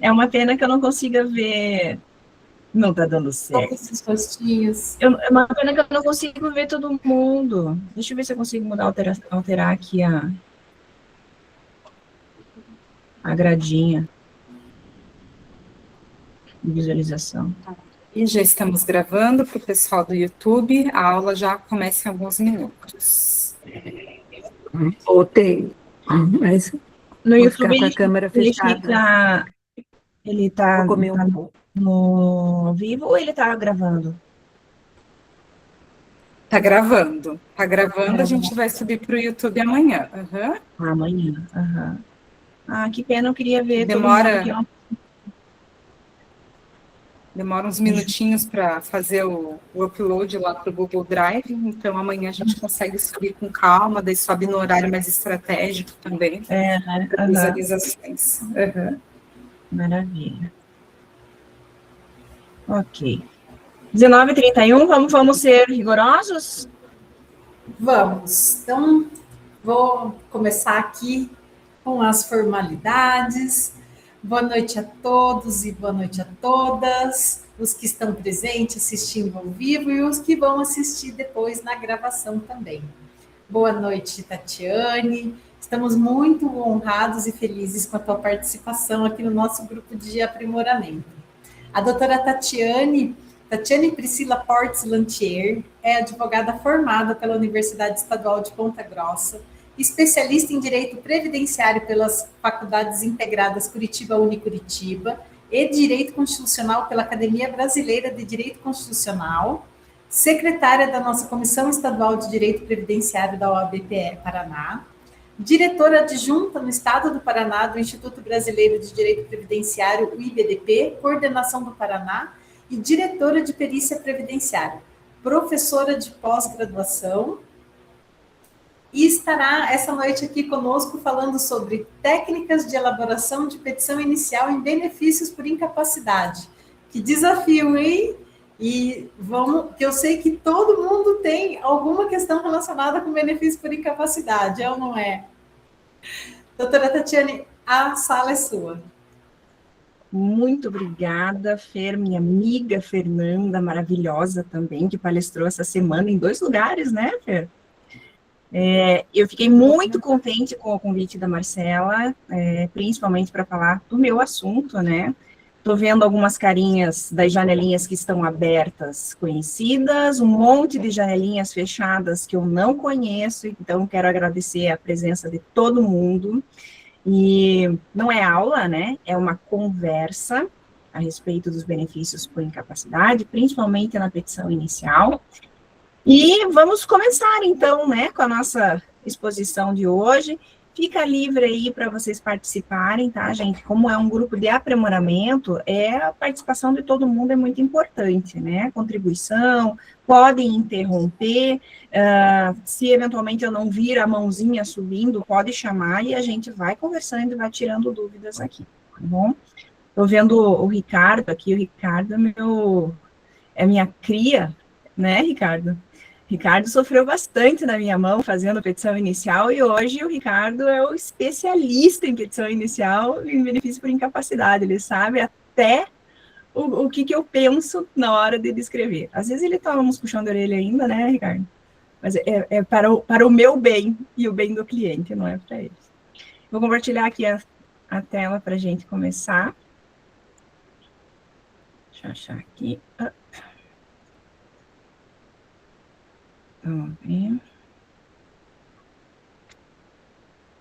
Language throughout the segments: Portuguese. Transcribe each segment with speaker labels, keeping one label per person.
Speaker 1: É uma pena que eu não consiga ver. Não tá dando certo.
Speaker 2: Todos os rostinhos.
Speaker 1: É uma pena que eu não consigo ver todo mundo. Deixa eu ver se eu consigo alterar aqui a gradinha de visualização.
Speaker 3: E já estamos gravando para o pessoal do YouTube. A aula já começa em alguns minutos.
Speaker 4: Ou tem, mas
Speaker 1: No
Speaker 4: vou
Speaker 1: YouTube
Speaker 4: ficar com a câmera fechada.
Speaker 1: Ele tá
Speaker 4: Vou comer um pouco.
Speaker 1: no vivo ou ele tá gravando?
Speaker 3: Tá gravando. Tá gravando, a gente vai subir para o YouTube amanhã. Uhum.
Speaker 1: Amanhã. Uhum. Ah, que pena, eu queria ver
Speaker 3: Demora...
Speaker 1: todo mundo aqui.
Speaker 3: Demora uns minutinhos para fazer o upload lá para o Google Drive, então amanhã a gente consegue subir com calma, daí sobe no horário mais estratégico também, para visualizações. Uhum.
Speaker 1: Maravilha. Ok. 19h31, vamos ser rigorosos?
Speaker 2: Vamos. Então, vou começar aqui com as formalidades. Boa noite a todos e boa noite a todas, os que estão presentes assistindo ao vivo e os que vão assistir depois na gravação também. Boa noite, Tatiane. Estamos muito honrados e felizes com a tua participação aqui no nosso grupo de aprimoramento. A doutora Tatiane Priscila Portes Lantier é advogada formada pela Universidade Estadual de Ponta Grossa, especialista em Direito Previdenciário pelas Faculdades Integradas Curitiba Unicuritiba e Direito Constitucional pela Academia Brasileira de Direito Constitucional, secretária da nossa Comissão Estadual de Direito Previdenciário da OAB-PR Paraná, diretora adjunta no Estado do Paraná do Instituto Brasileiro de Direito Previdenciário, o IBDP, Coordenação do Paraná, e diretora de Perícia Previdenciária, professora de pós-graduação, e estará essa noite aqui conosco falando sobre técnicas de elaboração de petição inicial em benefícios por incapacidade. Que desafio, hein? E vamos, que eu sei que todo mundo tem alguma questão relacionada com benefício por incapacidade, é ou não é? Doutora Tatiane, a sala é sua.
Speaker 1: Muito obrigada, Fer, minha amiga Fernanda, maravilhosa também, que palestrou essa semana em 2 lugares, né, Fer? Eu fiquei muito contente com o convite da Marcela, principalmente para falar do meu assunto, né? Estou vendo algumas carinhas das janelinhas que estão abertas, conhecidas, um monte de janelinhas fechadas que eu não conheço, então quero agradecer a presença de todo mundo. E não é aula, né? É uma conversa a respeito dos benefícios por incapacidade, principalmente na petição inicial. E vamos começar, então, né, com a nossa exposição de hoje. Fica livre aí para vocês participarem, tá, gente? Como é um grupo de aprimoramento, a participação de todo mundo é muito importante, né? Contribuição, podem interromper, se eventualmente eu não vir a mãozinha subindo, pode chamar e a gente vai conversando e vai tirando dúvidas aqui, tá bom? Estou vendo o Ricardo aqui, o Ricardo é minha cria, né, Ricardo? Ricardo sofreu bastante na minha mão fazendo petição inicial e hoje o Ricardo é o especialista em petição inicial em benefício por incapacidade. Ele sabe até o que eu penso na hora de descrever. Às vezes ele toma uns puxão de orelha ainda, né, Ricardo? Mas é para o meu bem e o bem do cliente, não é para eles. Vou compartilhar aqui a tela para a gente começar. Deixa eu achar aqui. Vamos ver.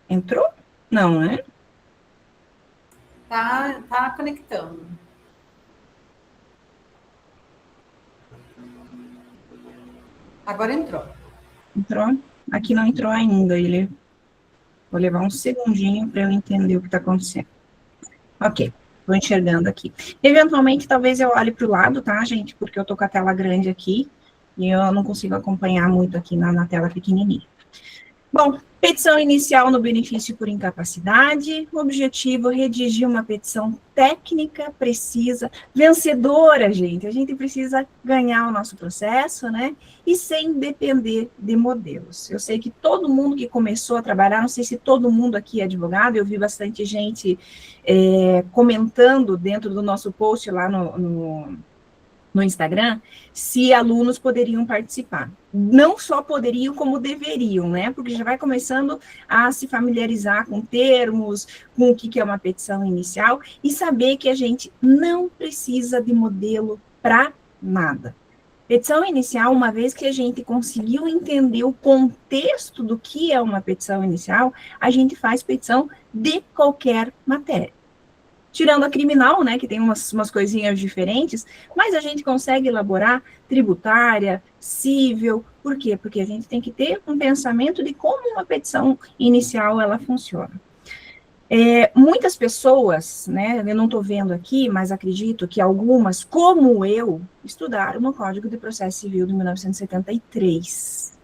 Speaker 1: Entrou? Não, né?
Speaker 2: Tá conectando. Agora entrou.
Speaker 1: Entrou? Aqui não entrou ainda. Vou levar um segundinho para eu entender o que está acontecendo. Ok, estou enxergando aqui. Eventualmente, talvez eu olhe para o lado, tá, gente? Porque eu estou com a tela grande aqui e eu não consigo acompanhar muito aqui na tela pequenininha. Bom, petição inicial no benefício por incapacidade. O objetivo é redigir uma petição técnica, precisa, vencedora, gente. A gente precisa ganhar o nosso processo, né? E sem depender de modelos. Eu sei que todo mundo que começou a trabalhar, não sei se todo mundo aqui é advogado, eu vi bastante gente comentando dentro do nosso post lá no Instagram, se alunos poderiam participar. Não só poderiam, como deveriam, né? Porque já vai começando a se familiarizar com termos, com o que é uma petição inicial, e saber que a gente não precisa de modelo para nada. Petição inicial, uma vez que a gente conseguiu entender o contexto do que é uma petição inicial, a gente faz petição de qualquer matéria. Tirando a criminal, né, que tem umas coisinhas diferentes, mas a gente consegue elaborar tributária, civil, por quê? Porque a gente tem que ter um pensamento de como uma petição inicial, ela funciona. Muitas pessoas, né, eu não estou vendo aqui, mas acredito que algumas, como eu, estudaram no Código de Processo Civil de 1973,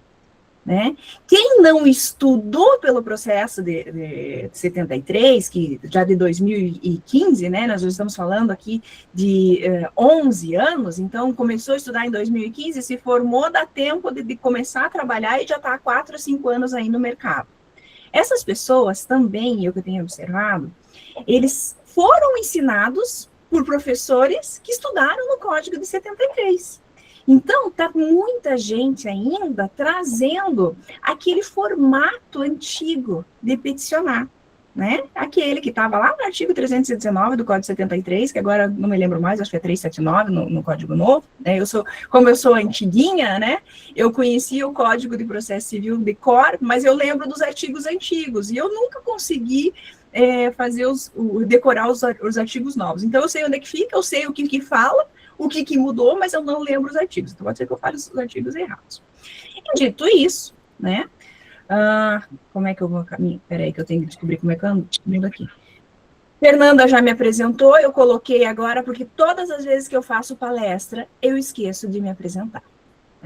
Speaker 1: né? Quem não estudou pelo processo de 73, que já de 2015, né, nós já estamos falando aqui de 11 anos, então começou a estudar em 2015, se formou, dá tempo de começar a trabalhar e já está há 4 ou 5 anos aí no mercado. Essas pessoas também, eu que tenho observado, eles foram ensinados por professores que estudaram no Código de 73. Então, tá muita gente ainda trazendo aquele formato antigo de peticionar, né? Aquele que estava lá no artigo 319 do Código 73, que agora não me lembro mais, acho que é 379 no Código Novo, né? Como eu sou antiguinha, né? Eu conhecia o Código de Processo Civil de cor, mas eu lembro dos artigos antigos, e eu nunca consegui decorar os artigos novos. Então, eu sei onde é que fica, eu sei o que fala, o que mudou, mas eu não lembro os artigos. Então, pode ser que eu fale os artigos errados. E, dito isso, né? Como é que eu vou caminhar? Peraí, que eu tenho que descobrir como é que eu ando aqui. Fernanda já me apresentou, eu coloquei agora, porque todas as vezes que eu faço palestra, eu esqueço de me apresentar.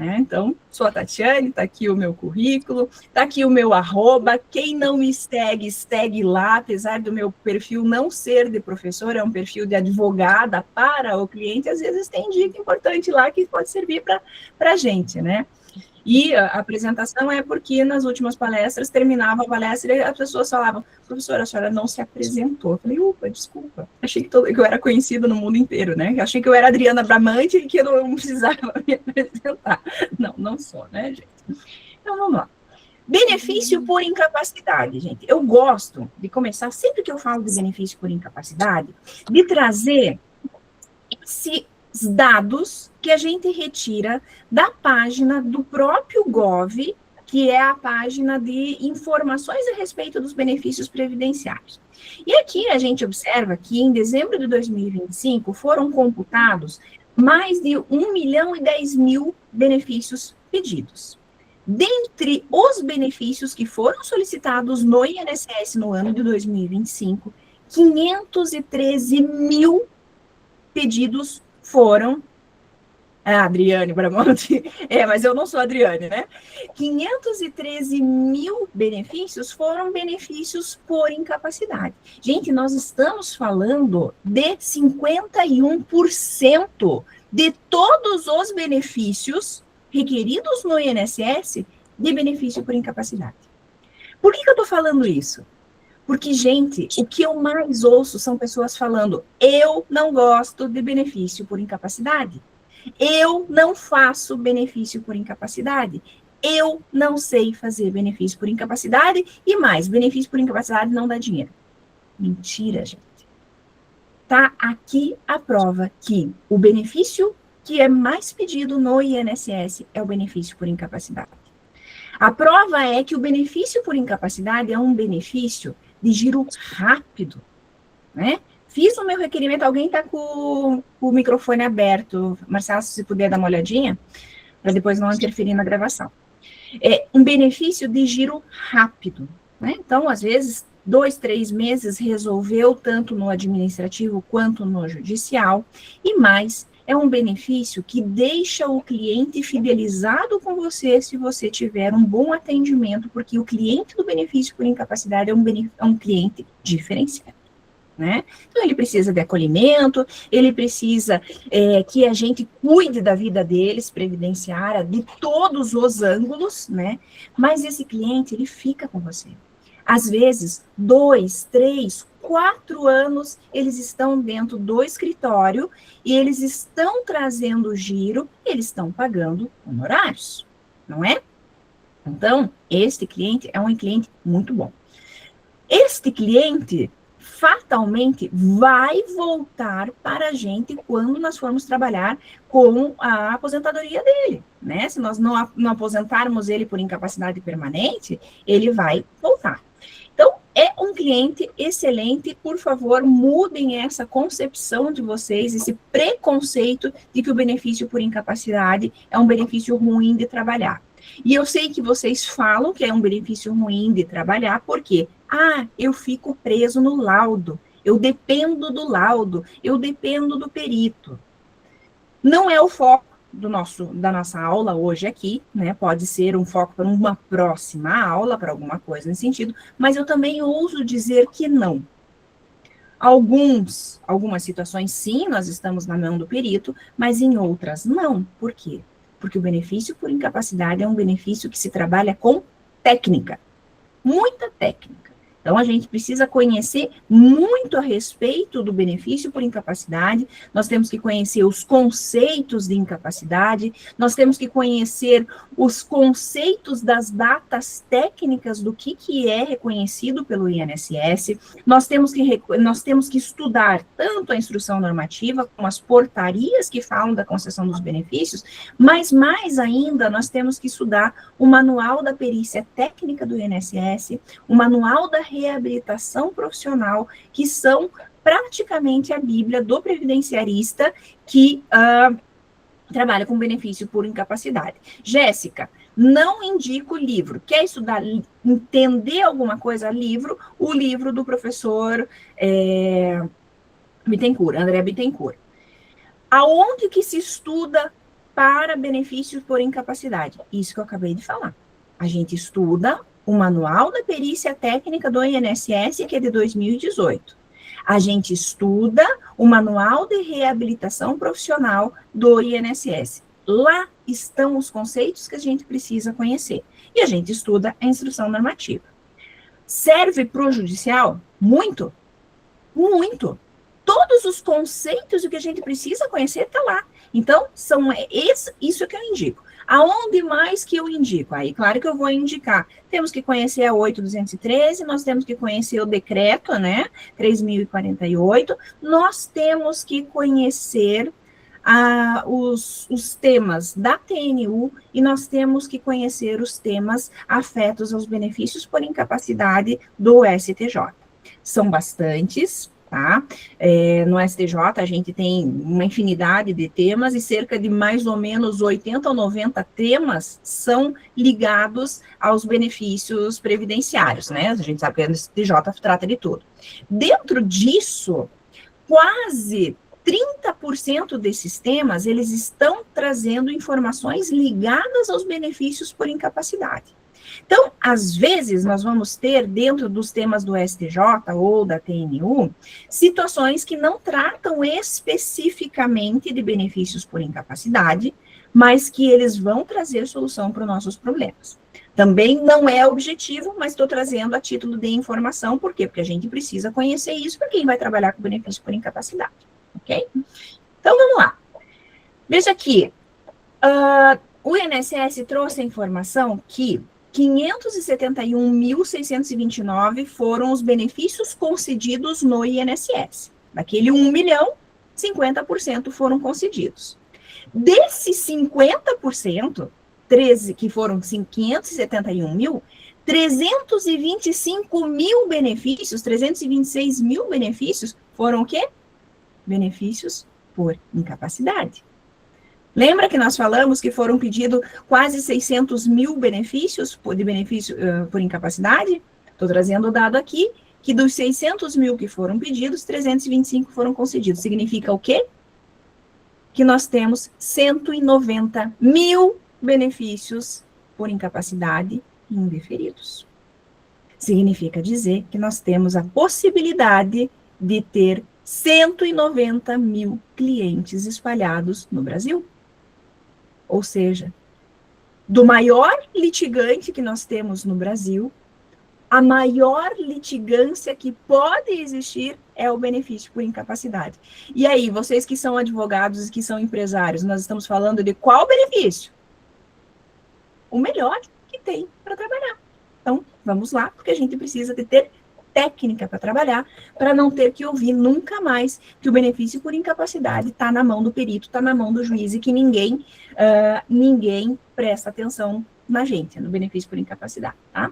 Speaker 1: Então, sou a Tatiane, está aqui o meu currículo, está aqui o meu @, quem não me segue lá, apesar do meu perfil não ser de professor, é um perfil de advogada para o cliente, às vezes tem dica importante lá que pode servir para a gente, né? E a apresentação é porque nas últimas palestras, terminava a palestra e as pessoas falavam, professora, a senhora não se apresentou. Eu falei, upa, desculpa. Achei que eu era conhecida no mundo inteiro, né? Achei que eu era Adriana Bramante e que eu não precisava me apresentar. Não sou, né, gente? Então, vamos lá. Benefício por incapacidade, gente. Eu gosto de começar, sempre que eu falo de benefício por incapacidade, de trazer esses dados que a gente retira da página do próprio Gov, que é a página de informações a respeito dos benefícios previdenciários. E aqui a gente observa que em dezembro de 2025 foram computados mais de 1.010.000 benefícios pedidos. Dentre os benefícios que foram solicitados no INSS no ano de 2025, 513 mil pedidos foram... Adriane Bramonte, mas eu não sou a Adriane, né? 513 mil benefícios foram benefícios por incapacidade. Gente, nós estamos falando de 51% de todos os benefícios requeridos no INSS de benefício por incapacidade. Por que eu estou falando isso? Porque, gente, o que eu mais ouço são pessoas falando, eu não gosto de benefício por incapacidade. Eu não faço benefício por incapacidade. Eu não sei fazer benefício por incapacidade e mais, benefício por incapacidade não dá dinheiro. Mentira, gente. Tá aqui a prova que o benefício que é mais pedido no INSS é o benefício por incapacidade. A prova é que o benefício por incapacidade é um benefício de giro rápido, né? Fiz o meu requerimento, alguém está com o microfone aberto. Marcelo, se puder dar uma olhadinha, para depois não interferir na gravação. É um benefício de giro rápido, né? Então, às vezes, 2, 3 meses resolveu, tanto no administrativo quanto no judicial, e mais, é um benefício que deixa o cliente fidelizado com você se você tiver um bom atendimento, porque o cliente do benefício por incapacidade é um cliente diferenciado, né? Então, ele precisa de acolhimento, ele precisa que a gente cuide da vida deles, previdenciária, de todos os ângulos, né? Mas esse cliente, ele fica com você. Às vezes, 2, 3, 4 anos, eles estão dentro do escritório e eles estão trazendo giro, eles estão pagando honorários, não é? Então, este cliente é um cliente muito bom. Este cliente, fatalmente, vai voltar para a gente quando nós formos trabalhar com a aposentadoria dele, né? Se nós não aposentarmos ele por incapacidade permanente, ele vai voltar. Então, é um cliente excelente, por favor, mudem essa concepção de vocês, esse preconceito de que o benefício por incapacidade é um benefício ruim de trabalhar. E eu sei que vocês falam que é um benefício ruim de trabalhar, por quê? Eu fico preso no laudo, eu dependo do laudo, eu dependo do perito. Não é o foco da nossa aula hoje aqui, né? Pode ser um foco para uma próxima aula, para alguma coisa nesse sentido, mas eu também ouso dizer que não. Algumas situações, sim, nós estamos na mão do perito, mas em outras, não. Por quê? Porque o benefício por incapacidade é um benefício que se trabalha com técnica, muita técnica. Então, a gente precisa conhecer muito a respeito do benefício por incapacidade, nós temos que conhecer os conceitos de incapacidade, nós temos que conhecer os conceitos das datas técnicas do que é reconhecido pelo INSS, nós temos que estudar tanto a instrução normativa, como as portarias que falam da concessão dos benefícios, mas mais ainda, nós temos que estudar o manual da perícia técnica do INSS, o manual da reabilitação profissional, que são praticamente a Bíblia do previdenciarista que trabalha com benefício por incapacidade. Jéssica, não indico livro. Quer estudar, entender alguma coisa, o livro do professor Bittencourt, André Bittencourt. Aonde que se estuda para benefícios por incapacidade? Isso que eu acabei de falar. A gente estuda o Manual da Perícia Técnica do INSS, que é de 2018. A gente estuda o Manual de Reabilitação Profissional do INSS. Lá estão os conceitos que a gente precisa conhecer. E a gente estuda a instrução normativa. Serve para o judicial? Muito. Muito. Todos os conceitos que a gente precisa conhecer está lá. Então, isso que eu indico. Aonde mais que eu indico? Aí, claro que eu vou indicar. Temos que conhecer a 8.213, nós temos que conhecer o decreto, né, 3.048, nós temos que conhecer os temas da TNU e nós temos que conhecer os temas afetos aos benefícios por incapacidade do STJ. São bastantes, tá? No STJ a gente tem uma infinidade de temas e cerca de mais ou menos 80 ou 90 temas são ligados aos benefícios previdenciários, né? A gente sabe que o STJ trata de tudo. Dentro disso, quase 30% desses temas, eles estão trazendo informações ligadas aos benefícios por incapacidade. Então, às vezes, nós vamos ter, dentro dos temas do STJ ou da TNU, situações que não tratam especificamente de benefícios por incapacidade, mas que eles vão trazer solução para os nossos problemas. Também não é objetivo, mas estou trazendo a título de informação, por quê? Porque a gente precisa conhecer isso para quem vai trabalhar com benefício por incapacidade, ok? Então, vamos lá. Veja aqui, o INSS trouxe a informação que 571.629 foram os benefícios concedidos no INSS. Daquele 1 milhão, 50% foram concedidos. Desses 50%, 13, que foram 571 mil, 325 mil benefícios, 326 mil benefícios foram o quê? Benefícios por incapacidade. Lembra que nós falamos que foram pedidos quase 600 mil benefícios de benefício por incapacidade? Estou trazendo o dado aqui, que dos 600 mil que foram pedidos, 325 foram concedidos. Significa o quê? que nós temos 190 mil benefícios por incapacidade indeferidos. Significa dizer que nós temos a possibilidade de ter 190 mil clientes espalhados no Brasil. Ou seja, do maior litigante que nós temos no Brasil, a maior litigância que pode existir é o benefício por incapacidade. E aí, vocês que são advogados e que são empresários, nós estamos falando de qual benefício? O melhor que tem para trabalhar. Então, vamos lá, porque a gente precisa de ter técnica para trabalhar, para não ter que ouvir nunca mais que o benefício por incapacidade está na mão do perito, está na mão do juiz e que ninguém presta atenção na gente, no benefício por incapacidade, tá?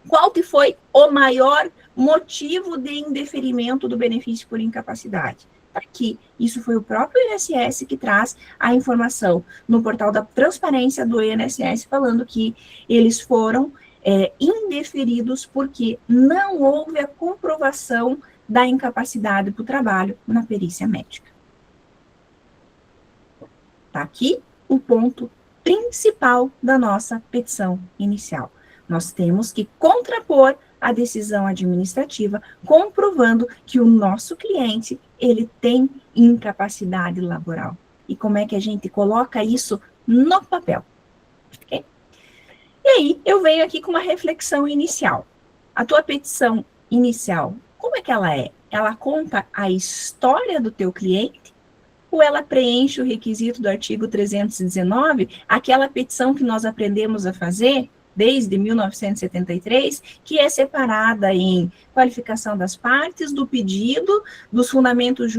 Speaker 1: Qual que foi o maior motivo de indeferimento do benefício por incapacidade? Aqui, isso foi o próprio INSS que traz a informação no portal da transparência do INSS, falando que eles foram indeferidos porque não houve a comprovação da incapacidade para o trabalho na perícia médica. Está aqui o ponto principal da nossa petição inicial. Nós temos que contrapor a decisão administrativa, comprovando que o nosso cliente, ele tem incapacidade laboral. E como é que a gente coloca isso no papel? Okay? E aí, eu venho aqui com uma reflexão inicial. A tua petição inicial, como é que ela é? Ela conta a história do teu cliente? Ou ela preenche o requisito do artigo 319, aquela petição que nós aprendemos a fazer desde 1973, que é separada em qualificação das partes, do pedido, dos fundamentos,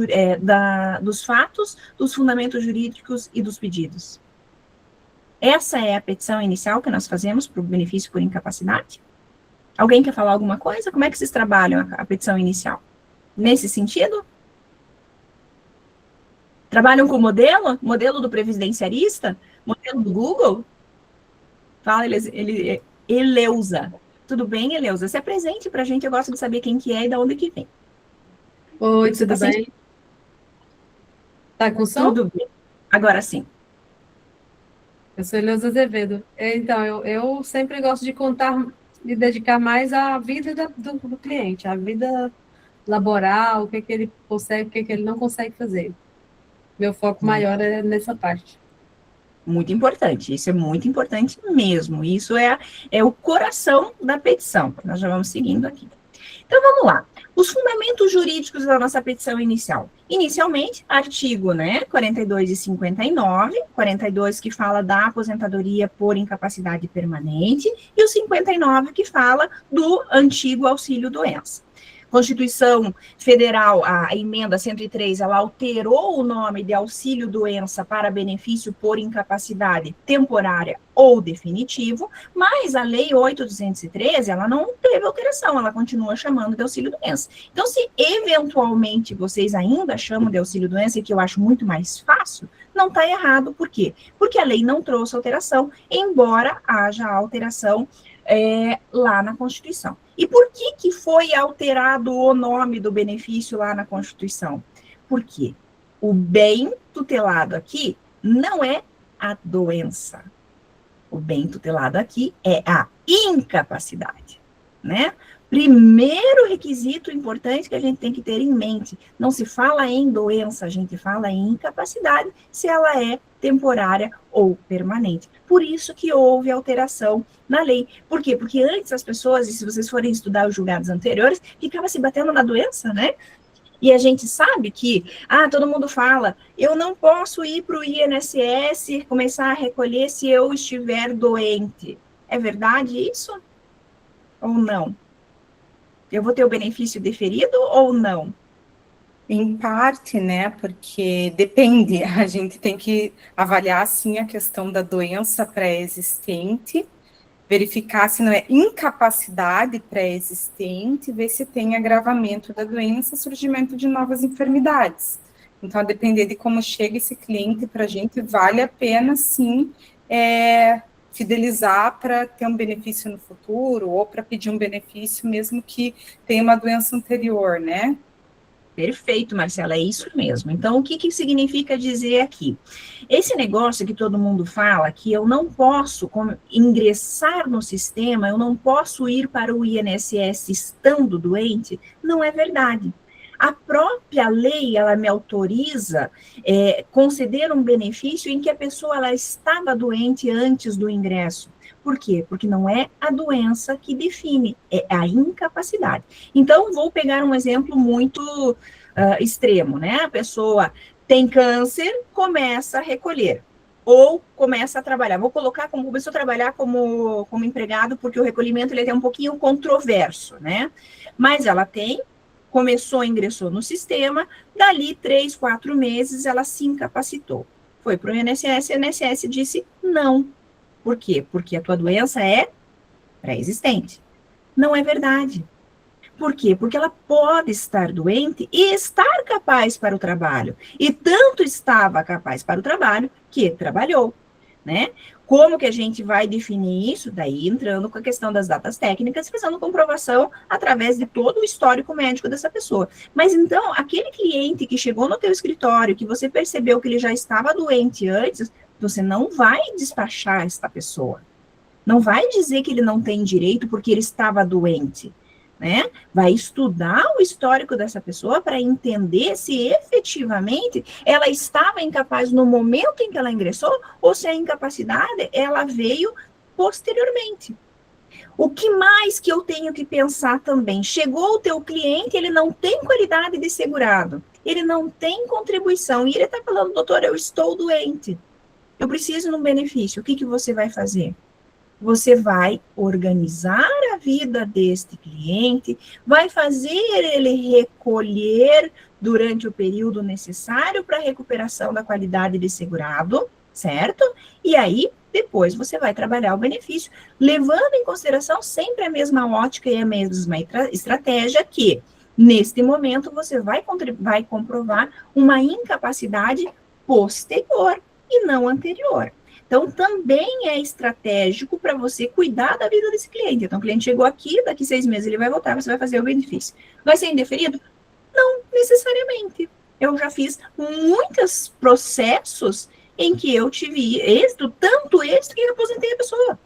Speaker 1: dos fatos, dos fundamentos jurídicos e dos pedidos. Essa é a petição inicial que nós fazemos para o benefício por incapacidade? Alguém quer falar alguma coisa? Como é que vocês trabalham a petição inicial? Nesse sentido? Trabalham com modelo do previdenciarista? Modelo do Google? Fala, Eleusa. Tudo bem, Eleusa? Se apresente para a gente, eu gosto de saber quem que é e de onde que vem.
Speaker 5: Oi, tudo bem? Tá com som?
Speaker 1: Tudo bem. Agora sim.
Speaker 5: Eu sou Eleusa Azevedo. Então, eu sempre gosto de contar, de dedicar mais à vida do cliente, à vida laboral, o que ele consegue, o que ele não consegue fazer. Meu foco maior é nessa parte.
Speaker 1: Muito importante, isso é muito importante mesmo. Isso é o coração da petição. Nós já vamos seguindo aqui. Então, vamos lá. Os fundamentos jurídicos da nossa petição inicial. Inicialmente, artigo 42 e 59, 42 que fala da aposentadoria por incapacidade permanente, e o 59 que fala do antigo auxílio-doença. Constituição Federal, a emenda 103, ela alterou o nome de auxílio-doença para benefício por incapacidade temporária ou definitivo, mas a Lei 8.213, ela não teve alteração, ela continua chamando de auxílio-doença. Então, se eventualmente vocês ainda chamam de auxílio-doença, que eu acho muito mais fácil, não está errado. Por quê? Porque a lei não trouxe alteração, embora haja alteração lá na Constituição. E por que foi alterado o nome do benefício lá na Constituição? Porque o bem tutelado aqui não é a doença. O bem tutelado aqui é a incapacidade, né? Primeiro requisito importante que a gente tem que ter em mente, não se fala em doença, a gente fala em incapacidade, se ela é temporária ou permanente. Por isso que houve alteração na lei. Por quê? Porque antes as pessoas, e se vocês forem estudar os julgados anteriores, ficavam se batendo na doença, né? E a gente sabe que, todo mundo fala, eu não posso ir para o INSS começar a recolher se eu estiver doente. É verdade isso? Ou não? Eu vou ter o benefício deferido ou não?
Speaker 3: Em parte, né, porque depende, a gente tem que avaliar, sim, a questão da doença pré-existente, verificar se não é incapacidade pré-existente, ver se tem agravamento da doença, surgimento de novas enfermidades. Então, a depender de como chega esse cliente para a gente, vale a pena, sim, fidelizar para ter um benefício no futuro, ou para pedir um benefício mesmo que tenha uma doença anterior, né?
Speaker 1: Perfeito, Marcela, é isso mesmo. Então, o que significa dizer aqui? Esse negócio que todo mundo fala, que eu não posso ingressar no sistema, eu não posso ir para o INSS estando doente, não é verdade. A própria lei, ela me autoriza conceder um benefício em que a pessoa ela estava doente antes do ingresso. Por quê? Porque não é a doença que define, é a incapacidade. Então, vou pegar um exemplo muito extremo, né? A pessoa tem câncer, começa a recolher, ou começa a trabalhar. Vou colocar como, começou a trabalhar como empregado, porque o recolhimento ele é um pouquinho controverso, né? Mas ela começou, ingressou no sistema, dali 3, 4 meses ela se incapacitou. Foi para o INSS, o INSS disse não. Por quê? Porque a tua doença é pré-existente. Não é verdade. Por quê? Porque ela pode estar doente e estar capaz para o trabalho. E tanto estava capaz para o trabalho que trabalhou, né? Como que a gente vai definir isso? Daí entrando com a questão das datas técnicas, fazendo comprovação através de todo o histórico médico dessa pessoa. Mas então, aquele cliente que chegou no teu escritório, que você percebeu que ele já estava doente antes, você não vai despachar esta pessoa. Não vai dizer que ele não tem direito porque ele estava doente, né? Vai estudar o histórico dessa pessoa para entender se efetivamente ela estava incapaz no momento em que ela ingressou ou se a incapacidade ela veio posteriormente. O que mais que eu tenho que pensar também? Chegou o teu cliente, ele não tem qualidade de segurado, ele não tem contribuição e ele está falando, doutor, eu estou doente. Eu preciso de um benefício. O que você vai fazer? Você vai organizar a vida deste cliente, vai fazer ele recolher durante o período necessário para a recuperação da qualidade de segurado, certo? E aí, depois você vai trabalhar o benefício, levando em consideração sempre a mesma ótica e a mesma estratégia que, neste momento, você vai comprovar uma incapacidade posterior e não anterior. Então, também é estratégico para você cuidar da vida desse cliente. Então, o cliente chegou aqui, daqui 6 meses ele vai voltar, você vai fazer o benefício. Vai ser indeferido? Não necessariamente. Eu já fiz muitos processos em que eu tive êxito, tanto êxito que eu aposentei a pessoa,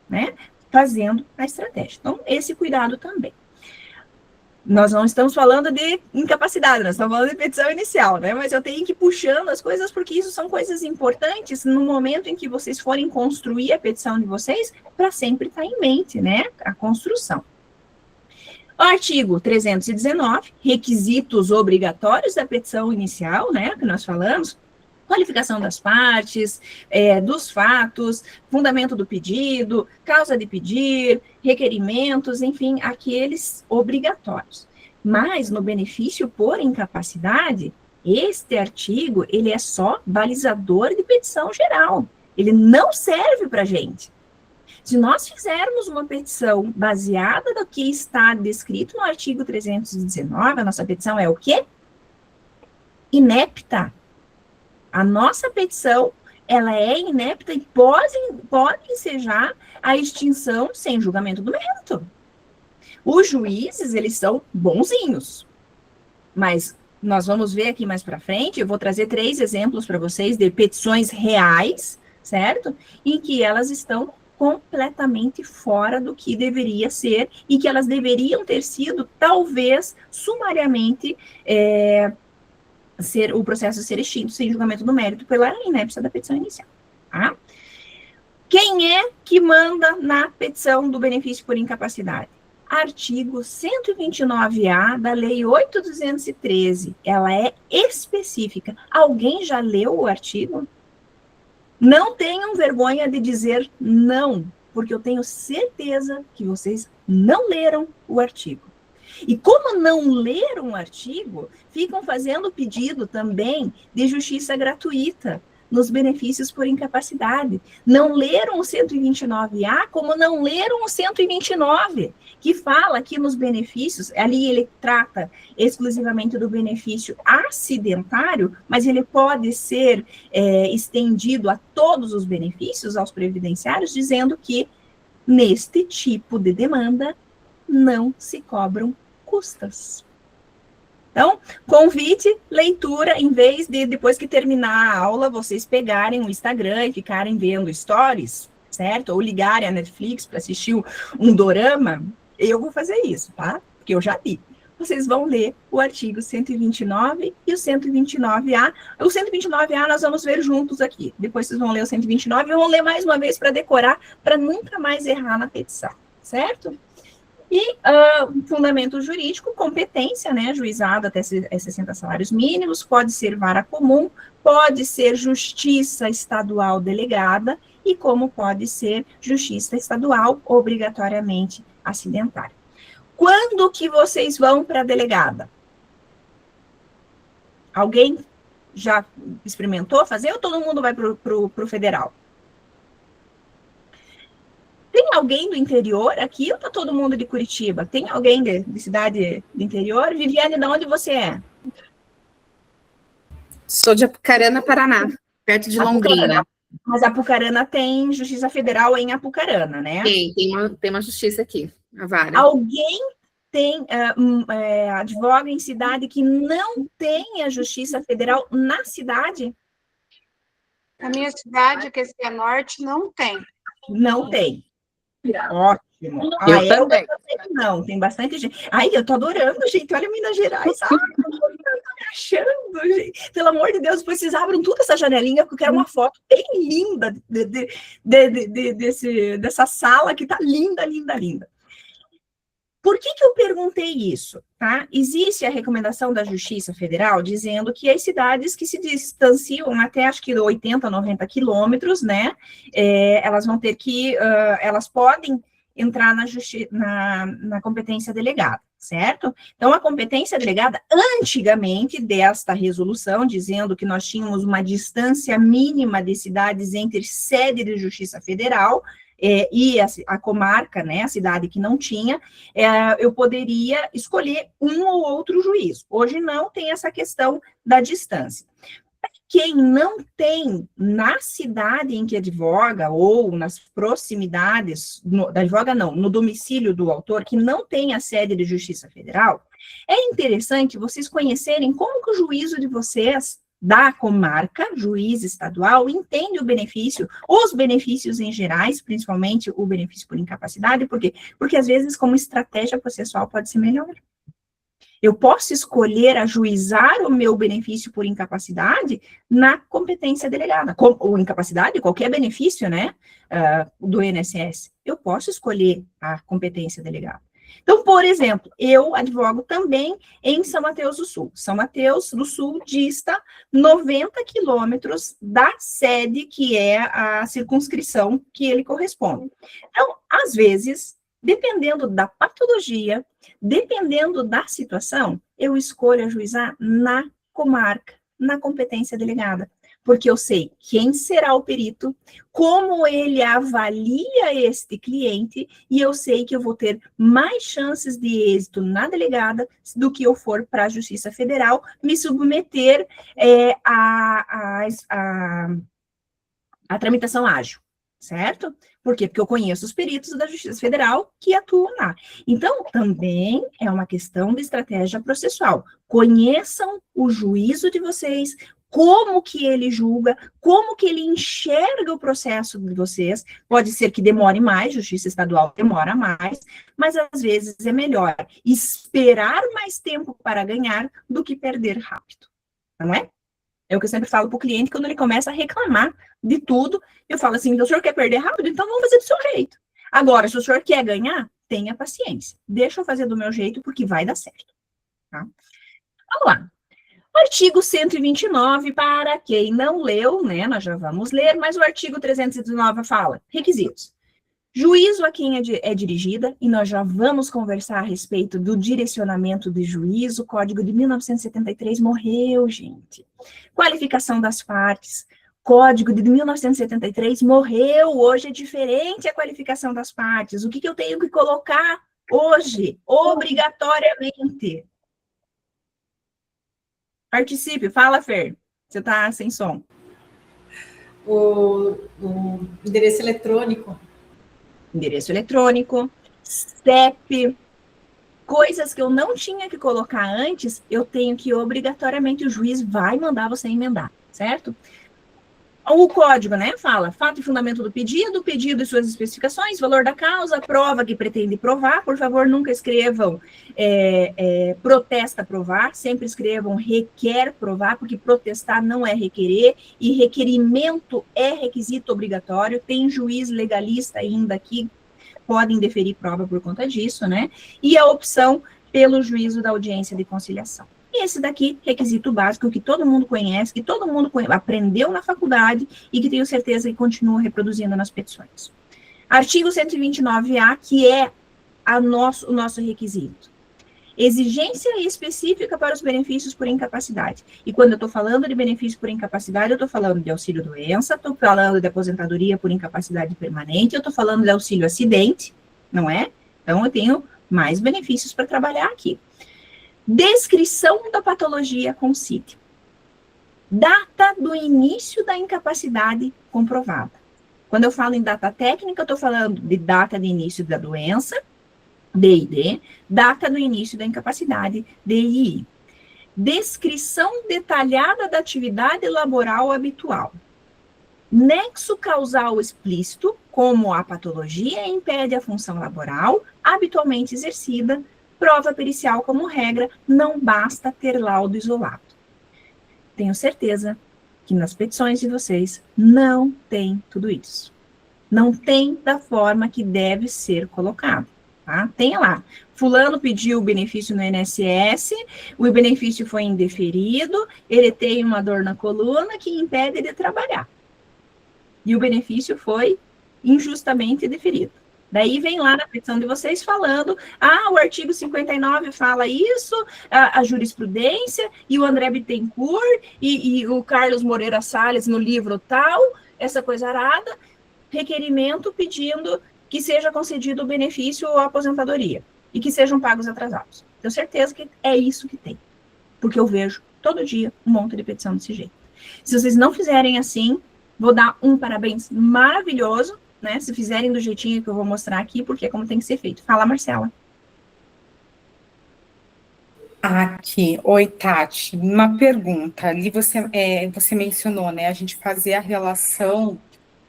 Speaker 1: né? Fazendo a estratégia. Então, esse cuidado também. Nós não estamos falando de incapacidade, nós estamos falando de petição inicial, né? Mas eu tenho que ir puxando as coisas, porque isso são coisas importantes no momento em que vocês forem construir a petição de vocês, para sempre estar em mente, né? A construção. O artigo 319, requisitos obrigatórios da petição inicial, né? Que nós falamos. Qualificação das partes, dos fatos, fundamento do pedido, causa de pedir, requerimentos, enfim, aqueles obrigatórios. Mas, no benefício por incapacidade, este artigo, ele é só balizador de petição geral. Ele não serve para a gente. Se nós fizermos uma petição baseada no que está descrito no artigo 319, a nossa petição é o quê? Inepta. A nossa petição, ela é inepta e pode ensejar a extinção sem julgamento do mérito. Os juízes, eles são bonzinhos, mas nós vamos ver aqui mais para frente, eu vou trazer 3 exemplos para vocês de petições reais, certo? Em que elas estão completamente fora do que deveria ser e que elas deveriam ter sido, talvez, sumariamente, o processo ser extinto sem julgamento do mérito pela inépcia da petição inicial. Tá? Quem é que manda na petição do benefício por incapacidade? Artigo 129A da Lei 8.213. Ela é específica. Alguém já leu o artigo? Não tenham vergonha de dizer não, porque eu tenho certeza que vocês não leram o artigo. E como não leram um artigo, ficam fazendo pedido também de justiça gratuita nos benefícios por incapacidade. Não leram o 129A, como não leram o 129, que fala que nos benefícios, ali ele trata exclusivamente do benefício acidentário, mas ele pode ser estendido a todos os benefícios, aos previdenciários, dizendo que neste tipo de demanda não se cobram custas. Então, convite, leitura, em vez de, depois que terminar a aula, vocês pegarem o Instagram e ficarem vendo stories, certo? Ou ligarem a Netflix para assistir um dorama, eu vou fazer isso, tá? Porque eu já li. Vocês vão ler o artigo 129 e o 129A. O 129A nós vamos ver juntos aqui. Depois vocês vão ler o 129 e vão ler mais uma vez para decorar, para nunca mais errar na petição, certo? E fundamento jurídico, competência, né, juizado até 60 salários mínimos, pode ser vara comum, pode ser justiça estadual delegada, e como pode ser justiça estadual obrigatoriamente acidentária. Quando que vocês vão para a delegada? Alguém já experimentou fazer ou todo mundo vai para o federal? Tem alguém do interior aqui ou tá todo mundo de Curitiba? Tem alguém de cidade do interior? Viviane, de onde você é?
Speaker 3: Sou de Apucarana, Paraná, perto de Londrina.
Speaker 1: Mas Apucarana tem Justiça Federal em Apucarana, né?
Speaker 3: Tem uma justiça aqui, a vara.
Speaker 1: Alguém tem advoga em cidade que não tem a Justiça Federal na cidade?
Speaker 6: Na minha cidade, que é norte, não tem.
Speaker 1: Não tem. Ótimo.
Speaker 3: Eu também.
Speaker 1: Não, tem bastante gente. Ai, eu tô adorando, gente. Olha Minas Gerais. Ai, eu tô me achando, gente. Pelo amor de Deus, depois vocês abram tudo essa janelinha, porque eu quero uma foto bem linda dessa sala que tá linda, linda, linda. Por que eu perguntei isso? Tá? Existe a recomendação da Justiça Federal dizendo que as cidades que se distanciam até, acho que 80, 90 quilômetros, né, elas vão ter que, elas podem entrar na competência delegada, certo? Então, a competência delegada, antigamente, desta resolução, dizendo que nós tínhamos uma distância mínima de cidades entre sede de Justiça Federal, e a comarca, né, a cidade que não tinha, eu poderia escolher um ou outro juiz. Hoje não tem essa questão da distância. Quem não tem na cidade em que advoga, ou nas proximidades, no domicílio do autor, que não tem a sede de Justiça Federal, é interessante vocês conhecerem como que o juízo de vocês da comarca, juiz estadual, entende o benefício, os benefícios em gerais, principalmente o benefício por incapacidade, por quê? Porque às vezes como estratégia processual pode ser melhor. Eu posso escolher ajuizar o meu benefício por incapacidade na competência delegada, ou incapacidade, qualquer benefício, né, do INSS, eu posso escolher a competência delegada. Então, por exemplo, eu advogo também em São Mateus do Sul. São Mateus do Sul dista 90 quilômetros da sede, que é a circunscrição que ele corresponde. Então, às vezes, dependendo da patologia, dependendo da situação, eu escolho ajuizar na comarca, na competência delegada. Porque eu sei quem será o perito, como ele avalia este cliente, e eu sei que eu vou ter mais chances de êxito na delegada do que eu for para a Justiça Federal me submeter à tramitação ágil, certo? Por quê? Porque eu conheço os peritos da Justiça Federal que atuam lá. Então, também é uma questão de estratégia processual. Conheçam o juízo de vocês, como que ele julga, como que ele enxerga o processo de vocês. Pode ser que demore mais, Justiça Estadual demora mais, mas às vezes é melhor esperar mais tempo para ganhar do que perder rápido, não é? É o que eu sempre falo para o cliente quando ele começa a reclamar de tudo. Eu falo assim, o senhor quer perder rápido? Então vamos fazer do seu jeito. Agora, se o senhor quer ganhar, tenha paciência. Deixa eu fazer do meu jeito, porque vai dar certo. Tá? Vamos lá. Artigo 129, para quem não leu, né, nós já vamos ler, mas o artigo 319 fala, requisitos. Juízo a quem é dirigida, e nós já vamos conversar a respeito do direcionamento de juízo, o Código de 1973 morreu, gente. Qualificação das partes, Código de 1973 morreu, hoje é diferente a qualificação das partes. O que eu tenho que colocar hoje, obrigatoriamente? Participe, fala, Fer. Você está sem som.
Speaker 2: O endereço eletrônico.
Speaker 1: Endereço eletrônico, CEP, Coisas que eu não tinha que colocar antes, eu tenho que obrigatoriamente, o juiz vai mandar você emendar, certo? O código, né, fala fato e fundamento do pedido e suas especificações, valor da causa, prova que pretende provar. Por favor, nunca escrevam protesta provar, sempre escrevam requer provar, porque protestar não é requerer, e requerimento é requisito obrigatório. Tem juiz legalista ainda que podem deferir prova por conta disso, né? E a opção pelo juízo da audiência de conciliação. E esse daqui, requisito básico, que todo mundo conhece, que todo mundo aprendeu na faculdade e que tenho certeza que continua reproduzindo nas petições. Artigo 129A, que é o nosso requisito. Exigência específica para os benefícios por incapacidade. E quando eu estou falando de benefício por incapacidade, eu estou falando de auxílio-doença, estou falando de aposentadoria por incapacidade permanente, eu estou falando de auxílio-acidente, não é? Então, eu tenho mais benefícios para trabalhar aqui. Descrição da patologia com CID. Data do início da incapacidade comprovada. Quando eu falo em data técnica, eu estou falando de data de início da doença, DID, data do início da incapacidade, DII. Descrição detalhada da atividade laboral habitual. Nexo causal explícito, como a patologia impede a função laboral habitualmente exercida. Prova pericial como regra, não basta ter laudo isolado. Tenho certeza que nas petições de vocês não tem tudo isso. Não tem da forma que deve ser colocado, tá? Tem lá, fulano pediu o benefício no INSS, o benefício foi indeferido, ele tem uma dor na coluna que impede de trabalhar. E o benefício foi injustamente deferido. Daí vem lá na petição de vocês falando, o artigo 59 fala isso, a jurisprudência, e o André Bittencourt, e o Carlos Moreira Salles no livro tal, essa coisa arada, requerimento pedindo que seja concedido o benefício ou a aposentadoria, e que sejam pagos atrasados. Tenho certeza que é isso que tem, porque eu vejo todo dia um monte de petição desse jeito. Se vocês não fizerem assim, vou dar um parabéns maravilhoso, né, se fizerem do jeitinho que eu vou mostrar aqui, porque é como tem que ser feito. Fala, Marcela.
Speaker 3: Aqui, oi, Tati, uma pergunta. Ali você mencionou, né, a gente fazer a relação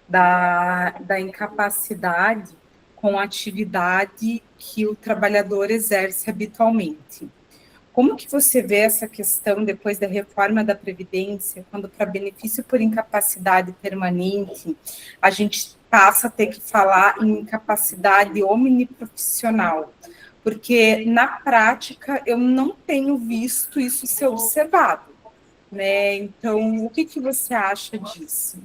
Speaker 3: da incapacidade com a atividade que o trabalhador exerce habitualmente. Como que você vê essa questão depois da reforma da Previdência, quando para benefício por incapacidade permanente, a gente passa a ter que falar em incapacidade omniprofissional? Porque, na prática, eu não tenho visto isso ser observado, né? Então, o que você acha disso?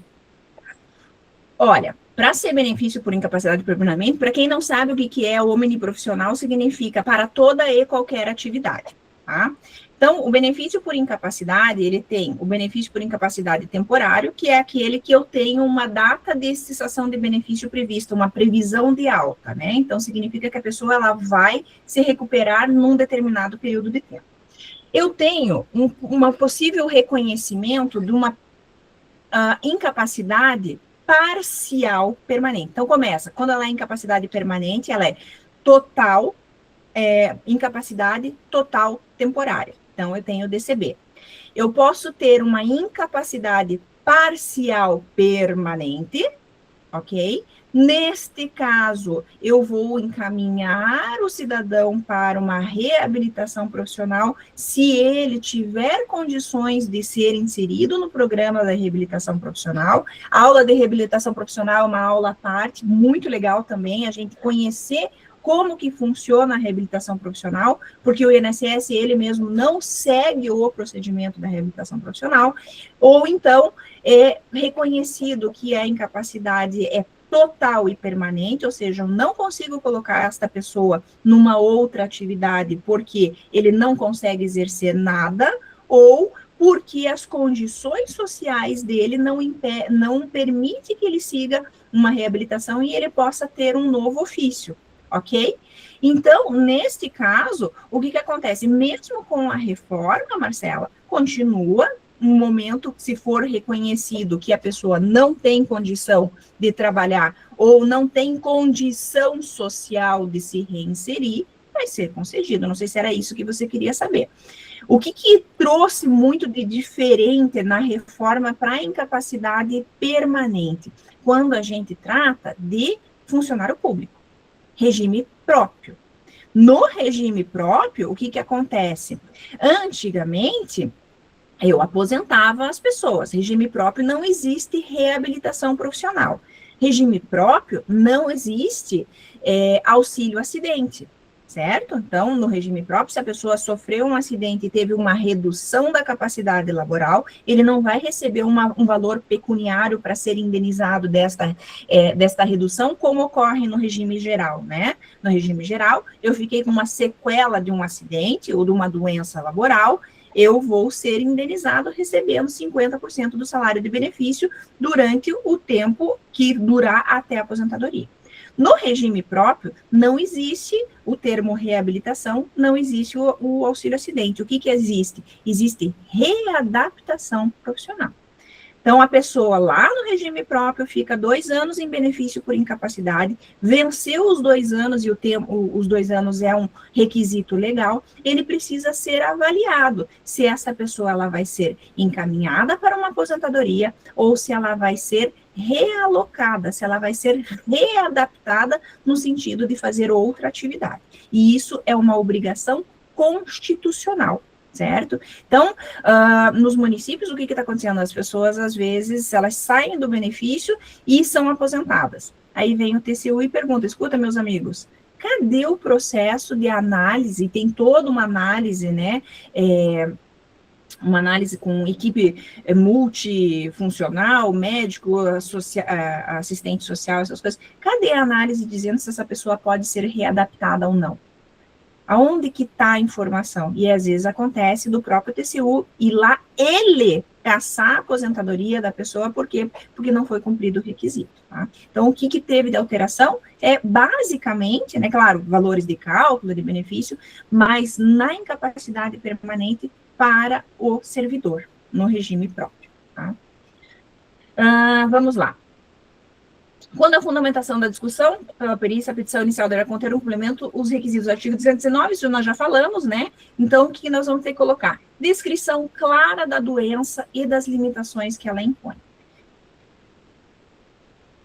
Speaker 1: Olha, para ser benefício por incapacidade permanente, para quem não sabe o que é o omniprofissional, significa para toda e qualquer atividade. Tá? Então, o benefício por incapacidade, ele tem o benefício por incapacidade temporário, que é aquele que eu tenho uma data de cessação de benefício prevista, uma previsão de alta, né? Então, significa que a pessoa ela vai se recuperar num determinado período de tempo. Eu tenho uma possível reconhecimento de uma incapacidade parcial permanente. Então, começa, quando ela é incapacidade permanente, ela é total, incapacidade total temporária. Então, eu tenho DCB. Eu posso ter uma incapacidade parcial permanente, ok? Neste caso, eu vou encaminhar o cidadão para uma reabilitação profissional, se ele tiver condições de ser inserido no programa da reabilitação profissional. A aula de reabilitação profissional é uma aula à parte, muito legal também, a gente conhecer como que funciona a reabilitação profissional, porque o INSS, ele mesmo não segue o procedimento da reabilitação profissional, ou então é reconhecido que a incapacidade é total e permanente, ou seja, eu não consigo colocar esta pessoa numa outra atividade porque ele não consegue exercer nada, ou porque as condições sociais dele não permite que ele siga uma reabilitação e ele possa ter um novo ofício. Ok? Então, neste caso, o que acontece? Mesmo com a reforma, Marcela, continua um momento, se for reconhecido que a pessoa não tem condição de trabalhar ou não tem condição social de se reinserir, vai ser concedido. Não sei se era isso que você queria saber. O que trouxe muito de diferente na reforma para a incapacidade permanente? Quando a gente trata de funcionário público, regime próprio. No regime próprio, o que acontece? Antigamente, eu aposentava as pessoas. Regime próprio não existe reabilitação profissional. Regime próprio não existe auxílio acidente, certo? Então, no regime próprio, se a pessoa sofreu um acidente e teve uma redução da capacidade laboral, ele não vai receber um valor pecuniário para ser indenizado desta redução, como ocorre no regime geral, né? No regime geral, eu fiquei com uma sequela de um acidente ou de uma doença laboral, eu vou ser indenizado recebendo 50% do salário de benefício durante o tempo que durar até a aposentadoria. No regime próprio, não existe o termo reabilitação, não existe o auxílio acidente. O que existe? Existe readaptação profissional. Então, a pessoa lá no regime próprio fica 2 anos em benefício por incapacidade, venceu os 2 anos, e os 2 anos é um requisito legal, ele precisa ser avaliado se essa pessoa ela vai ser encaminhada para uma aposentadoria ou se ela vai ser realocada, se ela vai ser readaptada no sentido de fazer outra atividade. E isso é uma obrigação constitucional. Certo? Então, nos municípios, o que está acontecendo? As pessoas, às vezes, elas saem do benefício e são aposentadas. Aí vem o TCU e pergunta, escuta, meus amigos, cadê o processo de análise? Tem toda uma análise, né? Uma análise com equipe multifuncional, médico, assistente social, essas coisas. Cadê a análise dizendo se essa pessoa pode ser readaptada ou não? Aonde que está a informação? E às vezes acontece do próprio TCU ir lá ele caçar a aposentadoria da pessoa, porque não foi cumprido o requisito. Tá? Então, o que teve de alteração é basicamente, né, claro, valores de cálculo, de benefício, mas na incapacidade permanente para o servidor, no regime próprio. Tá? Vamos lá. Quando a fundamentação da discussão, pela perícia, a petição inicial deve conter um complemento, os requisitos do artigo 219, isso nós já falamos, né? Então, o que nós vamos ter que colocar? Descrição clara da doença e das limitações que ela impõe.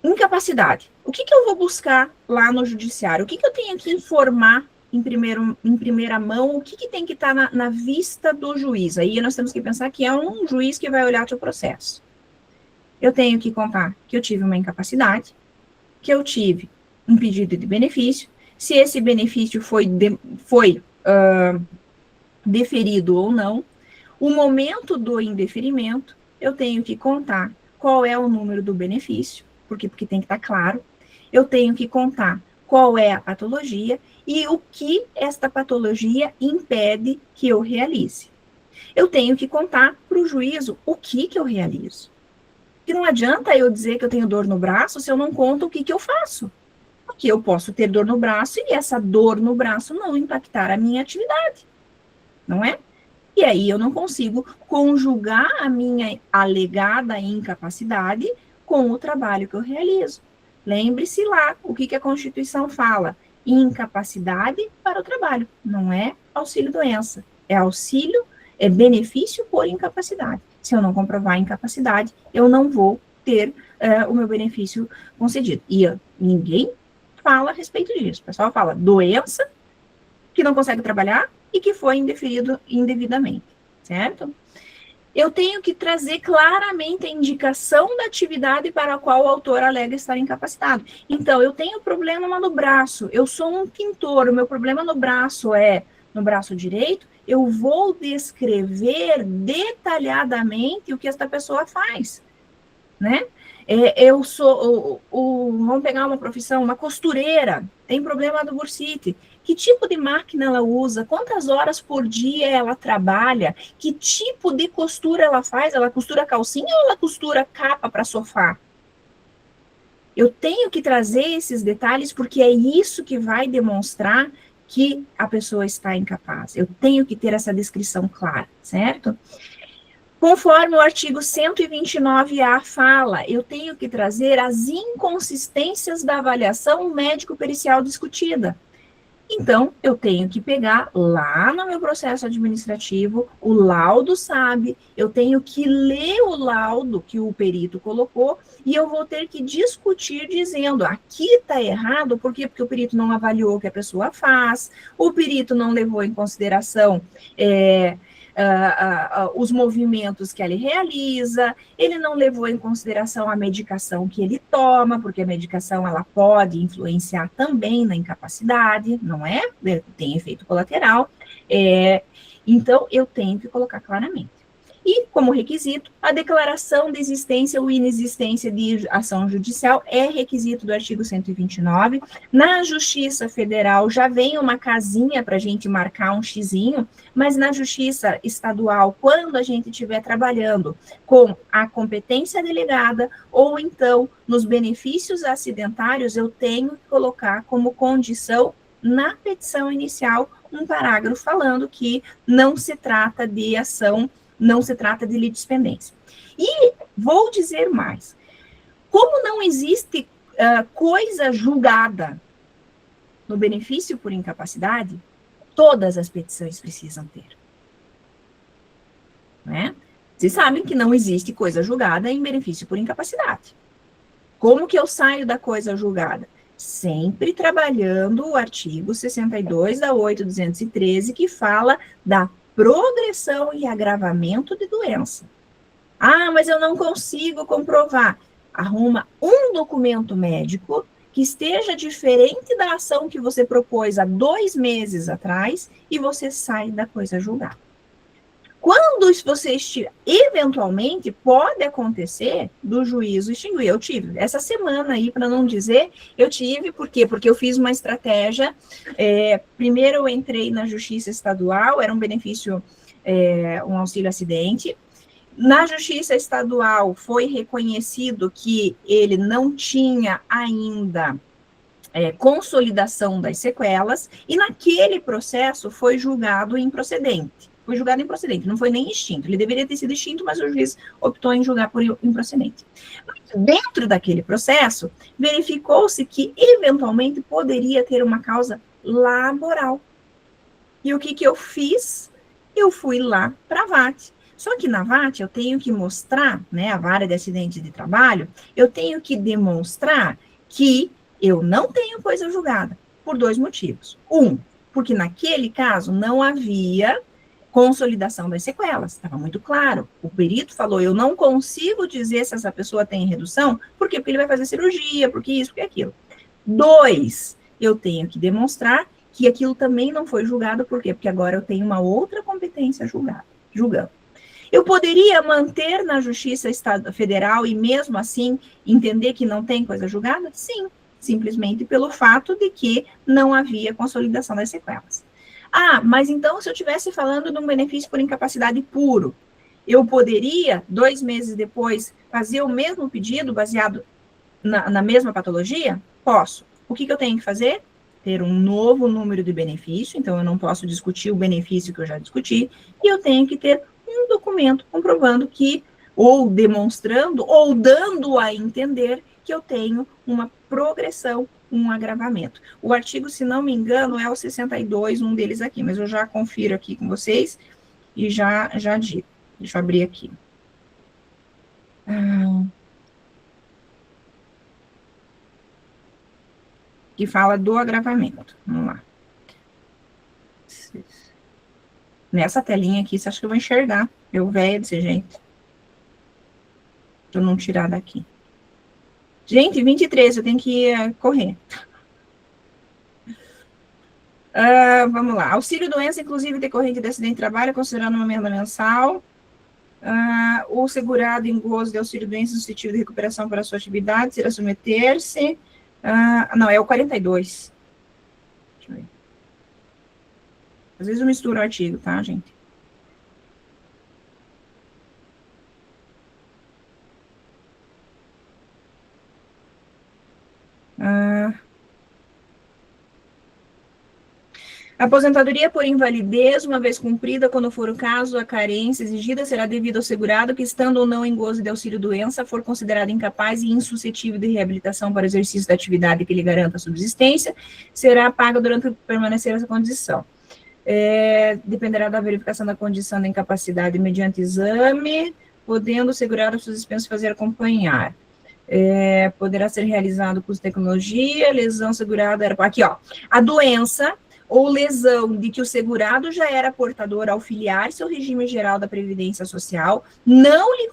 Speaker 1: Incapacidade. O que eu vou buscar lá no judiciário? O que eu tenho que informar em primeira mão? O que tem que estar na vista do juiz? Aí nós temos que pensar que é um juiz que vai olhar o teu processo. Eu tenho que contar que eu tive uma incapacidade, que eu tive um pedido de benefício, se esse benefício foi deferido ou não, o momento do indeferimento, eu tenho que contar qual é o número do benefício, porque tem que estar claro, eu tenho que contar qual é a patologia e o que esta patologia impede que eu realize. Eu tenho que contar para o juízo o que eu realizo. Que não adianta eu dizer que eu tenho dor no braço se eu não conto o que eu faço. Porque eu posso ter dor no braço e essa dor no braço não impactar a minha atividade. Não é? E aí eu não consigo conjugar a minha alegada incapacidade com o trabalho que eu realizo. Lembre-se lá o que a Constituição fala. Incapacidade para o trabalho. Não é auxílio-doença. É benefício por incapacidade. Se eu não comprovar a incapacidade, eu não vou ter o meu benefício concedido. E ninguém fala a respeito disso. O pessoal fala doença, que não consegue trabalhar e que foi indeferido indevidamente, certo? Eu tenho que trazer claramente a indicação da atividade para a qual o autor alega estar incapacitado. Então, eu tenho problema no braço, eu sou um pintor, o meu problema no braço é no braço direito, eu vou descrever detalhadamente o que esta pessoa faz, né? Eu sou, vamos pegar uma profissão, uma costureira, tem problema do bursite. Que tipo de máquina ela usa? Quantas horas por dia ela trabalha? Que tipo de costura ela faz? Ela costura calcinha ou ela costura capa para sofá? Eu tenho que trazer esses detalhes porque é isso que vai demonstrar que a pessoa está incapaz. Eu tenho que ter essa descrição clara, certo? Conforme o artigo 129A fala, eu tenho que trazer as inconsistências da avaliação médico-pericial discutida. Então, eu tenho que pegar lá no meu processo administrativo, o laudo sabe, eu tenho que ler o laudo que o perito colocou e eu vou ter que discutir dizendo, aqui está errado, por quê? Porque o perito não avaliou o que a pessoa faz, o perito não levou em consideração os movimentos que ele realiza, ele não levou em consideração a medicação que ele toma, porque a medicação ela pode influenciar também na incapacidade, não é? Tem efeito colateral. Então, eu tenho que colocar claramente. E, como requisito, a declaração de existência ou inexistência de ação judicial é requisito do artigo 129. Na Justiça Federal já vem uma casinha para a gente marcar um xizinho, mas na Justiça Estadual, quando a gente estiver trabalhando com a competência delegada ou então nos benefícios acidentários, eu tenho que colocar como condição na petição inicial um parágrafo falando que não se trata de ação, não se trata de litispendência. E vou dizer mais, como não existe coisa julgada no benefício por incapacidade, todas as petições precisam ter. Né? Vocês sabem que não existe coisa julgada em benefício por incapacidade. Como que eu saio da coisa julgada? Sempre trabalhando o artigo 62 da 8.213, que fala da progressão e agravamento de doença. Ah, mas eu não consigo comprovar. Arruma um documento médico que esteja diferente da ação que você propôs há 2 meses atrás e você sai da coisa julgada. Quando você estiver, eventualmente, pode acontecer do juízo extinguir. Eu tive, essa semana aí, para não dizer, eu tive, por quê? Porque eu fiz uma estratégia, primeiro eu entrei na Justiça Estadual, era um benefício, um auxílio acidente. Na Justiça Estadual foi reconhecido que ele não tinha ainda consolidação das sequelas, e naquele processo foi julgado improcedente. Foi julgado improcedente, não foi nem extinto. Ele deveria ter sido extinto, mas o juiz optou em julgar por improcedente. Dentro daquele processo, verificou-se que, eventualmente, poderia ter uma causa laboral. E o que eu fiz? Eu fui lá para a VAT. Só que na VAT eu tenho que mostrar, né, a vara de acidente de trabalho, eu tenho que demonstrar que eu não tenho coisa julgada, por 2 motivos. Porque naquele caso não havia consolidação das sequelas, estava muito claro. O perito falou, eu não consigo dizer se essa pessoa tem redução, por quê? Porque ele vai fazer cirurgia, porque isso, porque aquilo. 2, eu tenho que demonstrar que aquilo também não foi julgado, por quê? Porque agora eu tenho uma outra competência julgando. Eu poderia manter na Justiça Federal e mesmo assim entender que não tem coisa julgada? Sim, simplesmente pelo fato de que não havia consolidação das sequelas. Ah, mas então se eu estivesse falando de um benefício por incapacidade puro, eu poderia, 2 meses depois, fazer o mesmo pedido baseado na mesma patologia? Posso. O que eu tenho que fazer? Ter um novo número de benefício, então eu não posso discutir o benefício que eu já discuti, e eu tenho que ter um documento comprovando que, ou demonstrando, ou dando a entender que eu tenho uma progressão, um agravamento. O artigo, se não me engano, é o 62, um deles aqui, mas eu já confiro aqui com vocês e já digo. Deixa eu abrir aqui. Que fala do agravamento. Vamos lá. Nessa telinha aqui, você acha que eu vou enxergar? Eu velho desse jeito. Deixa eu não tirar daqui. Gente, 23, eu tenho que correr. Vamos lá. Auxílio-doença, inclusive decorrente de acidente de trabalho, considerando uma emenda mensal. O segurado em gozo de auxílio-doença suscetível de recuperação para a sua atividade, será submeter-se. Não, é o 42. Deixa eu ver. Às vezes eu misturo o artigo, tá, gente? A aposentadoria por invalidez, uma vez cumprida, quando for o caso, a carência exigida será devida ao segurado que, estando ou não em gozo de auxílio-doença, for considerado incapaz e insuscetível de reabilitação para o exercício da atividade que lhe garanta a subsistência, será paga durante permanecer essa condição. Dependerá da verificação da condição da incapacidade mediante exame, podendo o segurado suas dispensas fazer acompanhar. Poderá ser realizado por tecnologia, lesão segurada... Aqui, ó, a doença ou lesão de que o segurado já era portador ao filiar-se ao regime geral da Previdência Social, não lhe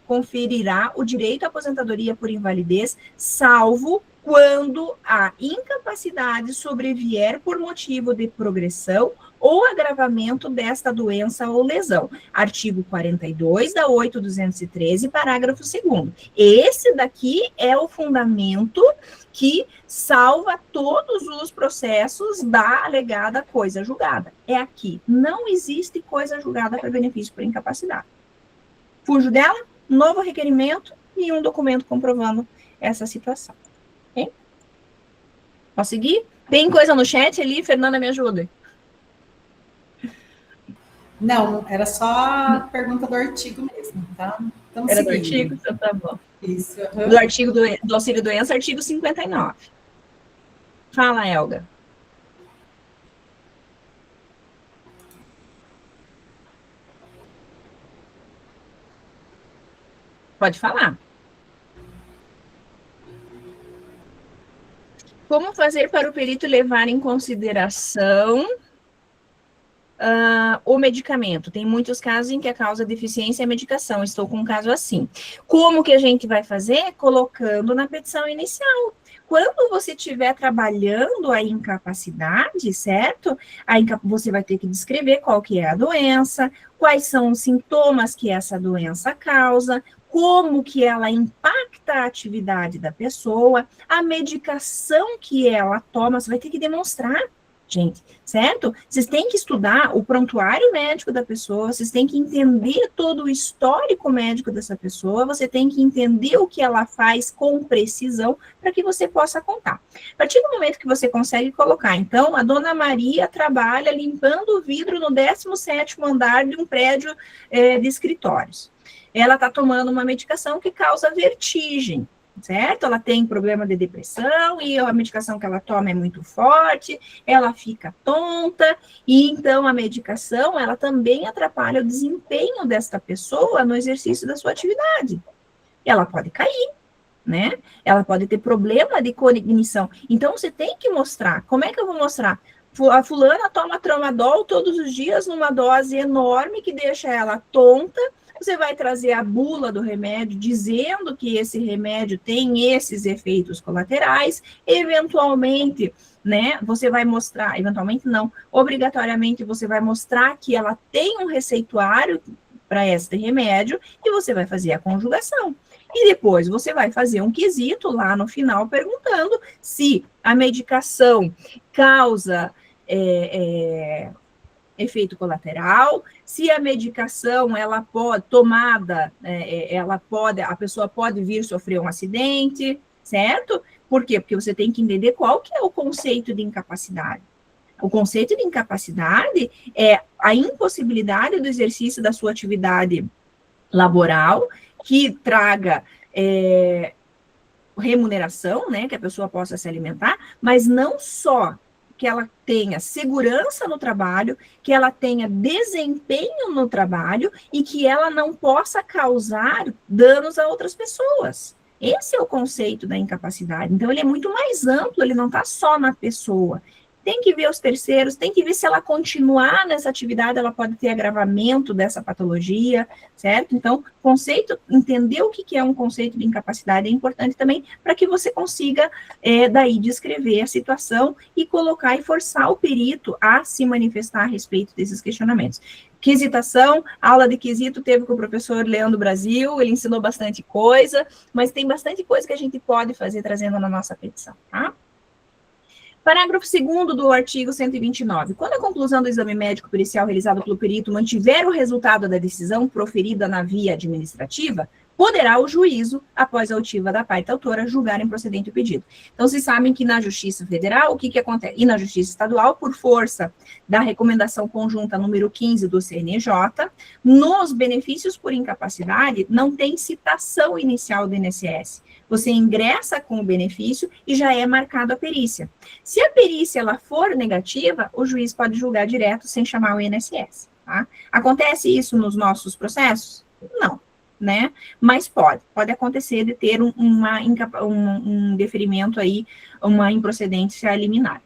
Speaker 1: conferirá o direito à aposentadoria por invalidez, salvo quando a incapacidade sobrevier por motivo de progressão ou agravamento desta doença ou lesão. Artigo 42 da 8.213, parágrafo 2º. Esse daqui é o fundamento que salva todos os processos da alegada coisa julgada. É aqui. Não existe coisa julgada para benefício por incapacidade. Fujo dela, novo requerimento e um documento comprovando essa situação. Okay? Posso seguir? Tem coisa no chat ali? Fernanda, me ajuda.
Speaker 2: Não, era só a pergunta do artigo mesmo, tá? Estamos
Speaker 1: era
Speaker 2: seguindo.
Speaker 1: Do artigo? Então tá bom.
Speaker 2: Isso.
Speaker 1: Do artigo do auxílio-doença, artigo 59. Fala, Elga. Pode falar. Como fazer para o perito levar em consideração o medicamento? Tem muitos casos em que a causa de deficiência é a medicação. Estou com um caso assim. Como que a gente vai fazer? Colocando na petição inicial. Quando você estiver trabalhando a incapacidade, certo? Você vai ter que descrever qual que é a doença, quais são os sintomas que essa doença causa, como que ela impacta a atividade da pessoa, a medicação que ela toma, você vai ter que demonstrar, gente, certo? Vocês têm que estudar o prontuário médico da pessoa, vocês têm que entender todo o histórico médico dessa pessoa, você tem que entender o que ela faz com precisão para que você possa contar. A partir do momento que você consegue colocar, então, a dona Maria trabalha limpando o vidro no 17º andar de um prédio de escritórios. Ela está tomando uma medicação que causa vertigem, certo? Ela tem problema de depressão e a medicação que ela toma é muito forte, ela fica tonta, e então a medicação, ela também atrapalha o desempenho desta pessoa no exercício da sua atividade. Ela pode cair, né? Ela pode ter problema de cognição. Então, você tem que mostrar. Como é que eu vou mostrar? A fulana toma tramadol todos os dias numa dose enorme que deixa ela tonta. Você vai trazer a bula do remédio dizendo que esse remédio tem esses efeitos colaterais, eventualmente, né, você vai mostrar, eventualmente não, obrigatoriamente você vai mostrar que ela tem um receituário para este remédio e você vai fazer a conjugação. E depois você vai fazer um quesito lá no final perguntando se a medicação causa efeito colateral, se a medicação, ela pode, tomada, a pessoa pode vir sofrer um acidente, certo? Por quê? Porque você tem que entender qual que é o conceito de incapacidade. O conceito de incapacidade é a impossibilidade do exercício da sua atividade laboral que traga remuneração, né, que a pessoa possa se alimentar, mas não só que ela tenha segurança no trabalho, que ela tenha desempenho no trabalho e que ela não possa causar danos a outras pessoas. Esse é o conceito da incapacidade. Então, ele é muito mais amplo, ele não está só na pessoa. Tem que ver os terceiros, tem que ver se ela continuar nessa atividade, ela pode ter agravamento dessa patologia, certo? Então, entender o que é um conceito de incapacidade é importante também para que você consiga, daí, descrever a situação e colocar e forçar o perito a se manifestar a respeito desses questionamentos. Quesitação, aula de quesito teve com o professor Leandro Brasil, ele ensinou bastante coisa, mas tem bastante coisa que a gente pode fazer trazendo na nossa petição, tá? Parágrafo 2º do artigo 129. Quando a conclusão do exame médico pericial realizado pelo perito mantiver o resultado da decisão proferida na via administrativa, poderá o juízo, após a oitiva da parte autora, julgar improcedente o pedido. Então, vocês sabem que na Justiça Federal, o que acontece? E na Justiça Estadual, por força da recomendação conjunta número 15 do CNJ, nos benefícios por incapacidade, não tem citação inicial do INSS. Você ingressa com o benefício e já é marcado a perícia. Se a perícia ela for negativa, o juiz pode julgar direto sem chamar o INSS. Tá? Acontece isso nos nossos processos? Não, né? Mas pode acontecer de ter um deferimento aí, uma improcedência liminar.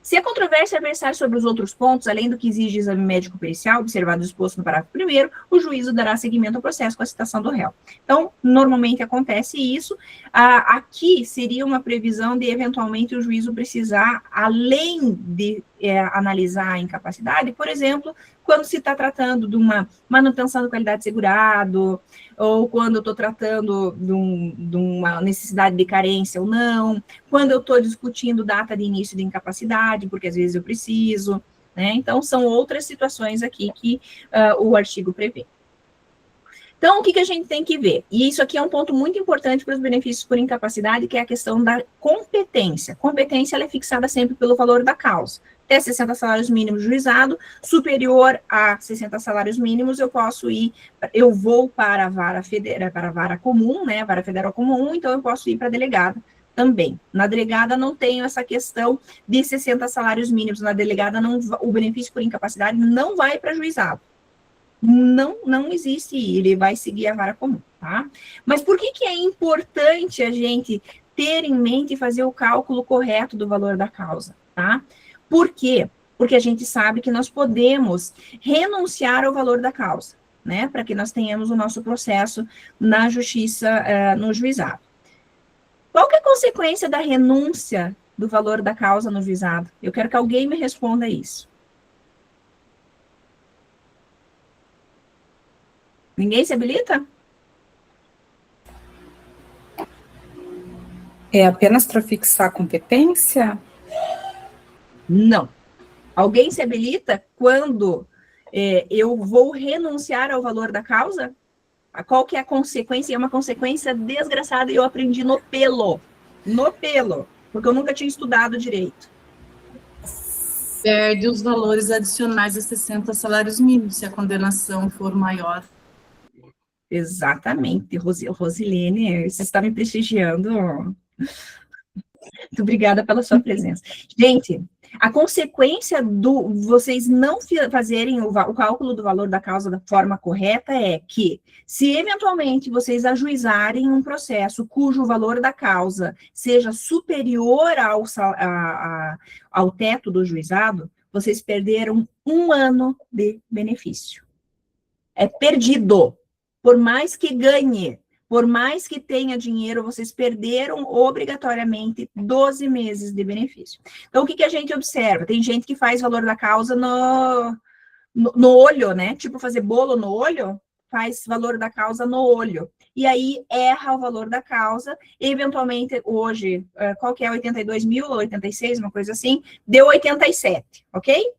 Speaker 1: Se a controvérsia versar sobre os outros pontos, além do que exige exame médico pericial, observado o exposto no parágrafo 1º, o juízo dará seguimento ao processo com a citação do réu. Então, normalmente acontece isso. Aqui seria uma previsão de, eventualmente, o juízo precisar, além de analisar a incapacidade, por exemplo, quando se está tratando de uma manutenção da qualidade de segurado, ou quando eu estou tratando de uma necessidade de carência ou não, quando eu estou discutindo data de início de incapacidade, porque às vezes eu preciso, né? Então, são outras situações aqui que o artigo prevê. Então, o que a gente tem que ver? E isso aqui é um ponto muito importante para os benefícios por incapacidade, que é a questão da competência. Competência, ela é fixada sempre pelo valor da causa. Até 60 salários mínimos juizado, superior a 60 salários mínimos, eu vou para a vara federal, para a vara comum, né, vara federal comum, então eu posso ir para a delegada também. Na delegada não tenho essa questão de 60 salários mínimos, na delegada o benefício por incapacidade não vai para juizado. Não existe, ele vai seguir a vara comum, tá? Mas por que é importante a gente ter em mente e fazer o cálculo correto do valor da causa, tá? Por quê? Porque a gente sabe que nós podemos renunciar ao valor da causa, né? Para que nós tenhamos o nosso processo na justiça, no juizado. Qual que é a consequência da renúncia do valor da causa no juizado? Eu quero que alguém me responda isso. Ninguém se habilita?
Speaker 3: É apenas para fixar a competência?
Speaker 1: Não. Alguém se habilita quando eu vou renunciar ao valor da causa? Qual que é a consequência? É uma consequência desgraçada e eu aprendi no pelo. No pelo. Porque eu nunca tinha estudado direito.
Speaker 7: Perde os valores adicionais a 60 salários mínimos, se a condenação for maior.
Speaker 1: Exatamente, Rosilene, você está me prestigiando. Muito obrigada pela sua presença. Gente, a consequência vocês não fazerem o cálculo do valor da causa da forma correta é que, se eventualmente vocês ajuizarem um processo cujo valor da causa seja superior ao teto do juizado, vocês perderam 1 ano de benefício. É perdido. Por mais que ganhe, por mais que tenha dinheiro, vocês perderam obrigatoriamente 12 meses de benefício. Então, o que a gente observa? Tem gente que faz valor da causa no olho, né? Tipo, fazer bolo no olho, faz valor da causa no olho. E aí, erra o valor da causa, e eventualmente, hoje, qual que é? 82 mil ou 86, uma coisa assim, deu 87, ok?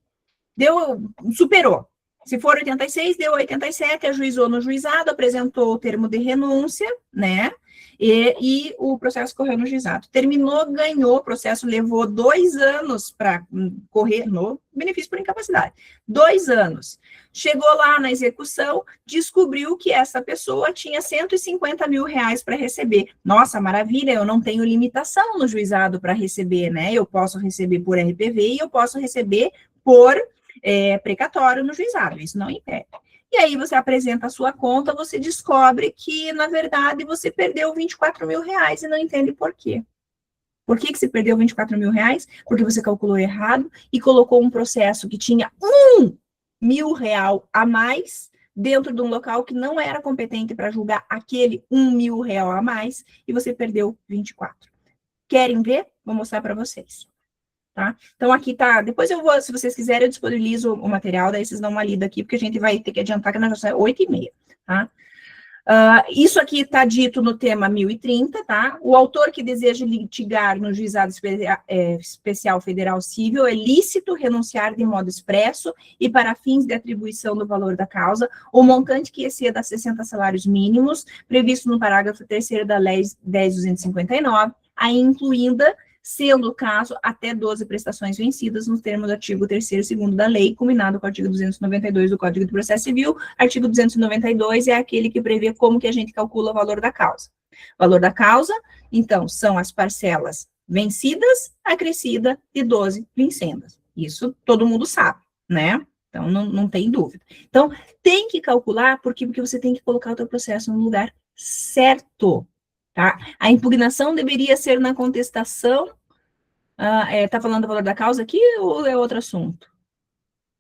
Speaker 1: Superou. Se for 86, deu 87, ajuizou no juizado, apresentou o termo de renúncia, né? E o processo correu no juizado. Terminou, ganhou, o processo levou 2 anos para correr no benefício por incapacidade. 2 anos. Chegou lá na execução, descobriu que essa pessoa tinha 150 mil reais para receber. Nossa, maravilha, eu não tenho limitação no juizado para receber, né? Eu posso receber por RPV e eu posso receber por precatório no juizado, isso não impede. E aí você apresenta a sua conta, você descobre que, na verdade, você perdeu 24 mil reais e não entende por quê. Por que você perdeu 24 mil reais? Porque você calculou errado e colocou um processo que tinha R$1.000 a mais dentro de um local que não era competente para julgar aquele R$1.000 a mais e você perdeu 24. Querem ver? Vou mostrar para vocês. Tá? Então, aqui tá, depois eu vou, se vocês quiserem, eu disponibilizo o material, daí vocês dão uma lida aqui, porque a gente vai ter que adiantar que nós já são 8h30, tá? Isso aqui está dito no tema 1030, tá? O autor que deseja litigar no Juizado Especial Federal Civil é lícito renunciar de modo expresso e para fins de atribuição do valor da causa, o montante que exceda 60 salários mínimos, previsto no parágrafo 3º da Lei 10.259, aí incluída, sendo o caso, até 12 prestações vencidas no termo do artigo 3º e 2º da lei, combinado com o artigo 292 do Código de Processo Civil. Artigo 292 é aquele que prevê como que a gente calcula o valor da causa. O valor da causa, então, são as parcelas vencidas, acrescida de 12 vincendas. Isso todo mundo sabe, né? Então, não tem dúvida. Então, tem que calcular, porque você tem que colocar o teu processo no lugar certo, tá? A impugnação deveria ser na contestação. Tá falando do valor da causa aqui ou é outro assunto?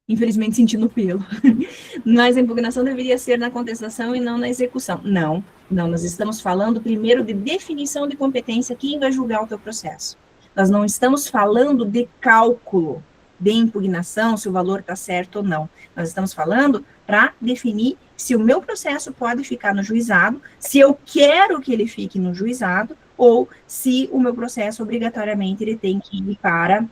Speaker 1: Infelizmente, sentindo o pelo. Mas a impugnação deveria ser na contestação e não na execução. Não, nós estamos falando primeiro de definição de competência, quem vai julgar o teu processo. Nós não estamos falando de cálculo de impugnação, se o valor está certo ou não. Nós estamos falando para definir se o meu processo pode ficar no juizado, se eu quero que ele fique no juizado, ou se o meu processo, obrigatoriamente, ele tem que ir para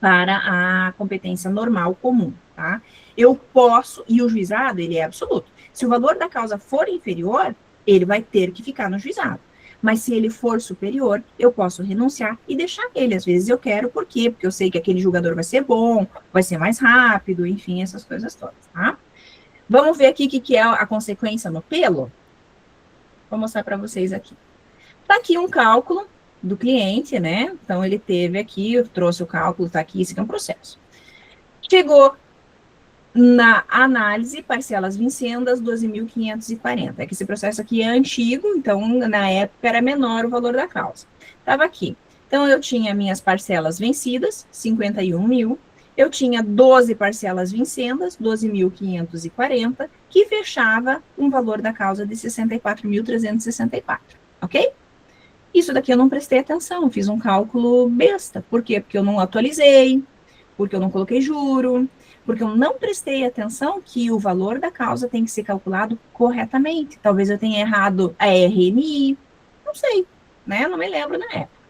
Speaker 1: a competência normal comum, tá? Eu posso, e o juizado, ele é absoluto. Se o valor da causa for inferior, ele vai ter que ficar no juizado. Mas se ele for superior, eu posso renunciar e deixar ele. Às vezes eu quero, por quê? Porque eu sei que aquele julgador vai ser bom, vai ser mais rápido, enfim, essas coisas todas, tá? Vamos ver aqui o que é a consequência no pelo? Vou mostrar para vocês aqui. Tá aqui um cálculo do cliente, né? Então, ele teve aqui, eu trouxe o cálculo, tá aqui, esse aqui é um processo. Chegou na análise, parcelas vincendas, 12.540. É que esse processo aqui é antigo, então, na época, era menor o valor da causa. Estava aqui. Então, eu tinha minhas parcelas vencidas, 51 mil. Eu tinha 12 parcelas vincendas, 12.540, que fechava um valor da causa de 64.364, ok? Isso daqui eu não prestei atenção, fiz um cálculo besta. Por quê? Porque eu não atualizei, porque eu não coloquei juro, porque eu não prestei atenção que o valor da causa tem que ser calculado corretamente. Talvez eu tenha errado a RMI, não sei, né? Não me lembro na época.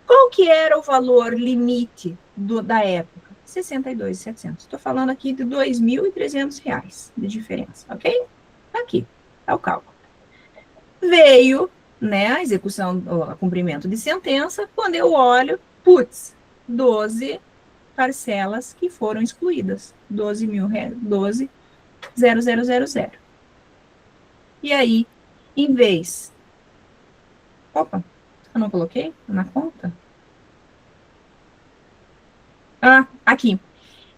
Speaker 1: Qual que era o valor limite da época? 62.700. Estou falando aqui de R$2.300 de diferença, ok? Aqui, tá o cálculo. Veio, né, a execução, o cumprimento de sentença, quando eu olho, putz, 12 parcelas que foram excluídas, 12.000. E aí, em vez... Opa, eu não coloquei na conta? Aqui.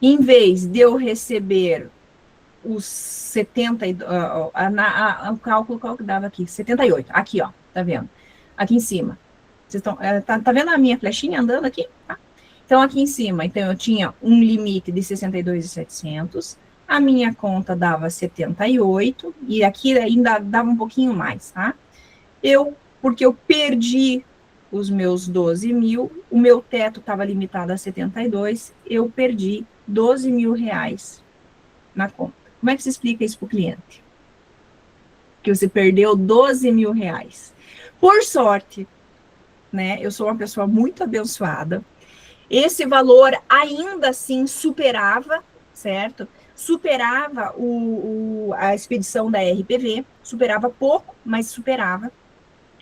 Speaker 1: Em vez de eu receber os 70, o cálculo, qual que dava aqui? 78. Aqui, ó, tá vendo? Aqui em cima. Vocês estão, tá vendo a minha flechinha andando aqui? Tá? Então, aqui em cima, então, eu tinha um limite de 62.700, a minha conta dava 78, e aqui ainda dava um pouquinho mais, tá? Porque eu perdi os meus 12 mil, o meu teto estava limitado a 72, eu perdi 12 mil reais na conta. Como é que se explica isso para o cliente? Que você perdeu 12 mil reais. Por sorte, né, eu sou uma pessoa muito abençoada, esse valor ainda assim superava, certo? Superava a expedição da RPV, superava pouco, mas superava.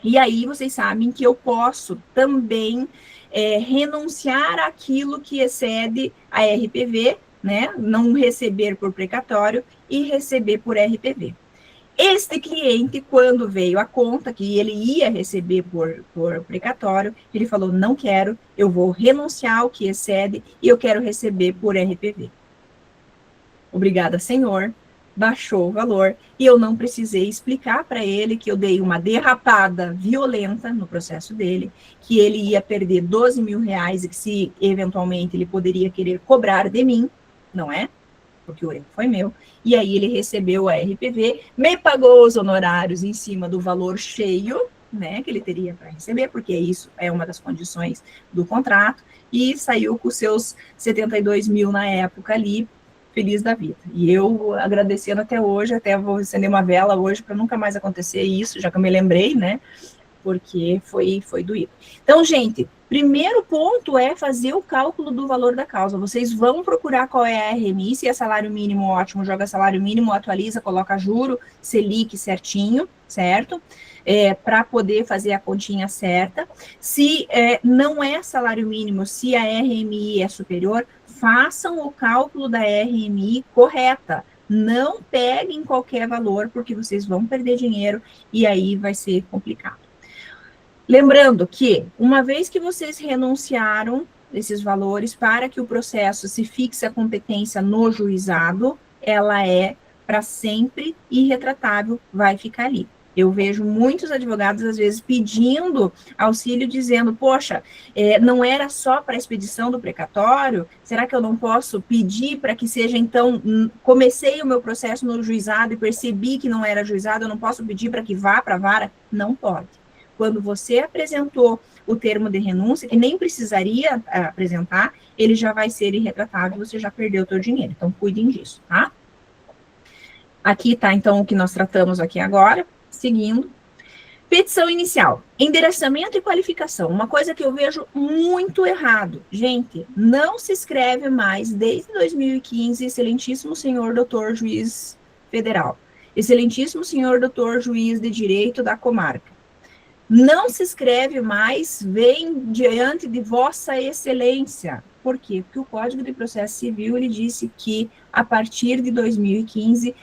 Speaker 1: E aí, vocês sabem que eu posso também renunciar àquilo que excede a RPV, né? Não receber por precatório e receber por RPV. Este cliente, quando veio a conta que ele ia receber por precatório, ele falou, não quero, eu vou renunciar ao que excede e eu quero receber por RPV. Obrigada, senhor. Baixou o valor e eu não precisei explicar para ele que eu dei uma derrapada violenta no processo dele, que ele ia perder 12 mil reais e que se eventualmente ele poderia querer cobrar de mim, não é? Porque o erro foi meu. E aí ele recebeu a RPV, me pagou os honorários em cima do valor cheio, né, que ele teria para receber, porque isso é uma das condições do contrato, e saiu com seus 72 mil na época ali, feliz da vida. E eu agradecendo até hoje, até vou acender uma vela hoje para nunca mais acontecer isso, já que eu me lembrei, né? Porque foi doído. Então, gente, primeiro ponto é fazer o cálculo do valor da causa. Vocês vão procurar qual é a RMI, se é salário mínimo, ótimo, joga salário mínimo, atualiza, coloca juro, Selic certinho, certo? Para poder fazer a continha certa. Se não é salário mínimo, se a RMI é superior, façam o cálculo da RMI correta. Não peguem qualquer valor, porque vocês vão perder dinheiro e aí vai ser complicado. Lembrando que, uma vez que vocês renunciaram esses valores para que o processo se fixe a competência no juizado, ela é para sempre irretratável, vai ficar ali. Eu vejo muitos advogados, às vezes, pedindo auxílio, dizendo, poxa, não era só para a expedição do precatório? Será que eu não posso pedir para que seja, então, comecei o meu processo no juizado e percebi que não era juizado, eu não posso pedir para que vá para a vara? Não pode. Quando você apresentou o termo de renúncia, que nem precisaria apresentar, ele já vai ser irretratável, você já perdeu o seu dinheiro. Então, cuidem disso, tá? Aqui está, então, o que nós tratamos aqui agora, seguindo. Petição inicial, endereçamento e qualificação. Uma coisa que eu vejo muito errado. Gente, não se escreve mais, desde 2015, excelentíssimo senhor doutor juiz federal, excelentíssimo senhor doutor juiz de direito da comarca. Não se escreve mais, vem diante de vossa excelência. Por quê? Porque o Código de Processo Civil, ele disse que, a partir de 2015,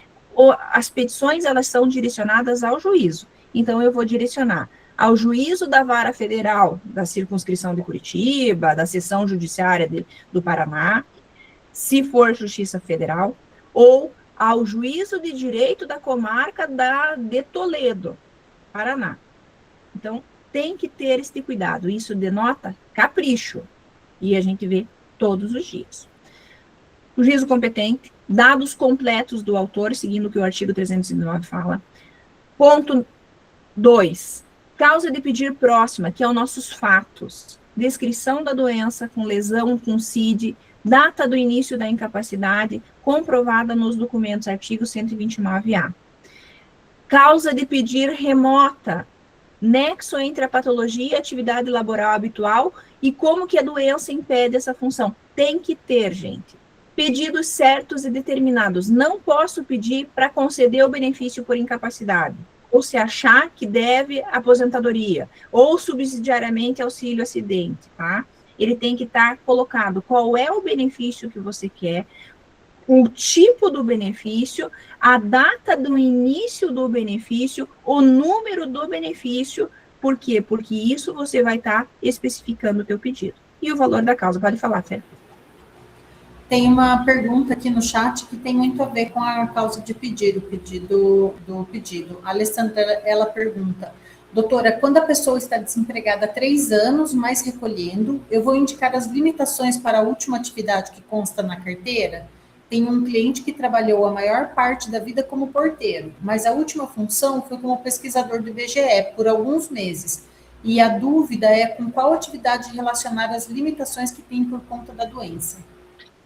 Speaker 1: as petições, elas são direcionadas ao juízo. Então, eu vou direcionar ao juízo da Vara Federal, da circunscrição de Curitiba, da seção judiciária do Paraná, se for Justiça Federal, ou ao juízo de direito da comarca de Toledo, Paraná. Então, tem que ter esse cuidado. Isso denota capricho. E a gente vê todos os dias. O juízo competente, dados completos do autor, seguindo o que o artigo 309 fala. Ponto 2. Causa de pedir próxima, que é os nossos fatos. Descrição da doença com lesão, com CID, data do início da incapacidade, comprovada nos documentos, artigo 129A. Causa de pedir remota, nexo entre a patologia e a atividade laboral habitual e como que a doença impede essa função. Tem que ter, gente. Pedidos certos e determinados. Não posso pedir para conceder o benefício por incapacidade, ou se achar que deve aposentadoria, ou subsidiariamente auxílio acidente, tá? Ele tem que estar colocado qual é o benefício que você quer, o tipo do benefício, a data do início do benefício, o número do benefício. Por quê? Porque isso você vai estar especificando o teu pedido. E o valor da causa. Pode falar, Fê.
Speaker 2: Tem uma pergunta aqui no chat que tem muito a ver com a causa de pedido, o pedido do pedido. A Alessandra, ela pergunta, doutora, quando a pessoa está desempregada há 3 anos, mas recolhendo, eu vou indicar as limitações para a última atividade que consta na carteira? Tem um cliente que trabalhou a maior parte da vida como porteiro, mas a última função foi como pesquisador do IBGE por alguns meses. E a dúvida é com qual atividade relacionar as limitações que tem por conta da doença.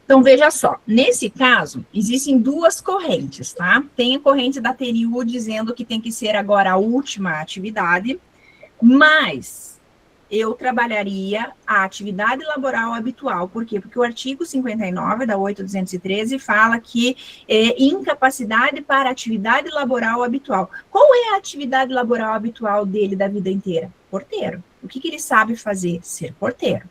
Speaker 1: Então, veja só, nesse caso, existem 2 correntes, tá? Tem a corrente da TRU dizendo que tem que ser agora a última atividade, mas eu trabalharia a atividade laboral habitual. Por quê? Porque o artigo 59 da 8.213 fala que incapacidade para atividade laboral habitual. Qual é a atividade laboral habitual dele da vida inteira? Porteiro. O que ele sabe fazer? Ser porteiro.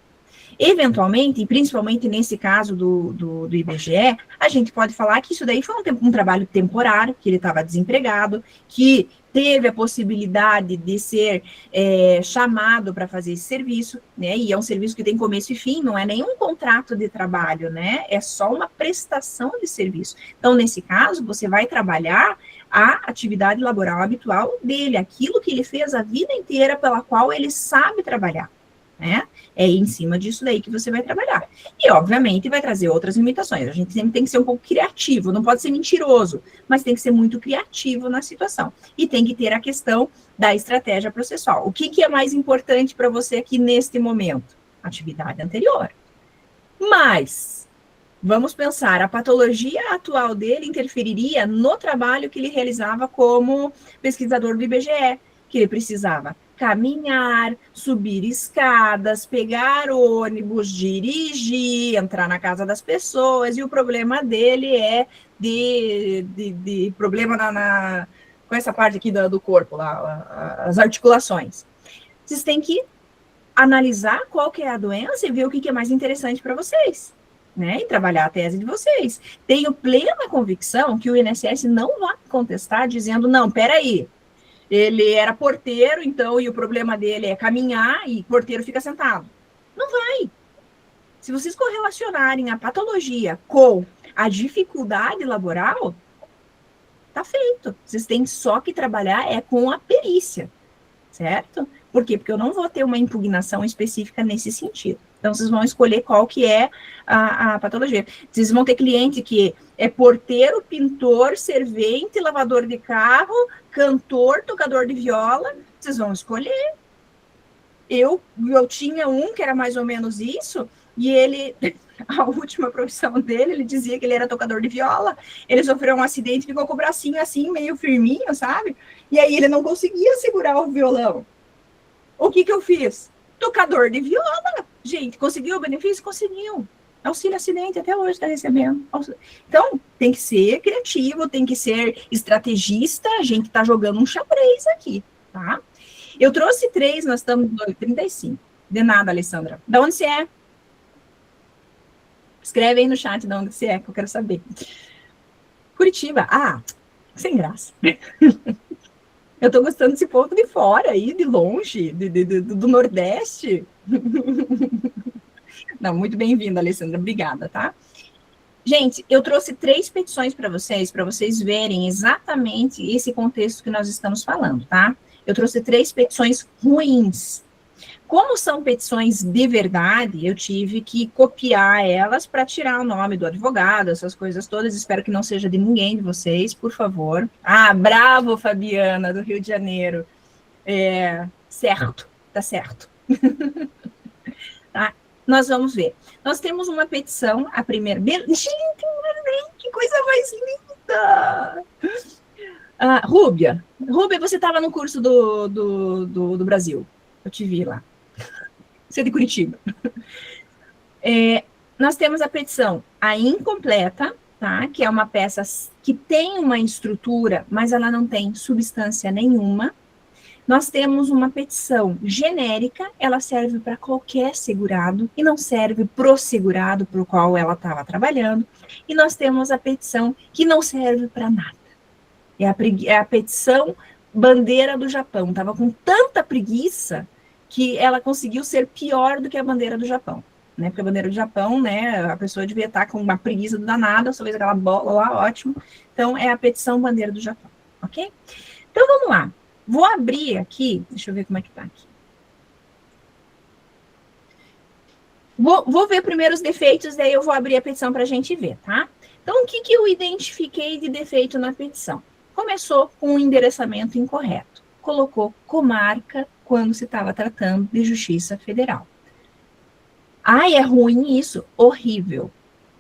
Speaker 1: Eventualmente, e principalmente nesse caso do IBGE, a gente pode falar que isso daí foi um trabalho temporário, que ele estava desempregado, que teve a possibilidade de ser chamado para fazer esse serviço, né? E é um serviço que tem começo e fim, não é nenhum contrato de trabalho, né? É só uma prestação de serviço. Então, nesse caso, você vai trabalhar a atividade laboral habitual dele, aquilo que ele fez a vida inteira pela qual ele sabe trabalhar, né? É em cima disso daí que você vai trabalhar. E, obviamente, vai trazer outras limitações. A gente sempre tem que ser um pouco criativo, não pode ser mentiroso, mas tem que ser muito criativo na situação. E tem que ter a questão da estratégia processual. O que é mais importante para você aqui neste momento? Atividade anterior. Mas Vamos pensar, a patologia atual dele interferiria no trabalho que ele realizava como pesquisador do IBGE, que ele precisava caminhar, subir escadas, pegar ônibus, dirigir, entrar na casa das pessoas, e o problema dele é de problema com essa parte aqui do corpo, lá, as articulações. Vocês têm que analisar qual que é a doença e ver o que é mais interessante para vocês, né? E trabalhar a tese de vocês. Tenho plena convicção que o INSS não vai contestar dizendo, não, peraí, ele era porteiro, então, e o problema dele é caminhar e porteiro fica sentado. Não vai. Se vocês correlacionarem a patologia com a dificuldade laboral, tá feito. Vocês têm só que trabalhar com a perícia, certo? Por quê? Porque eu não vou ter uma impugnação específica nesse sentido. Então, vocês vão escolher qual que é a patologia. Vocês vão ter cliente que é porteiro, pintor, servente, lavador de carro, cantor, tocador de viola. Vocês vão escolher. Eu tinha um que era mais ou menos isso, e ele, a última profissão dele, ele dizia que ele era tocador de viola. Ele sofreu um acidente, ficou com o bracinho assim, meio firminho, sabe? E aí ele não conseguia segurar o violão. O que eu fiz? Tocador de viola. Gente, conseguiu o benefício? Conseguiu. Auxílio acidente, até hoje está recebendo. Então, tem que ser criativo, tem que ser estrategista. A gente está jogando um xadrez aqui, tá? Eu trouxe 3, nós estamos no 35. De nada, Alessandra. Da onde você é? Escreve aí no chat de onde você é, que eu quero saber. Curitiba. Ah, sem graça. Eu tô gostando desse povo de fora aí, de longe, do Nordeste. Não, muito bem-vinda, Alessandra. Obrigada, tá? Gente, eu trouxe 3 petições para vocês verem exatamente esse contexto que nós estamos falando, tá? Eu trouxe 3 petições ruins. Como são petições de verdade, eu tive que copiar elas para tirar o nome do advogado, essas coisas todas. Espero que não seja de ninguém de vocês, por favor. Ah, bravo, Fabiana, do Rio de Janeiro. Certo, tá certo. Tá? Nós vamos ver. Nós temos uma petição, a primeira... Gente, que coisa mais linda! Rúbia, você estava no curso do Brasil. Eu te vi lá. Você é de Curitiba. Nós temos a petição, a incompleta, tá? Que é uma peça que tem uma estrutura, mas ela não tem substância nenhuma. Nós temos uma petição genérica, ela serve para qualquer segurado e não serve para o segurado para o qual ela estava trabalhando. E nós temos a petição que não serve para nada. É a petição bandeira do Japão. Estava com tanta preguiça que ela conseguiu ser pior do que a bandeira do Japão. Né? Porque a bandeira do Japão, né, a pessoa devia estar com uma preguiça danada, só fez aquela bola lá, ótimo. Então, é a petição bandeira do Japão, ok? Então, vamos lá. Vou abrir aqui, deixa eu ver como é que tá aqui. Vou ver primeiro os defeitos, daí eu vou abrir a petição para a gente ver, tá? Então, o que eu identifiquei de defeito na petição? Começou com um endereçamento incorreto. Colocou comarca quando se estava tratando de Justiça Federal. Ai, é ruim isso? Horrível.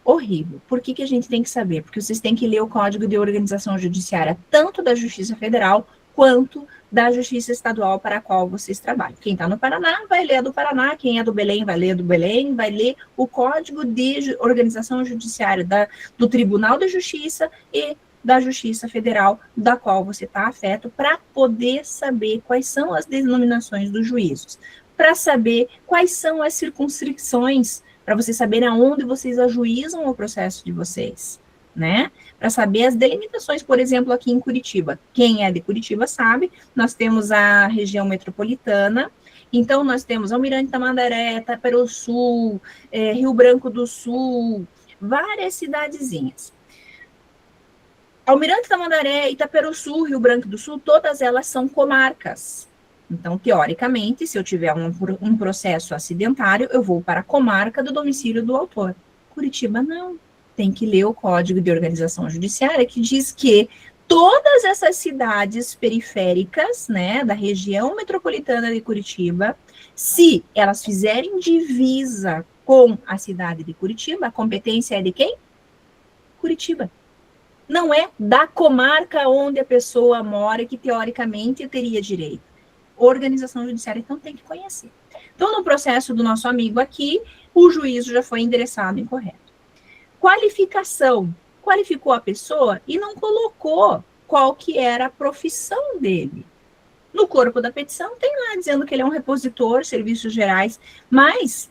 Speaker 1: Horrível. Por que a gente tem que saber? Porque vocês têm que ler o Código de Organização Judiciária, tanto da Justiça Federal, quanto da Justiça Estadual para a qual vocês trabalham. Quem está no Paraná, vai ler a do Paraná. Quem é do Belém, vai ler a do Belém. Vai ler o Código de Organização Judiciária do Tribunal de Justiça e da Justiça Federal, da qual você está afeto, para poder saber quais são as denominações dos juízos, para saber quais são as circunscrições, para vocês saberem aonde vocês ajuizam o processo de vocês, né? Para saber as delimitações, por exemplo, aqui em Curitiba. Quem é de Curitiba sabe, nós temos a região metropolitana, então nós temos Almirante Tamandaré, Taperoçu, Rio Branco do Sul, várias cidadezinhas. Almirante Tamandaré, Itaperuçu, Rio Branco do Sul, todas elas são comarcas. Então, teoricamente, se eu tiver um processo acidentário, eu vou para a comarca do domicílio do autor. Curitiba, não. Tem que ler o Código de Organização Judiciária, que diz que todas essas cidades periféricas, né, da região metropolitana de Curitiba, se elas fizerem divisa com a cidade de Curitiba, a competência é de quem? Curitiba. Não é da comarca onde a pessoa mora, que teoricamente teria direito. Organização judiciária, então, tem que conhecer. Então, no processo do nosso amigo aqui, o juízo já foi endereçado incorreto. Qualificação. Qualificou a pessoa e não colocou qual que era a profissão dele. No corpo da petição, tem lá dizendo que ele é um repositor, serviços gerais, mas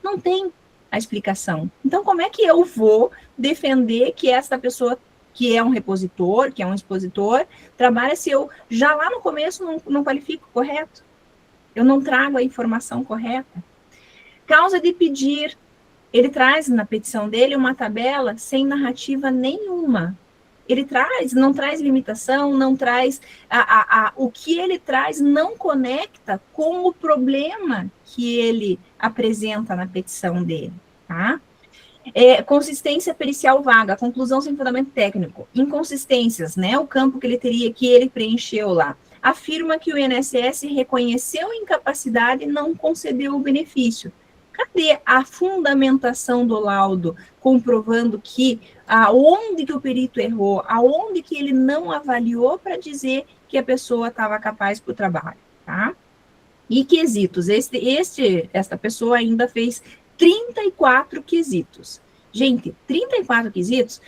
Speaker 1: não tem a explicação. Então, como é que eu vou defender que essa pessoa que é um repositor, que é um expositor, trabalha se eu já lá no começo não qualifico correto? Eu não trago a informação correta. Causa de pedir. Ele traz na petição dele uma tabela sem narrativa nenhuma. Ele não traz limitação, não traz... o que ele traz não conecta com o problema que ele apresenta na petição dele, tá? Consistência pericial vaga, conclusão sem fundamento técnico, inconsistências, né? O campo que ele preencheu lá. Afirma que o INSS reconheceu incapacidade e não concedeu o benefício. Cadê a fundamentação do laudo comprovando que aonde que o perito errou, aonde que ele não avaliou para dizer que a pessoa estava capaz para o trabalho, tá? E quesitos, esta pessoa ainda fez 34 quesitos. Gente, 34 quesitos,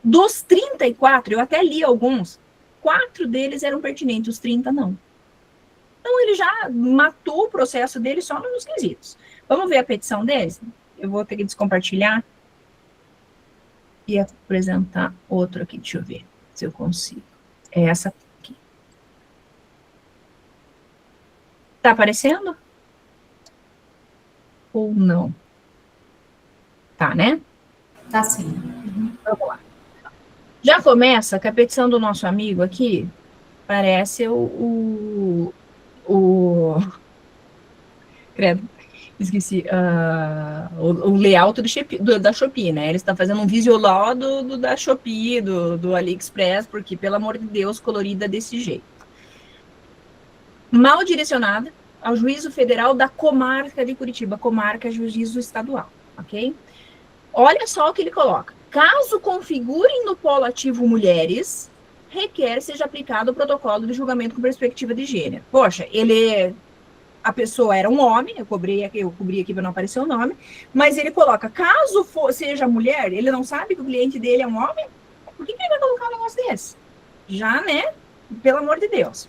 Speaker 1: dos 34, eu até li alguns, 4 deles eram pertinentes, os 30 não. Então, ele já matou o processo dele só nos quesitos. Vamos ver a petição deles? Eu vou ter que descompartilhar e apresentar outro aqui. Deixa eu ver se eu consigo. É essa aqui. Tá aparecendo? Ou não? Tá, né?
Speaker 2: Tá sim.
Speaker 1: Vamos lá. Já começa com a petição do nosso amigo aqui. Parece credo, esqueci, o layout da Shopee, né? Eles estão fazendo um visual da Shopee, do AliExpress, porque, pelo amor de Deus, colorida desse jeito. Mal direcionada ao juízo federal da comarca de Curitiba, comarca é juízo estadual, ok? Olha só o que ele coloca. Caso configurem no polo ativo mulheres, requer seja aplicado o protocolo de julgamento com perspectiva de gênero. Poxa, a pessoa era um homem, eu cobri aqui para não aparecer o nome, mas ele coloca, caso seja mulher, ele não sabe que o cliente dele é um homem? Por que ele vai colocar um negócio desse? Já, né? Pelo amor de Deus.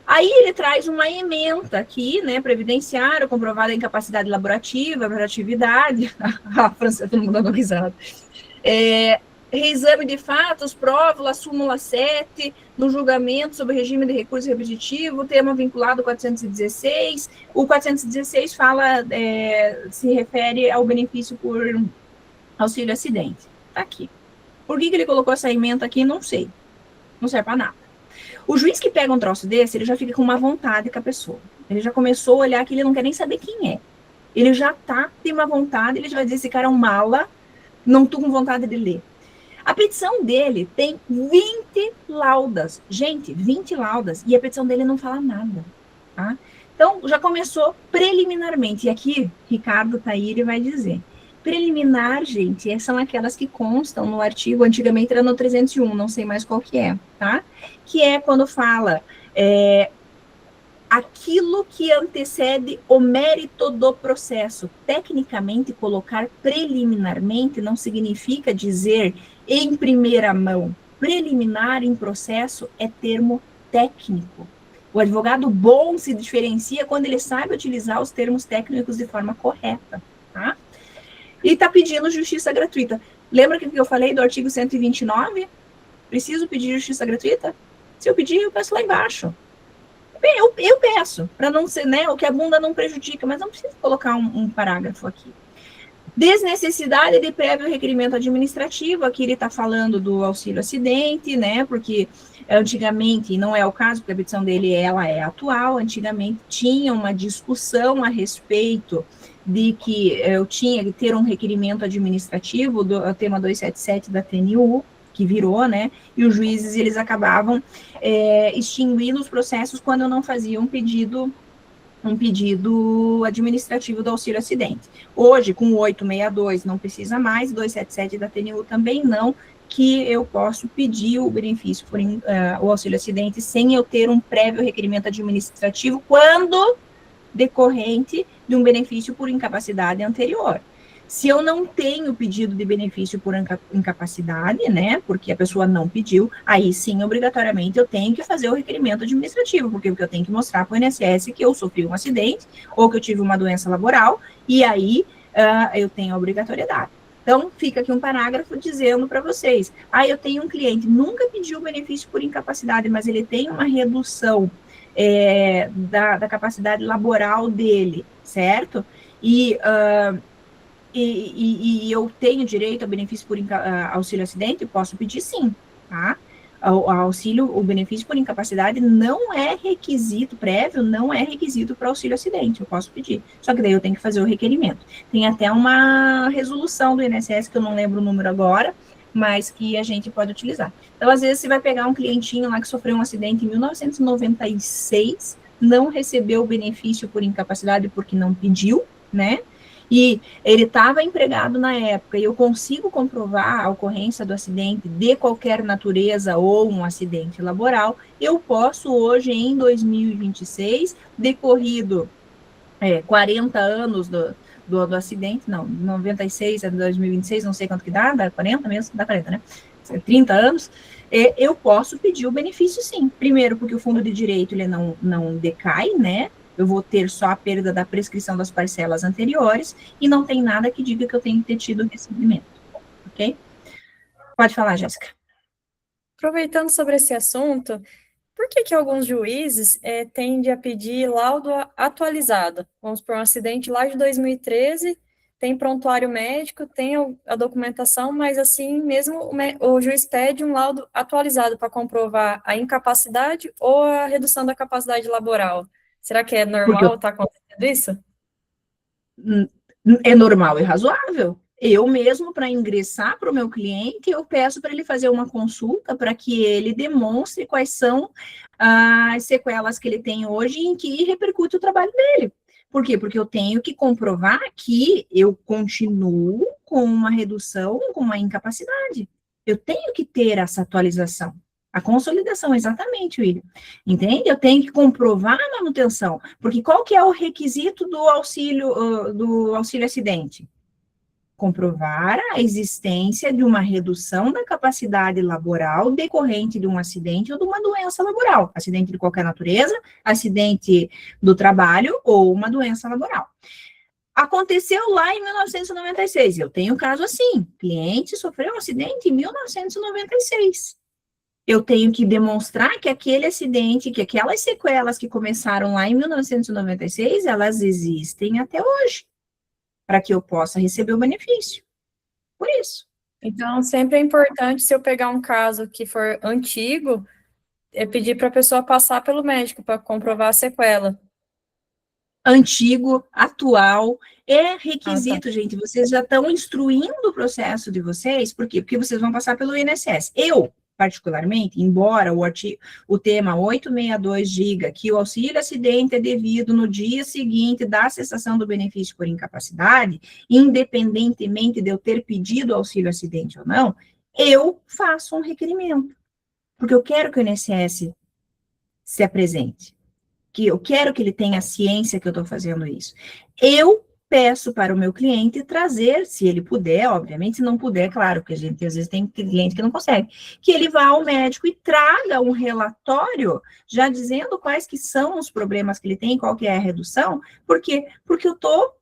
Speaker 1: Aí ele traz uma ementa aqui, né, previdenciária, comprovada a incapacidade laborativa, para atividade, a França todo mundo dando risada. Reexame de fatos, próvola, súmula 7, no julgamento sobre regime de recurso repetitivo, tema vinculado ao 416. O 416 se refere ao benefício por auxílio acidente. Tá aqui. Por que ele colocou essa ementa aqui? Não sei. Não serve para nada. O juiz que pega um troço desse, ele já fica com uma vontade com a pessoa. Ele já começou a olhar que ele não quer nem saber quem é. Ele já tem uma vontade, ele já vai dizer, esse cara é um mala, não tô com vontade de ler. A petição dele tem 20 laudas. Gente, 20 laudas. E a petição dele não fala nada. Tá? Então, já começou preliminarmente. E aqui, Ricardo Taíri vai dizer. Preliminar, gente, são aquelas que constam no artigo, antigamente era no 301, não sei mais qual que é, tá? Que é quando fala aquilo que antecede o mérito do processo. Tecnicamente, colocar preliminarmente não significa dizer em primeira mão. Preliminar em processo é termo técnico. O advogado bom se diferencia quando ele sabe utilizar os termos técnicos de forma correta, tá? E está pedindo justiça gratuita. Lembra que eu falei do artigo 129? Preciso pedir justiça gratuita? Se eu pedir, eu peço lá embaixo. Eu peço, para não ser, né, o que a bunda não prejudica, mas não preciso colocar um parágrafo aqui. Desnecessidade de prévio requerimento administrativo, aqui ele está falando do auxílio acidente, né, porque antigamente, não é o caso, porque a petição dele ela é atual, antigamente tinha uma discussão a respeito de que eu tinha que ter um requerimento administrativo, do tema 277 da TNU, que virou, né, e os juízes, eles acabavam extinguindo os processos quando não faziam um pedido um pedido administrativo do auxílio acidente. Hoje, com o 862 não precisa mais, 277 da TNU também não, que eu posso pedir o benefício por o auxílio acidente sem eu ter um prévio requerimento administrativo quando decorrente de um benefício por incapacidade anterior. Se eu não tenho pedido de benefício por incapacidade, né, porque a pessoa não pediu, aí sim, obrigatoriamente, eu tenho que fazer o requerimento administrativo, porque eu tenho que mostrar para o INSS que eu sofri um acidente, ou que eu tive uma doença laboral, e aí eu tenho a obrigatoriedade. Então, fica aqui um parágrafo dizendo para vocês, eu tenho um cliente, nunca pediu benefício por incapacidade, mas ele tem uma redução da capacidade laboral dele, certo? E eu tenho direito a benefício por auxílio acidente? Posso pedir sim, tá? O benefício por incapacidade não é requisito prévio, não é requisito para auxílio acidente, eu posso pedir. Só que daí eu tenho que fazer o requerimento. Tem até uma resolução do INSS, que eu não lembro o número agora, mas que a gente pode utilizar. Então, às vezes, você vai pegar um clientinho lá que sofreu um acidente em 1996, não recebeu o benefício por incapacidade porque não pediu, né? E ele estava empregado na época, e eu consigo comprovar a ocorrência do acidente de qualquer natureza ou um acidente laboral, eu posso hoje, em 2026, decorrido 40 anos do acidente, não, 96 a 2026, não sei quanto que dá 40 mesmo, dá 40, né? 30 anos, eu posso pedir o benefício sim. Primeiro, porque o fundo de direito ele não decai, né? Eu vou ter só a perda da prescrição das parcelas anteriores e não tem nada que diga que eu tenho que ter tido recebimento, ok? Pode falar, Jéssica.
Speaker 8: Aproveitando sobre esse assunto, por que alguns juízes tendem a pedir laudo atualizado? Vamos por um acidente lá de 2013, tem prontuário médico, tem a documentação, mas assim mesmo o juiz pede um laudo atualizado para comprovar a incapacidade ou a redução da capacidade laboral. Será que é normal estar acontecendo isso?
Speaker 1: É normal e razoável. Eu mesmo, para ingressar para o meu cliente, eu peço para ele fazer uma consulta para que ele demonstre quais são as sequelas que ele tem hoje e em que repercute o trabalho dele. Por quê? Porque eu tenho que comprovar que eu continuo com uma redução, com uma incapacidade. Eu tenho que ter essa atualização. A consolidação, exatamente, William. Entende? Eu tenho que comprovar a manutenção. Porque qual que é o requisito do auxílio acidente? Comprovar a existência de uma redução da capacidade laboral decorrente de um acidente ou de uma doença laboral. Acidente de qualquer natureza, acidente do trabalho ou uma doença laboral. Aconteceu lá em 1996. Eu tenho um caso assim. Cliente sofreu um acidente em 1996. Eu tenho que demonstrar que aquele acidente, que aquelas sequelas que começaram lá em 1996, elas existem até hoje, para que eu possa receber o benefício. Por isso.
Speaker 8: Então, sempre é importante, se eu pegar um caso que for antigo, pedir para a pessoa passar pelo médico para comprovar a sequela.
Speaker 1: Antigo, atual, é requisito, gente. Vocês já estão instruindo o processo de vocês, por quê? Porque vocês vão passar pelo INSS. Eu, particularmente, embora o tema 862 diga que o auxílio acidente é devido no dia seguinte da cessação do benefício por incapacidade, independentemente de eu ter pedido auxílio acidente ou não, eu faço um requerimento, porque eu quero que o INSS se apresente, que eu quero que ele tenha ciência que eu estou fazendo isso. Eu peço para o meu cliente trazer, se ele puder, obviamente, se não puder, claro, porque a gente às vezes tem cliente que não consegue, que ele vá ao médico e traga um relatório já dizendo quais que são os problemas que ele tem, qual que é a redução, porque eu estou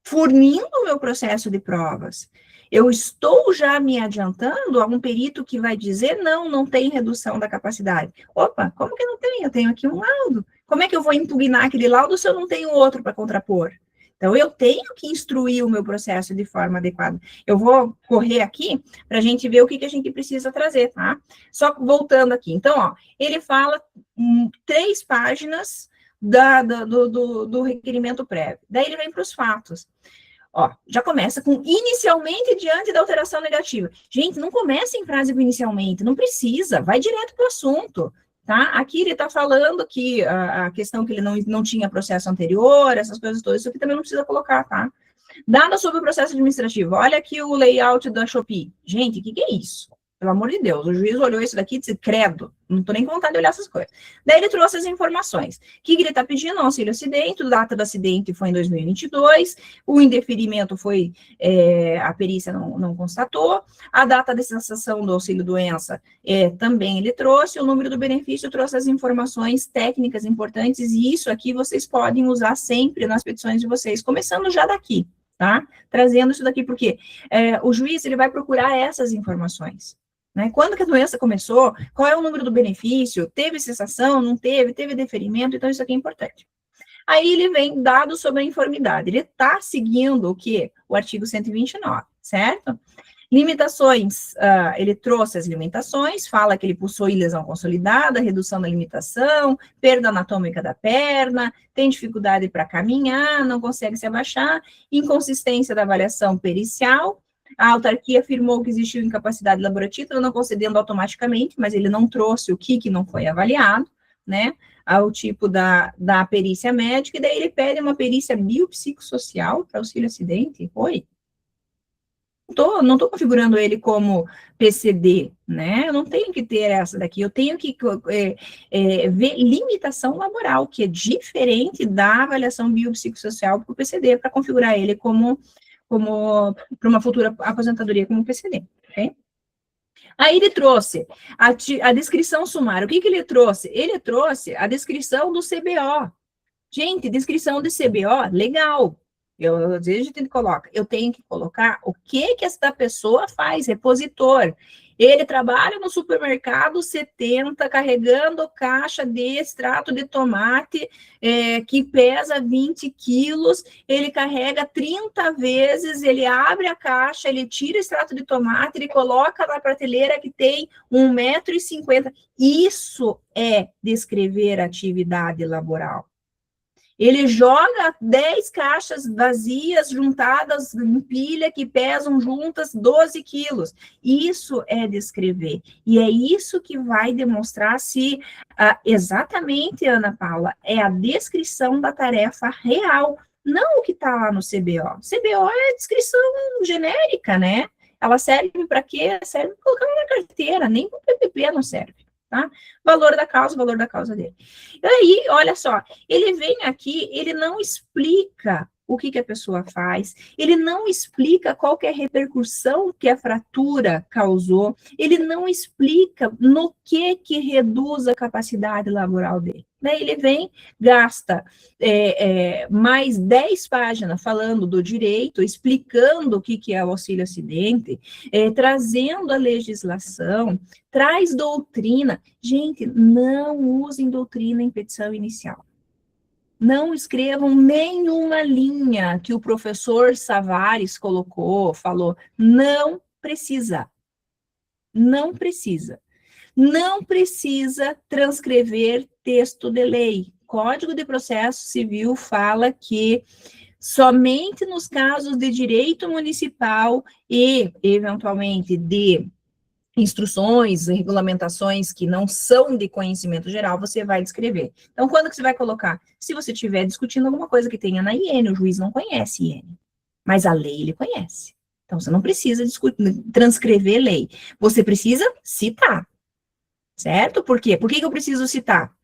Speaker 1: fornindo o meu processo de provas. Eu estou já me adiantando a um perito que vai dizer, não tem redução da capacidade. Opa, como que não tem? Eu tenho aqui um laudo. Como é que eu vou impugnar aquele laudo se eu não tenho outro para contrapor? Então, eu tenho que instruir o meu processo de forma adequada. Eu vou correr aqui para a gente ver o que a gente precisa trazer, tá? Só voltando aqui. Então, ó, ele fala 3 páginas do requerimento prévio. Daí ele vem para os fatos. Ó, já começa com inicialmente diante da alteração negativa. Gente, não começa em frase com inicialmente, não precisa, vai direto para o assunto. tá? Aqui ele está falando que a questão que ele não tinha processo anterior, essas coisas todas, isso aqui também não precisa colocar, tá? Dado sobre o processo administrativo, olha aqui o layout da Shopee. Gente, o que é isso? Pelo amor de Deus, o juiz olhou isso daqui e disse, credo, não estou nem com vontade de olhar essas coisas. Daí ele trouxe as informações. O que ele está pedindo? Auxílio acidente, a data do acidente foi em 2022, o indeferimento foi, a perícia não constatou, a data de cessação do auxílio doença também ele trouxe, o número do benefício trouxe as informações técnicas importantes, e isso aqui vocês podem usar sempre nas petições de vocês, começando já daqui, tá? Trazendo isso daqui, porque o juiz ele vai procurar essas informações. Né? Quando que a doença começou, qual é o número do benefício, teve cessação, não teve deferimento, então isso aqui é importante. Aí ele vem dados sobre a informidade, ele está seguindo o quê? O artigo 129, certo? Limitações, ele trouxe as limitações, fala que ele possui lesão consolidada, redução da limitação, perda anatômica da perna, tem dificuldade para caminhar, não consegue se abaixar, inconsistência da avaliação pericial. A autarquia afirmou que existiu incapacidade laborativa, não concedendo automaticamente, mas ele não trouxe o que não foi avaliado, né, ao tipo da perícia médica, e daí ele pede uma perícia biopsicossocial para auxílio acidente. Oi? Não estou configurando ele como PCD, né, eu não tenho que ter essa daqui, eu tenho que ver limitação laboral, que é diferente da avaliação biopsicossocial para o PCD, para configurar ele como para uma futura aposentadoria como PCD, ok? Aí ele trouxe a descrição sumária. O que ele trouxe? Ele trouxe a descrição do CBO. Gente, descrição de CBO, legal. Às vezes a gente coloca, eu tenho que colocar o que essa pessoa faz, repositor. Ele trabalha no supermercado 70, carregando caixa de extrato de tomate, que pesa 20 quilos, ele carrega 30 vezes, ele abre a caixa, ele tira o extrato de tomate, ele coloca na prateleira que tem 1,50 m. Isso é descrever atividade laboral. Ele joga 10 caixas vazias, juntadas em pilha, que pesam juntas 12 quilos. Isso é descrever. E é isso que vai demonstrar se, exatamente, Ana Paula, é a descrição da tarefa real, não o que está lá no CBO. CBO é descrição genérica, né? Ela serve para quê? Serve para colocar na carteira, nem para o PPP não serve. Tá? Valor da causa dele. E aí, olha só, ele vem aqui, ele não explica o que a pessoa faz, ele não explica qual que é a repercussão que a fratura causou, ele não explica no que reduz a capacidade laboral dele. Daí ele vem, gasta mais 10 páginas falando do direito, explicando o que é o auxílio-acidente, trazendo a legislação, traz doutrina. Gente, não usem doutrina em petição inicial. Não escrevam nenhuma linha que o professor Savares falou. Não precisa. Não precisa. Não precisa transcrever texto de lei. Código de Processo Civil fala que somente nos casos de direito municipal e, eventualmente, de instruções, regulamentações que não são de conhecimento geral, você vai descrever. Então, quando que você vai colocar? Se você estiver discutindo alguma coisa que tenha na IN, o juiz não conhece IN, mas a lei ele conhece. Então, você não precisa transcrever lei, você precisa citar, certo? Por quê? Por que eu preciso citar?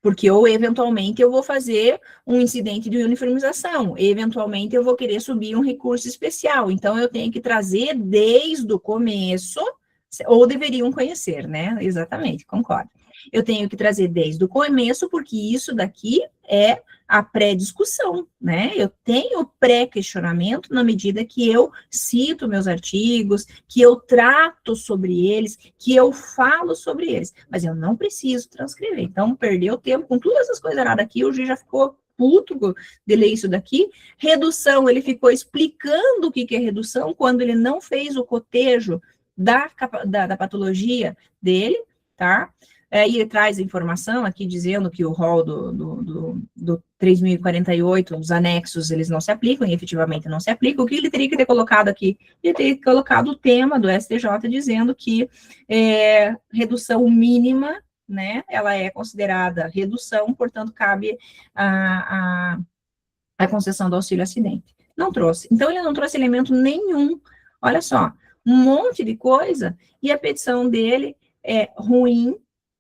Speaker 1: Porque ou, eventualmente, eu vou fazer um incidente de uniformização, eventualmente eu vou querer subir um recurso especial, então eu tenho que trazer desde o começo, ou deveriam conhecer, né? Exatamente, concordo. Eu tenho que trazer desde o começo, porque isso daqui é a pré-discussão, né? Eu tenho pré-questionamento na medida que eu cito meus artigos, que eu trato sobre eles, que eu falo sobre eles, mas eu não preciso transcrever. Então, perdeu tempo com todas essas coisas erradas aqui, o juiz já ficou puto de ler isso daqui. Redução, ele ficou explicando o que é redução, quando ele não fez o cotejo da patologia dele, tá? E ele traz a informação aqui dizendo que o rol do 3048, os anexos, eles não se aplicam, e efetivamente não se aplicam. O que ele teria que ter colocado aqui? Ele teria colocado o tema do STJ dizendo que redução mínima né, ela é considerada redução, portanto, cabe a concessão do auxílio acidente. Não trouxe. Então, ele não trouxe elemento nenhum. Olha só, um monte de coisa, e a petição dele é ruim,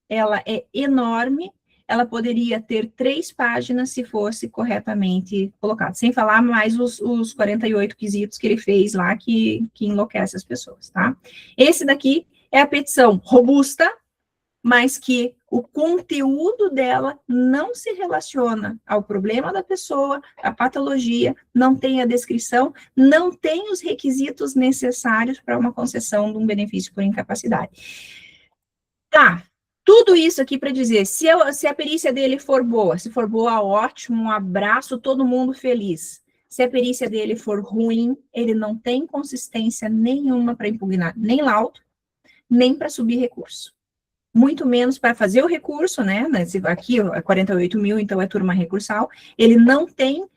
Speaker 1: ela é enorme, ela poderia ter 3 páginas se fosse corretamente colocada, sem falar mais os 48 quesitos que ele fez lá, que enlouquece as pessoas, tá? Esse daqui é a petição robusta, mas que o conteúdo dela não se relaciona ao problema da pessoa, à patologia, não tem a descrição, não tem os requisitos necessários para uma concessão de um benefício por incapacidade. Tá, tudo isso aqui para dizer, se a perícia dele for boa, se for boa, ótimo, um abraço, todo mundo feliz. Se a perícia dele for ruim, ele não tem consistência nenhuma para impugnar, nem laudo, nem para subir recurso. Muito menos para fazer o recurso, né? Aqui é 48 mil, então é turma recursal. Ele não tem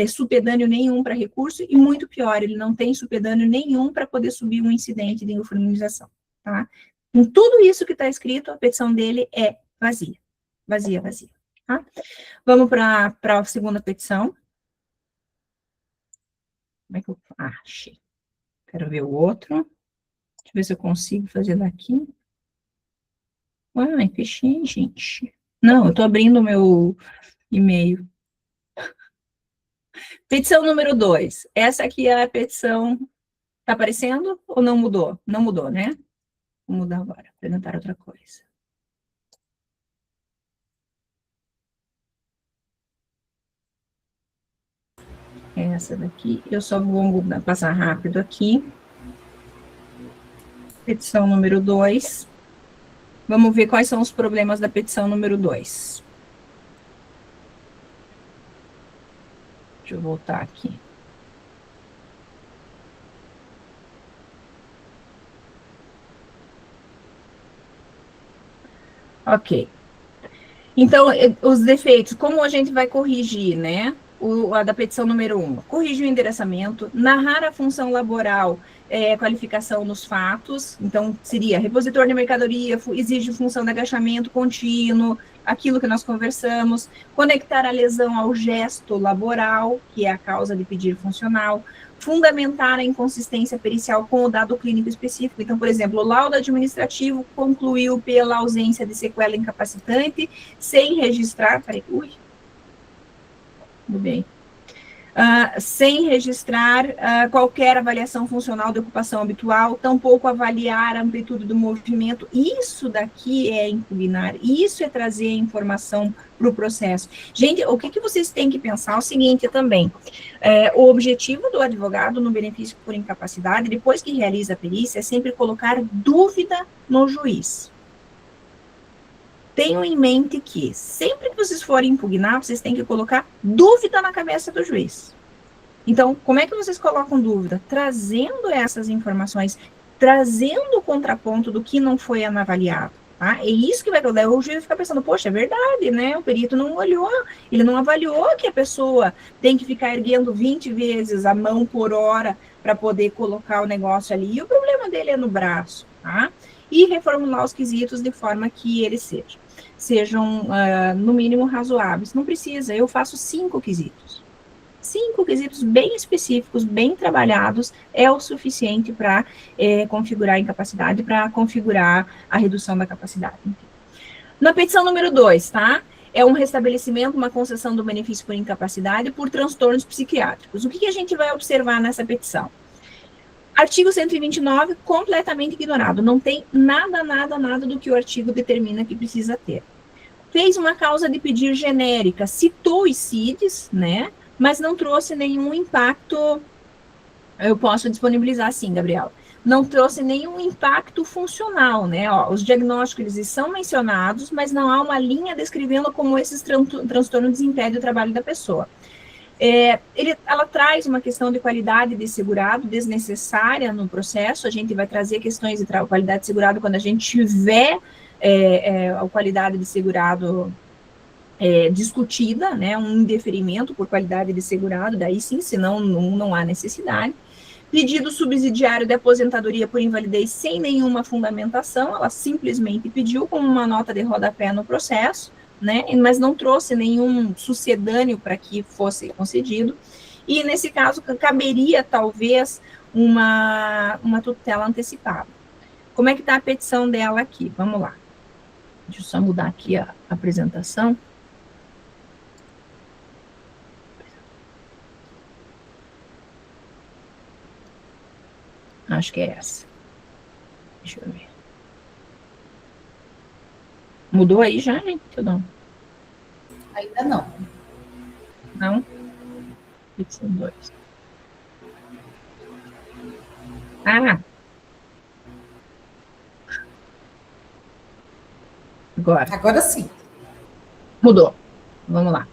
Speaker 1: supedâneo nenhum para recurso, e muito pior, ele não tem supedâneo nenhum para poder subir um incidente de uniformização, tá? Com tudo isso que está escrito, a petição dele é vazia. Vazia, vazia. Tá? Vamos para a segunda petição. Como é que eu... achei. Quero ver o outro. Deixa eu ver se eu consigo fazer daqui. Ai, fechei, gente. Não, eu estou abrindo o meu e-mail. Petição número 2. Essa aqui é a petição. Está aparecendo ou não mudou? Não mudou, né? Vou mudar agora, apresentar outra coisa. Essa daqui, eu só vou passar rápido aqui. Petição número 2. Vamos ver quais são os problemas da petição número 2. Deixa eu voltar aqui. Ok. Então, os defeitos, como a gente vai corrigir, né? A da petição número 1. Corrigir o endereçamento, narrar a função laboral, qualificação nos fatos. Então, seria repositor de mercadoria, exige função de agachamento contínuo, aquilo que nós conversamos. Conectar a lesão ao gesto laboral, que é a causa de pedir funcional. Fundamentar a inconsistência pericial com o dado clínico específico. Então, por exemplo, o laudo administrativo concluiu pela ausência de sequela incapacitante, sem registrar... Peraí, tudo bem. Sem registrar qualquer avaliação funcional de ocupação habitual, tampouco avaliar a amplitude do movimento. Isso daqui é impugnar, isso é trazer informação para o processo. Gente, o que vocês têm que pensar é o seguinte também, o objetivo do advogado no benefício por incapacidade, depois que realiza a perícia, é sempre colocar dúvida no juiz. Tenham em mente que, sempre que vocês forem impugnar, vocês têm que colocar dúvida na cabeça do juiz. Então, como é que vocês colocam dúvida? Trazendo essas informações, trazendo o contraponto do que não foi avaliado. Tá? É isso que vai dar. O juiz fica pensando, poxa, é verdade, né? O perito não olhou, ele não avaliou que a pessoa tem que ficar erguendo 20 vezes a mão por hora para poder colocar o negócio ali. E o problema dele é no braço, tá? E reformular os quesitos de forma que eles sejam no mínimo razoáveis. Não precisa, eu faço 5 quesitos. 5 quesitos bem específicos, bem trabalhados, é o suficiente para configurar a incapacidade, para configurar a redução da capacidade. Na petição número 2, tá? É um restabelecimento, uma concessão do benefício por incapacidade por transtornos psiquiátricos. O que a gente vai observar nessa petição? Artigo 129, completamente ignorado. Não tem nada do que o artigo determina que precisa ter. Fez uma causa de pedir genérica, citou os CIDs, né? Mas não trouxe nenhum impacto. Eu posso disponibilizar sim, Gabriela. Não trouxe nenhum impacto funcional, né? Ó, os diagnósticos eles são mencionados, mas não há uma linha descrevendo como esses transtornos desimpedem o trabalho da pessoa. Ela traz uma questão de qualidade de segurado desnecessária no processo. A gente vai trazer questões de qualidade de segurado quando a gente tiver a qualidade de segurado discutida, né, um indeferimento por qualidade de segurado, daí sim, senão não há necessidade. Pedido subsidiário de aposentadoria por invalidez sem nenhuma fundamentação, ela simplesmente pediu como uma nota de rodapé no processo, né, mas não trouxe nenhum sucedâneo para que fosse concedido, e nesse caso caberia talvez uma tutela antecipada. Como é que está a petição dela aqui? Vamos lá. Deixa eu só mudar aqui a apresentação. Acho que é essa. Deixa eu ver. Mudou aí já, gente? Ou não?
Speaker 2: Ainda não.
Speaker 1: Não? Petição 2. Ah!
Speaker 2: Agora sim.
Speaker 1: Mudou. Vamos lá.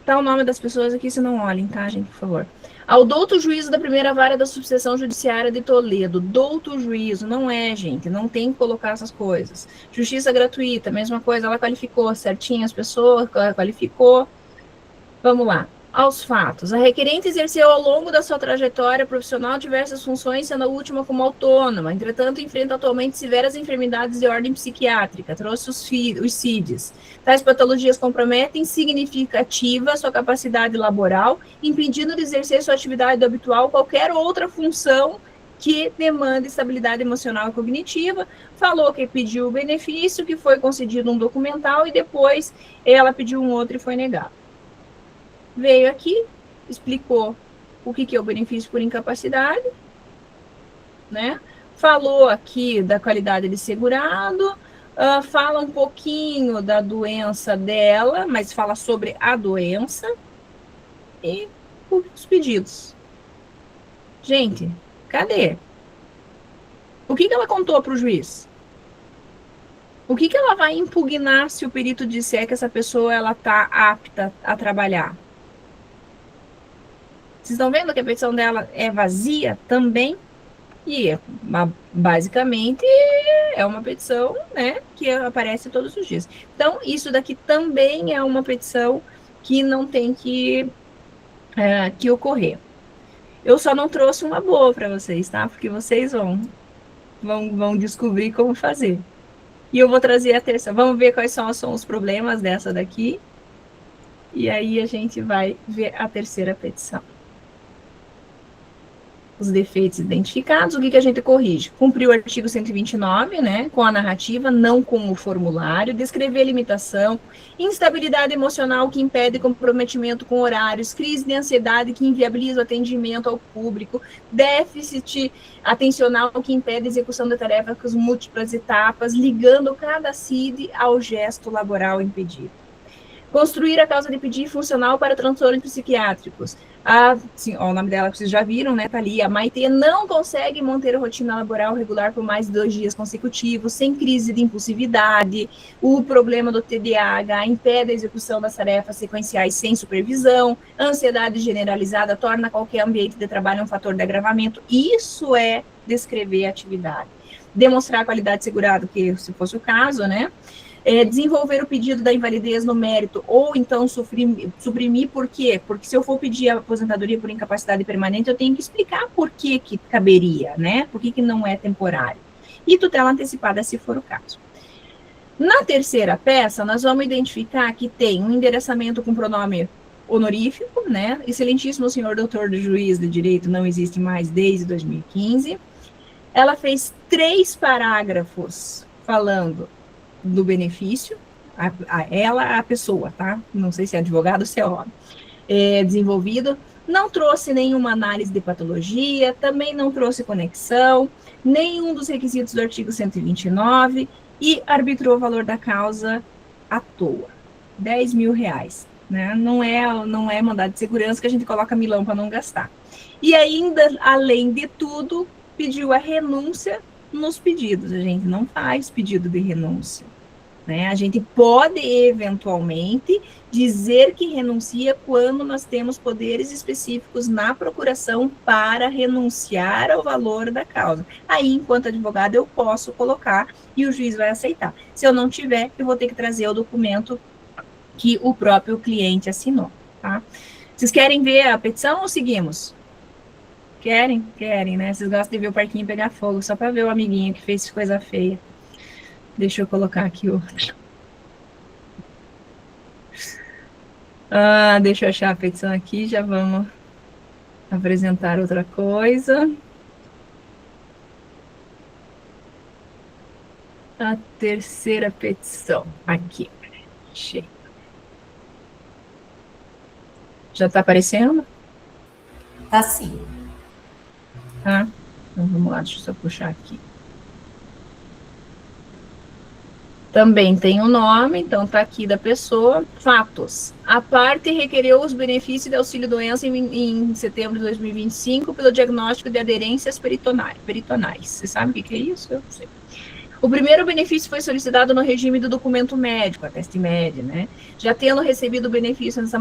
Speaker 1: Tá o nome das pessoas aqui, se não olhem, tá, gente, por favor. Ao douto juízo da primeira vara da subseção judiciária de Toledo. Douto juízo, não é, gente, não tem que colocar essas coisas. Justiça gratuita, mesma coisa, ela qualificou certinho as pessoas, qualificou. Vamos lá. Aos fatos. A requerente exerceu ao longo da sua trajetória profissional diversas funções, sendo a última como autônoma. Entretanto, enfrenta atualmente severas enfermidades de ordem psiquiátrica. Trouxe os CIDs. Tais patologias comprometem significativa sua capacidade laboral, impedindo de exercer sua atividade habitual qualquer outra função que demanda estabilidade emocional e cognitiva. Falou que pediu o benefício, que foi concedido um documental e depois ela pediu um outro e foi negado. Veio aqui, explicou o que é o benefício por incapacidade, né? Falou aqui da qualidade de segurado, fala um pouquinho da doença dela, mas fala sobre a doença e os pedidos. Gente, cadê? O que ela contou para o juiz? O que ela vai impugnar se o perito disser que essa pessoa ela está apta a trabalhar? Vocês estão vendo que a petição dela é vazia também? E, basicamente, é uma petição, né, que aparece todos os dias. Então, isso daqui também é uma petição que não tem que ocorrer. Eu só não trouxe uma boa para vocês, tá? Porque vocês vão descobrir como fazer. E eu vou trazer a terça. Vamos ver quais são os problemas dessa daqui. E aí a gente vai ver a terceira petição. Os defeitos identificados, o que a gente corrige? Cumprir o artigo 129, né, com a narrativa, não com o formulário, descrever limitação, instabilidade emocional que impede comprometimento com horários, crise de ansiedade que inviabiliza o atendimento ao público, déficit atencional que impede a execução da tarefa com as múltiplas etapas, ligando cada CID ao gesto laboral impedido. Construir a causa de pedir funcional para transtornos psiquiátricos. O nome dela vocês já viram, né? Tá ali. A Maitê não consegue manter a rotina laboral regular por mais de 2 dias consecutivos, sem crise de impulsividade. O problema do TDAH impede a execução das tarefas sequenciais sem supervisão. A ansiedade generalizada torna qualquer ambiente de trabalho um fator de agravamento. Isso é descrever a atividade. Demonstrar a qualidade de segurado, que se fosse o caso, né? Desenvolver o pedido da invalidez no mérito, ou então suprimir, por quê? Porque se eu for pedir a aposentadoria por incapacidade permanente, eu tenho que explicar por que caberia, né? Por que não é temporário. E tutela antecipada, se for o caso. Na terceira peça, nós vamos identificar que tem um endereçamento com pronome honorífico, né? Excelentíssimo senhor doutor do juiz de direito, não existe mais desde 2015. Ela fez 3 parágrafos falando do benefício, a pessoa, tá? Não sei se é advogado ou se é homem. Desenvolvido, não trouxe nenhuma análise de patologia, também não trouxe conexão, nenhum dos requisitos do artigo 129 e arbitrou o valor da causa à toa, R$10.000, né? Não é mandado de segurança que a gente coloca milão para não gastar. E ainda, além de tudo, pediu a renúncia nos pedidos. A gente não faz pedido de renúncia, né? A gente pode, eventualmente, dizer que renuncia quando nós temos poderes específicos na procuração para renunciar ao valor da causa. Aí, enquanto advogado, eu posso colocar e o juiz vai aceitar. Se eu não tiver, eu vou ter que trazer o documento que o próprio cliente assinou. tá? Vocês querem ver a petição ou seguimos? Querem? Querem, né? Vocês gostam de ver o parquinho pegar fogo, só para ver o amiguinho que fez coisa feia. Deixa eu colocar aqui outro. Deixa eu achar a petição aqui, já vamos apresentar outra coisa. A terceira petição, aqui. Achei. Já está aparecendo?
Speaker 2: Tá sim.
Speaker 1: Tá? Então vamos lá, deixa eu só puxar aqui. Também tem o nome, então tá aqui da pessoa. Fatos. A parte requereu os benefícios de auxílio-doença em setembro de 2025 pelo diagnóstico de aderências peritonais. Você sabe o que é isso? Eu não sei. O primeiro benefício foi solicitado no regime do documento médico, a teste média, né? Já tendo recebido o benefício nessa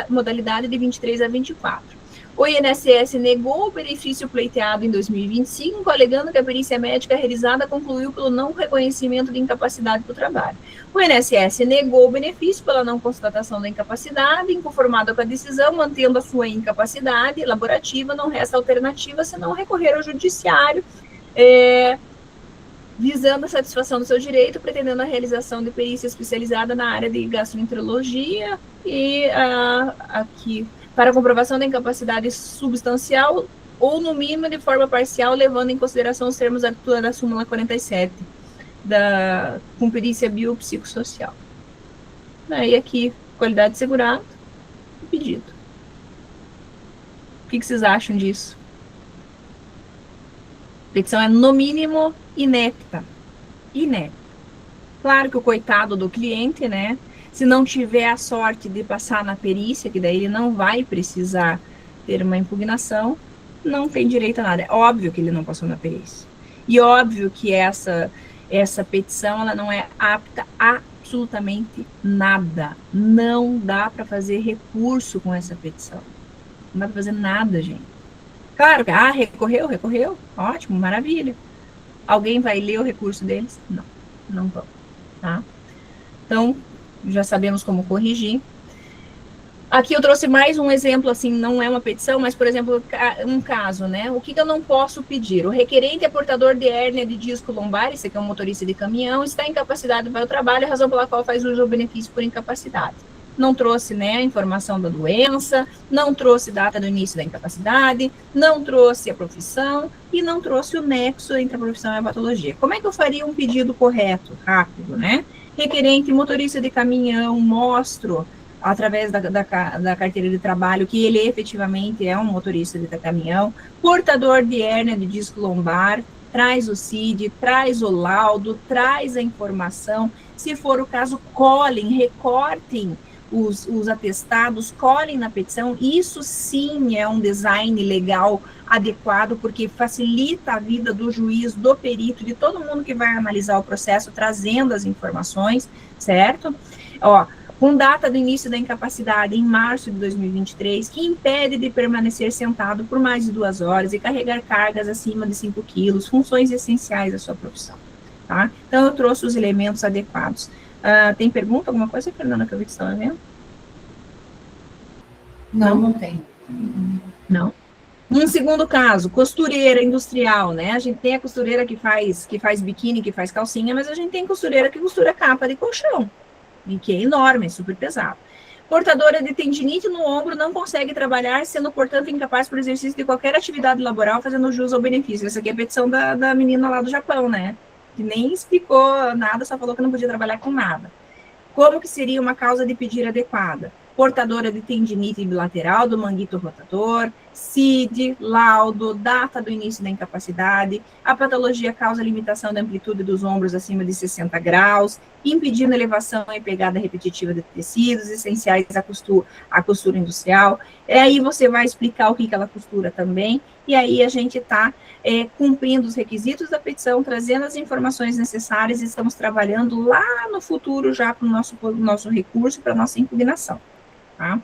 Speaker 1: modalidade de 23 a 24. O INSS negou o benefício pleiteado em 2025, alegando que a perícia médica realizada concluiu pelo não reconhecimento de incapacidade do trabalho. O INSS negou o benefício pela não constatação da incapacidade, inconformado com a decisão, mantendo a sua incapacidade laborativa, não resta alternativa senão recorrer ao judiciário, visando a satisfação do seu direito, pretendendo a realização de perícia especializada na área de gastroenterologia e aqui para comprovação da incapacidade substancial ou, no mínimo, de forma parcial, levando em consideração os termos da súmula 47, com perícia biopsicossocial. Aí, aqui, qualidade de segurado, pedido. O que vocês acham disso? A petição é, no mínimo, inepta. Inepta. Claro que o coitado do cliente, né? Se não tiver a sorte de passar na perícia, que daí ele não vai precisar ter uma impugnação, não tem direito a nada. É óbvio que ele não passou na perícia. E óbvio que essa petição, ela não é apta a absolutamente nada. Não dá para fazer recurso com essa petição. Não dá para fazer nada, gente. Claro que, recorreu, ótimo, maravilha. Alguém vai ler o recurso deles? Não, não vão, tá? Então, já sabemos como corrigir. Aqui eu trouxe mais um exemplo, assim, não é uma petição, mas, por exemplo, um caso, né? O que eu não posso pedir? O requerente é portador de hérnia de disco lombar, esse aqui é um motorista de caminhão, está incapacitado para o trabalho, a razão pela qual faz uso do benefício por incapacidade. Não trouxe, né, a informação da doença, não trouxe data do início da incapacidade, não trouxe a profissão e não trouxe o nexo entre a profissão e a patologia. Como é que eu faria um pedido correto, rápido, né? Requerente, motorista de caminhão, mostro, através da carteira de trabalho, que ele efetivamente é um motorista de caminhão, portador de hérnia de disco lombar, traz o CID, traz o laudo, traz a informação, se for o caso, recortem os atestados, colhem na petição, isso sim é um design legal adequado, porque facilita a vida do juiz, do perito, de todo mundo que vai analisar o processo, trazendo as informações, certo? Com data do início da incapacidade em março de 2023, que impede de permanecer sentado por mais de 2 horas e carregar cargas acima de 5 quilos, funções essenciais da sua profissão, tá? Então, eu trouxe os elementos adequados. Tem pergunta, alguma coisa, Fernanda, que eu vi que estava vendo?
Speaker 2: Não tem.
Speaker 1: Não. Um segundo caso, costureira industrial, né? A gente tem a costureira que faz biquíni, que faz calcinha, mas a gente tem costureira que costura capa de colchão, e que é enorme, é super pesado. Portadora de tendinite no ombro não consegue trabalhar, sendo, portanto, incapaz por exercício de qualquer atividade laboral, fazendo jus ao benefício. Essa aqui é a petição da menina lá do Japão, né? Que nem explicou nada, só falou que não podia trabalhar com nada. Como que seria uma causa de pedir adequada? Portadora de tendinite bilateral do manguito rotador, CID, laudo, data do início da incapacidade, a patologia causa limitação da amplitude dos ombros acima de 60 graus, impedindo elevação e pegada repetitiva de tecidos, essenciais à costura industrial. Aí você vai explicar o que ela costura também, e aí a gente está cumprindo os requisitos da petição, trazendo as informações necessárias, e estamos trabalhando lá no futuro já para o nosso recurso, para a nossa impugnação. Tá?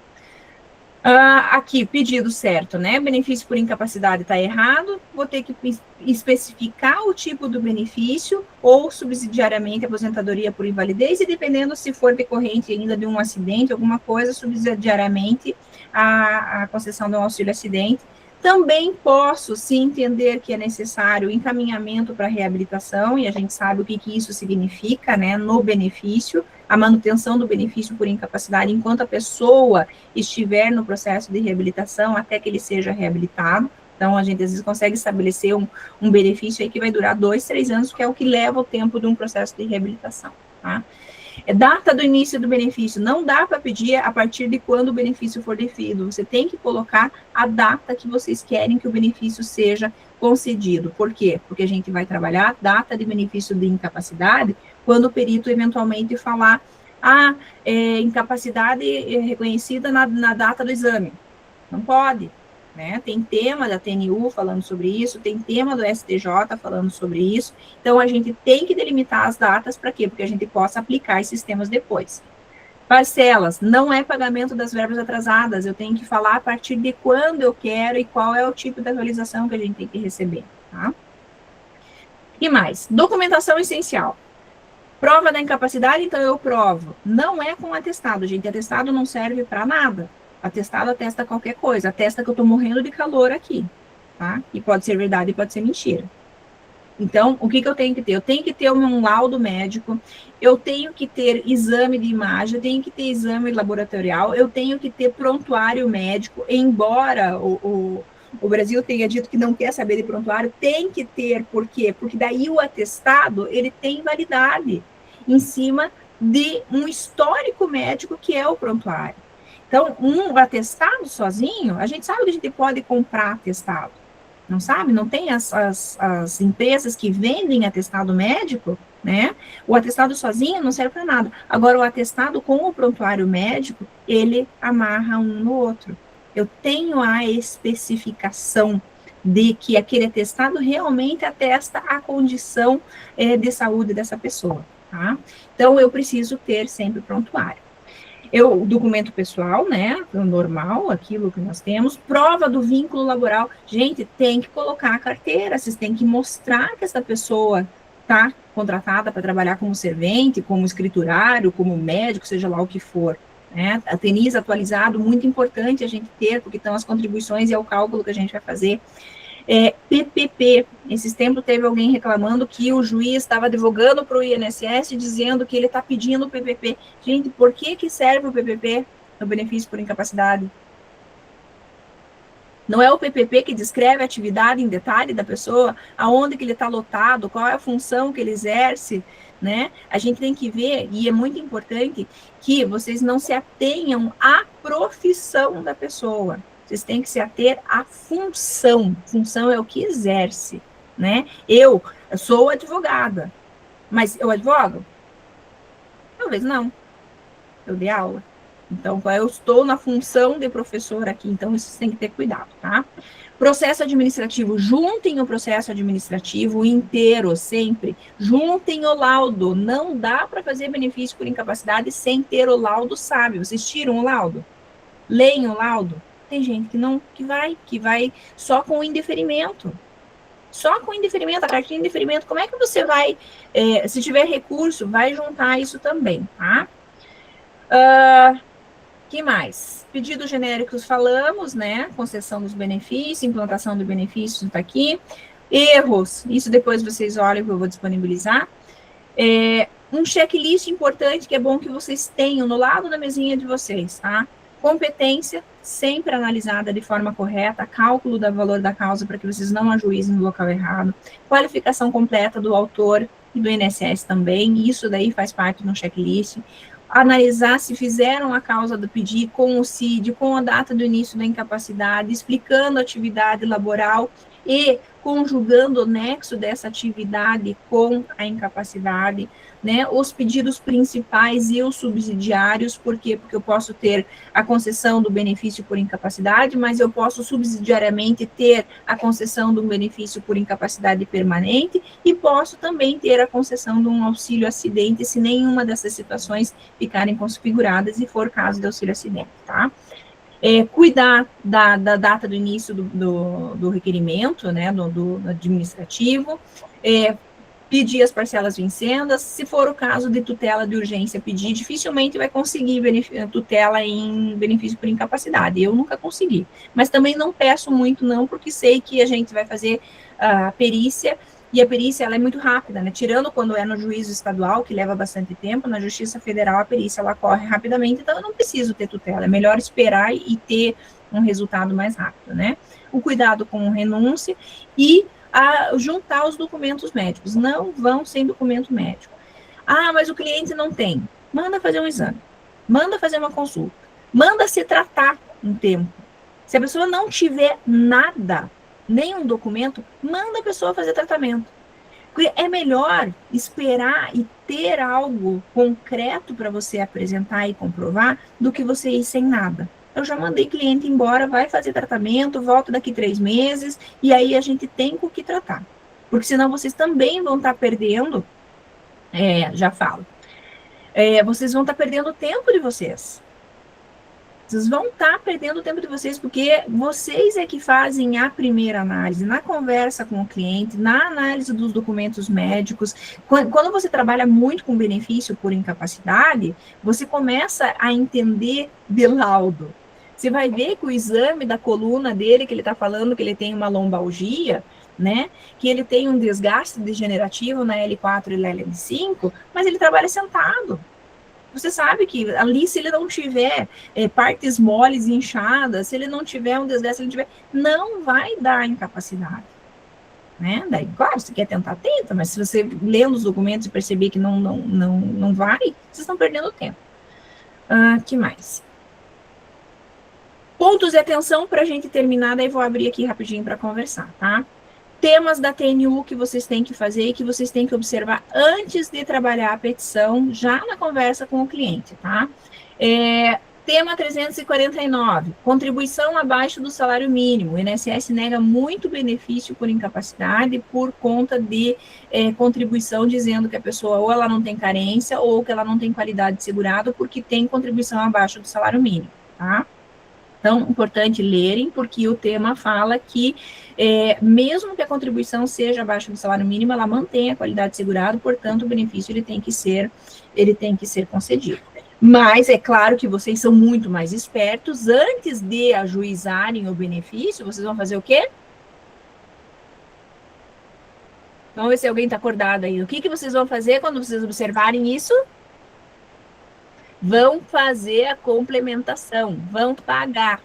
Speaker 1: Aqui, pedido certo, né? Benefício por incapacidade está errado, vou ter que especificar o tipo do benefício, ou subsidiariamente aposentadoria por invalidez, e dependendo se for decorrente ainda de um acidente, alguma coisa, subsidiariamente a concessão de um auxílio acidente. Também posso, se entender que é necessário, encaminhamento para reabilitação, e a gente sabe o que isso significa, né, no benefício, a manutenção do benefício por incapacidade enquanto a pessoa estiver no processo de reabilitação até que ele seja reabilitado. Então, a gente às vezes consegue estabelecer um benefício aí que vai durar 2, 3 anos, que é o que leva o tempo de um processo de reabilitação, tá? Data do início do benefício, não dá para pedir a partir de quando o benefício for definido, você tem que colocar a data que vocês querem que o benefício seja concedido. Por quê? Porque a gente vai trabalhar a data de benefício de incapacidade quando o perito eventualmente falar incapacidade reconhecida na data do exame. Não pode, né? Tem tema da TNU falando sobre isso, tem tema do STJ falando sobre isso, então a gente tem que delimitar as datas, para quê? Porque a gente possa aplicar esses temas depois. Parcelas, não é pagamento das verbas atrasadas, eu tenho que falar a partir de quando eu quero e qual é o tipo de atualização que a gente tem que receber, tá? E mais, documentação essencial. Prova da incapacidade, então eu provo. Não é com atestado, gente, atestado não serve para nada. Atestado atesta qualquer coisa, atesta que eu estou morrendo de calor aqui, tá? E pode ser verdade e pode ser mentira. Então, o que eu tenho que ter? Eu tenho que ter um laudo médico, eu tenho que ter exame de imagem, eu tenho que ter exame laboratorial, eu tenho que ter prontuário médico, embora o Brasil tenha dito que não quer saber de prontuário, tem que ter, por quê? Porque daí o atestado, ele tem validade em cima de um histórico médico que é o prontuário. Então, um atestado sozinho, a gente sabe que a gente pode comprar atestado, não sabe? Não tem as empresas que vendem atestado médico, né? O atestado sozinho não serve para nada. Agora, o atestado com o prontuário médico, ele amarra um no outro. Eu tenho a especificação de que aquele atestado realmente atesta a condição de saúde dessa pessoa, tá? Então, eu preciso ter sempre prontuário. O documento pessoal, né, normal, aquilo que nós temos, prova do vínculo laboral, gente, tem que colocar a carteira, vocês têm que mostrar que essa pessoa está contratada para trabalhar como servente, como escriturário, como médico, seja lá o que for, né, a TNIS atualizado, muito importante a gente ter, porque estão as contribuições e é o cálculo que a gente vai fazer. PPP, esses tempos teve alguém reclamando que o juiz estava advogando para o INSS, dizendo que ele está pedindo o PPP. Gente, por que serve o PPP, o benefício por incapacidade? Não é o PPP que descreve a atividade em detalhe da pessoa, aonde que ele está lotado, qual é a função que ele exerce, né? A gente tem que ver, e é muito importante, que vocês não se atenham à profissão da pessoa. Vocês têm que se ater à função. Função é o que exerce, né? Eu sou advogada, mas eu advogo? Talvez não. Eu dei aula. Então, eu estou na função de professor aqui, então isso tem que ter cuidado, tá? Processo administrativo, juntem o processo administrativo inteiro, sempre. Juntem o laudo. Não dá para fazer benefício por incapacidade sem ter o laudo sábio. Vocês tiram o laudo? Leem o laudo? Tem gente que vai só com o indeferimento. Só com o indeferimento, a cartinha de indeferimento. Como é que você vai, se tiver recurso, vai juntar isso também, tá? Que mais? Pedidos genéricos falamos, né? Concessão dos benefícios, implantação do benefício está aqui. Erros, isso depois vocês olhem que eu vou disponibilizar. Um checklist importante que é bom que vocês tenham no lado da mesinha de vocês, tá? Competência, sempre analisada de forma correta, cálculo do valor da causa para que vocês não ajuizem no local errado, qualificação completa do autor e do INSS também, isso daí faz parte do checklist, analisar se fizeram a causa do pedido com o CID, com a data do início da incapacidade, explicando a atividade laboral e conjugando o nexo dessa atividade com a incapacidade, né, os pedidos principais e os subsidiários, por quê? Porque eu posso ter a concessão do benefício por incapacidade, mas eu posso subsidiariamente ter a concessão de um benefício por incapacidade permanente e posso também ter a concessão de um auxílio acidente, se nenhuma dessas situações ficarem configuradas e for caso de auxílio acidente, tá? cuidar da data do início do requerimento, né, do administrativo, pedir as parcelas vincendas, se for o caso de tutela de urgência pedir, dificilmente vai conseguir tutela em benefício por incapacidade, eu nunca consegui, mas também não peço muito não, porque sei que a gente vai fazer a perícia, e a perícia ela é muito rápida, né, tirando quando é no juízo estadual, que leva bastante tempo, na Justiça Federal a perícia ela corre rapidamente, então eu não preciso ter tutela, é melhor esperar e ter um resultado mais rápido, né. O cuidado com renúncia e juntar os documentos médicos, não vão sem documento médico. Ah, mas o cliente não tem. Manda fazer um exame, manda fazer uma consulta, manda se tratar um tempo. Se a pessoa não tiver nada, nenhum documento, manda a pessoa fazer tratamento. Porque é melhor esperar e ter algo concreto para você apresentar e comprovar do que você ir sem nada. Eu já mandei cliente embora, vai fazer tratamento, volta daqui 3 meses, e aí a gente tem com o que tratar. Porque senão vocês também vão estar perdendo, já falo, vocês vão estar perdendo o tempo de vocês. Vocês vão estar perdendo o tempo de vocês, porque vocês é que fazem a primeira análise, na conversa com o cliente, na análise dos documentos médicos. Quando você trabalha muito com benefício por incapacidade, você começa a entender de laudo. Você vai ver que o exame da coluna dele, que ele está falando que ele tem uma lombalgia, né, que ele tem um desgaste degenerativo na L4 e na L5, mas ele trabalha sentado. Você sabe que ali, se ele não tiver partes moles inchadas, se ele não tiver um desgaste, não vai dar incapacidade. Né? Daí, claro, se quer tentar, tenta, mas se você lendo os documentos e perceber que não vai, vocês estão perdendo tempo. Que mais? Pontos de atenção para a gente terminar, daí vou abrir aqui rapidinho para conversar, tá? Temas da TNU que vocês têm que fazer e que vocês têm que observar antes de trabalhar a petição, já na conversa com o cliente, tá? Tema 349, contribuição abaixo do salário mínimo. O INSS nega muito benefício por incapacidade por conta de contribuição, dizendo que a pessoa ou ela não tem carência ou que ela não tem qualidade de segurado porque tem contribuição abaixo do salário mínimo, tá? Então, importante lerem, porque o tema fala que, mesmo que a contribuição seja abaixo do salário mínimo, ela mantém a qualidade de segurado, portanto, o benefício ele tem que ser concedido. Mas é claro que vocês são muito mais espertos, antes de ajuizarem o benefício, vocês vão fazer o quê? Vamos ver se alguém está acordado aí. O que vocês vão fazer quando vocês observarem isso? Vão fazer a complementação, vão pagar.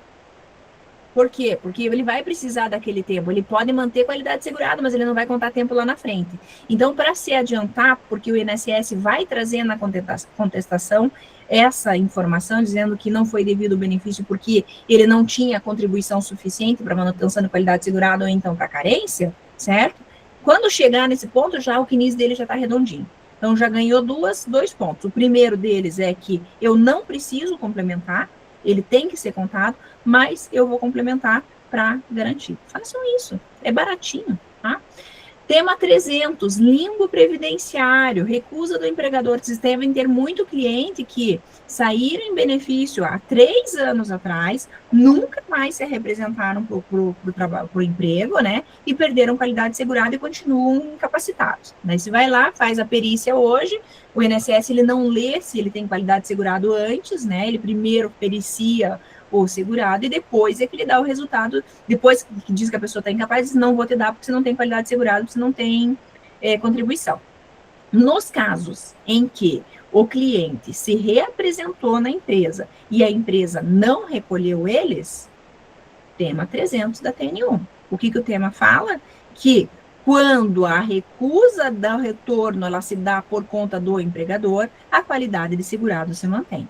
Speaker 1: Por quê? Porque ele vai precisar daquele tempo, ele pode manter qualidade segurada, mas ele não vai contar tempo lá na frente. Então, para se adiantar, porque o INSS vai trazer na contestação essa informação, dizendo que não foi devido o benefício porque ele não tinha contribuição suficiente para manutenção de qualidade segurada ou então para carência, certo? Quando chegar nesse ponto, já o CNIS dele já está redondinho. Então, já ganhou 2 pontos. O primeiro deles é que eu não preciso complementar, ele tem que ser contado, mas eu vou complementar para garantir. Façam isso, é baratinho, tá? Tema 300, limbo previdenciário, recusa do empregador. Vocês devem ter muito cliente que saíram em benefício há 3 anos atrás, nunca mais se representaram para o emprego, né? E perderam qualidade segurada e continuam incapacitados. Daí você vai lá, faz a perícia hoje, o INSS ele não lê se ele tem qualidade segurado antes, né? Ele primeiro pericia o segurado, e depois é que ele dá o resultado, depois que diz que a pessoa está incapaz, diz, não vou te dar porque você não tem qualidade segurada, porque você não tem contribuição. Nos casos em que o cliente se reapresentou na empresa e a empresa não recolheu eles, tema 300 da TN1. O que o tema fala? Que quando a recusa do retorno ela se dá por conta do empregador, a qualidade de segurado se mantém.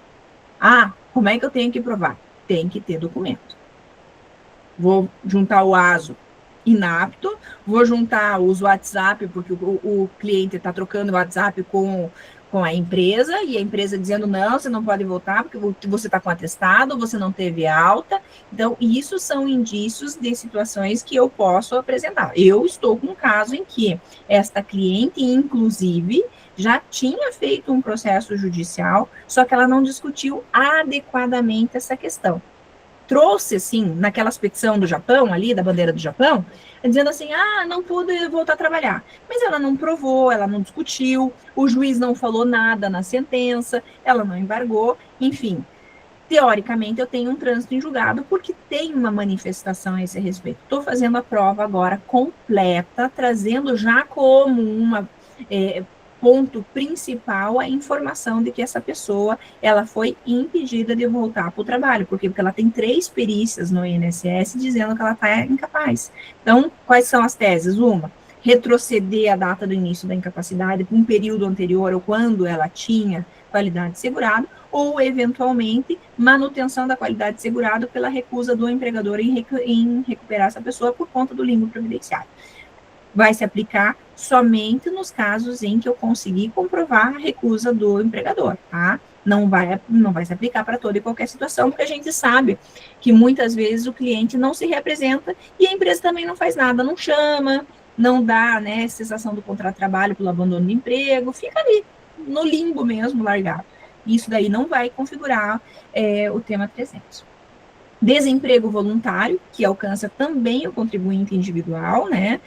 Speaker 1: Como é que eu tenho que provar? Tem que ter documento. Vou juntar o ASO inapto, vou juntar os WhatsApp, porque o cliente está trocando o WhatsApp com a empresa, e a empresa dizendo, não, você não pode voltar, porque você está com atestado, você não teve alta. Então, isso são indícios de situações que eu posso apresentar. Eu estou com um caso em que esta cliente, inclusive, já tinha feito um processo judicial, só que ela não discutiu adequadamente essa questão. trouxe, assim, naquela petição do Japão, ali, da bandeira do Japão, dizendo assim, não pude voltar a trabalhar. Mas ela não provou, ela não discutiu, o juiz não falou nada na sentença, ela não embargou, enfim. Teoricamente, eu tenho um trânsito em julgado porque tem uma manifestação a esse respeito. Estou fazendo a prova agora completa, trazendo já como uma ponto principal a informação de que essa pessoa ela foi impedida de voltar para o trabalho. Por quê? Porque ela tem 3 perícias no INSS dizendo que ela está incapaz. Então, quais são as teses? Uma, retroceder a data do início da incapacidade para um período anterior ou quando ela tinha qualidade de segurado, ou, eventualmente, manutenção da qualidade de segurado pela recusa do empregador em recuperar essa pessoa por conta do limbo previdenciário. Vai se aplicar somente nos casos em que eu conseguir comprovar a recusa do empregador, tá? Não vai se aplicar para toda e qualquer situação, porque a gente sabe que muitas vezes o cliente não se representa e a empresa também não faz nada, não chama, não dá, né, cessação do contrato de trabalho pelo abandono do emprego, fica ali, no limbo mesmo, largado. Isso daí não vai configurar o tema 300. Desemprego voluntário, que alcança também o contribuinte individual, né?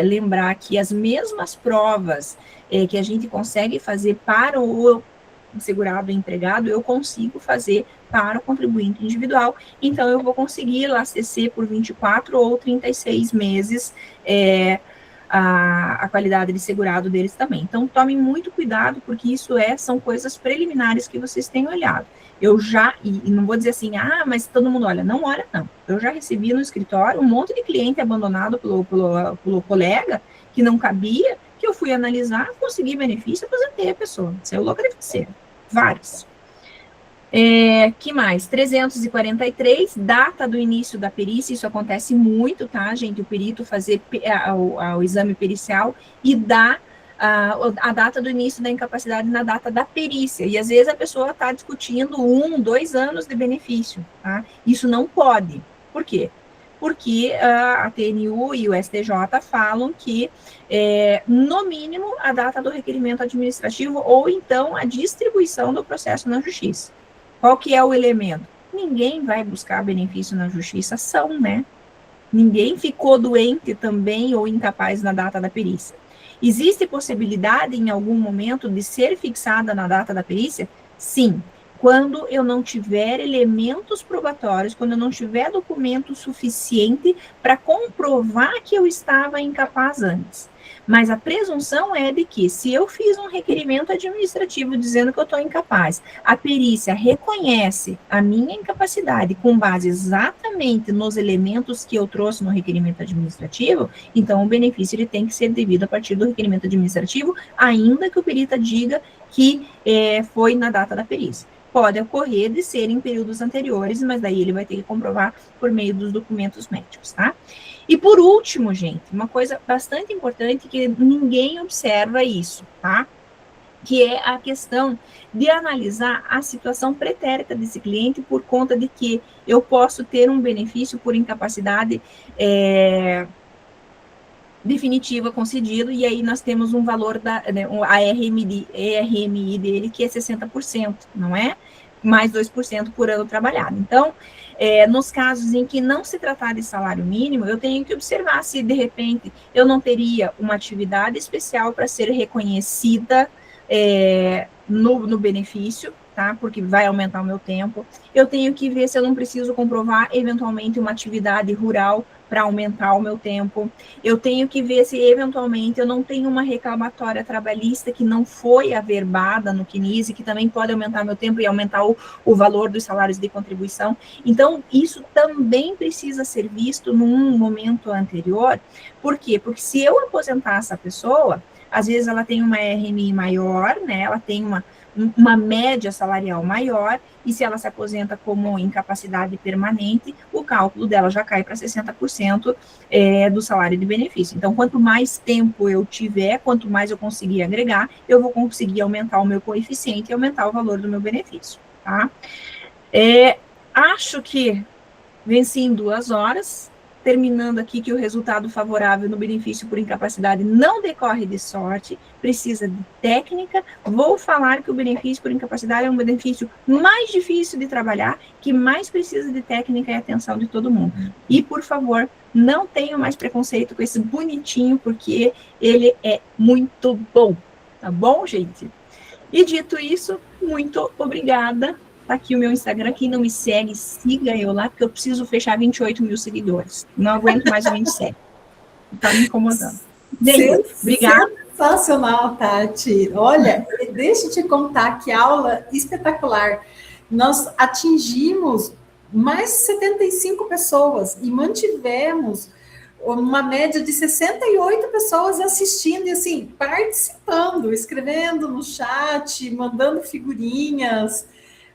Speaker 1: Lembrar que as mesmas provas que a gente consegue fazer para o segurado empregado, eu consigo fazer para o contribuinte individual, então eu vou conseguir lá CC por 24 ou 36 meses a qualidade de segurado deles também. Então, tomem muito cuidado, porque isso são coisas preliminares que vocês têm olhado. Eu já, e não vou dizer assim, mas todo mundo olha. Não olha, não. Eu já recebi no escritório um monte de cliente abandonado pelo colega, que não cabia, que eu fui analisar, consegui benefício, aposentei a pessoa. Saiu louca de fazer. Vários. Que mais? 343, data do início da perícia, isso acontece muito, tá, gente? O perito fazer o exame pericial e dar a data do início da incapacidade na data da perícia, e às vezes a pessoa está discutindo 1, 2 anos de benefício, tá? Isso não pode. Por quê? Porque a TNU e o STJ falam que, no mínimo, a data do requerimento administrativo ou então a distribuição do processo na justiça. Qual que é o elemento? Ninguém vai buscar benefício na justiça, né? Ninguém ficou doente também ou incapaz na data da perícia. Existe possibilidade, em algum momento, de ser fixada na data da perícia? Sim. Quando eu não tiver elementos probatórios, quando eu não tiver documento suficiente para comprovar que eu estava incapaz antes. Mas a presunção é de que, se eu fiz um requerimento administrativo dizendo que eu estou incapaz, a perícia reconhece a minha incapacidade com base exatamente nos elementos que eu trouxe no requerimento administrativo, então o benefício ele tem que ser devido a partir do requerimento administrativo, ainda que o perita diga que foi na data da perícia. Pode ocorrer de ser em períodos anteriores, mas daí ele vai ter que comprovar por meio dos documentos médicos, tá? E por último, gente, uma coisa bastante importante que ninguém observa isso, tá? Que é a questão de analisar a situação pretérita desse cliente por conta de que eu posso ter um benefício por incapacidade definitiva concedido, e aí nós temos um valor a RMI dele, que é 60%, não é? Mais 2% por ano trabalhado. Então, nos casos em que não se tratar de salário mínimo, eu tenho que observar se, de repente, eu não teria uma atividade especial para ser reconhecida no benefício, tá? Porque vai aumentar o meu tempo. Eu tenho que ver se eu não preciso comprovar, eventualmente, uma atividade rural para aumentar o meu tempo. Eu tenho que ver se, eventualmente, eu não tenho uma reclamatória trabalhista que não foi averbada no CNIS, que também pode aumentar meu tempo e aumentar o valor dos salários de contribuição. Então, isso também precisa ser visto num momento anterior. Por quê? Porque se eu aposentar essa pessoa, às vezes ela tem uma RMI maior, né? Ela tem uma média salarial maior, e se ela se aposenta como incapacidade permanente, o cálculo dela já cai para 60% do salário de benefício. Então, quanto mais tempo eu tiver, quanto mais eu conseguir agregar, eu vou conseguir aumentar o meu coeficiente e aumentar o valor do meu benefício, tá? Acho que venci em 2 horas, terminando aqui que o resultado favorável no benefício por incapacidade não decorre de sorte, precisa de técnica. Vou falar que o benefício por incapacidade é um benefício mais difícil de trabalhar, que mais precisa de técnica e atenção de todo mundo. E, por favor, não tenham mais preconceito com esse bonitinho, porque ele é muito bom. Tá bom, gente? E dito isso, muito obrigada. Tá aqui o meu Instagram. Quem não me segue, siga eu lá, porque eu preciso fechar 28 mil seguidores. Não aguento mais o 27. Tá me incomodando. Gente, obrigada.
Speaker 2: Sensacional, Tati. Olha, deixa eu te contar que aula espetacular. Nós atingimos mais de 75 pessoas e mantivemos uma média de 68 pessoas assistindo e, assim, participando, escrevendo no chat, mandando figurinhas.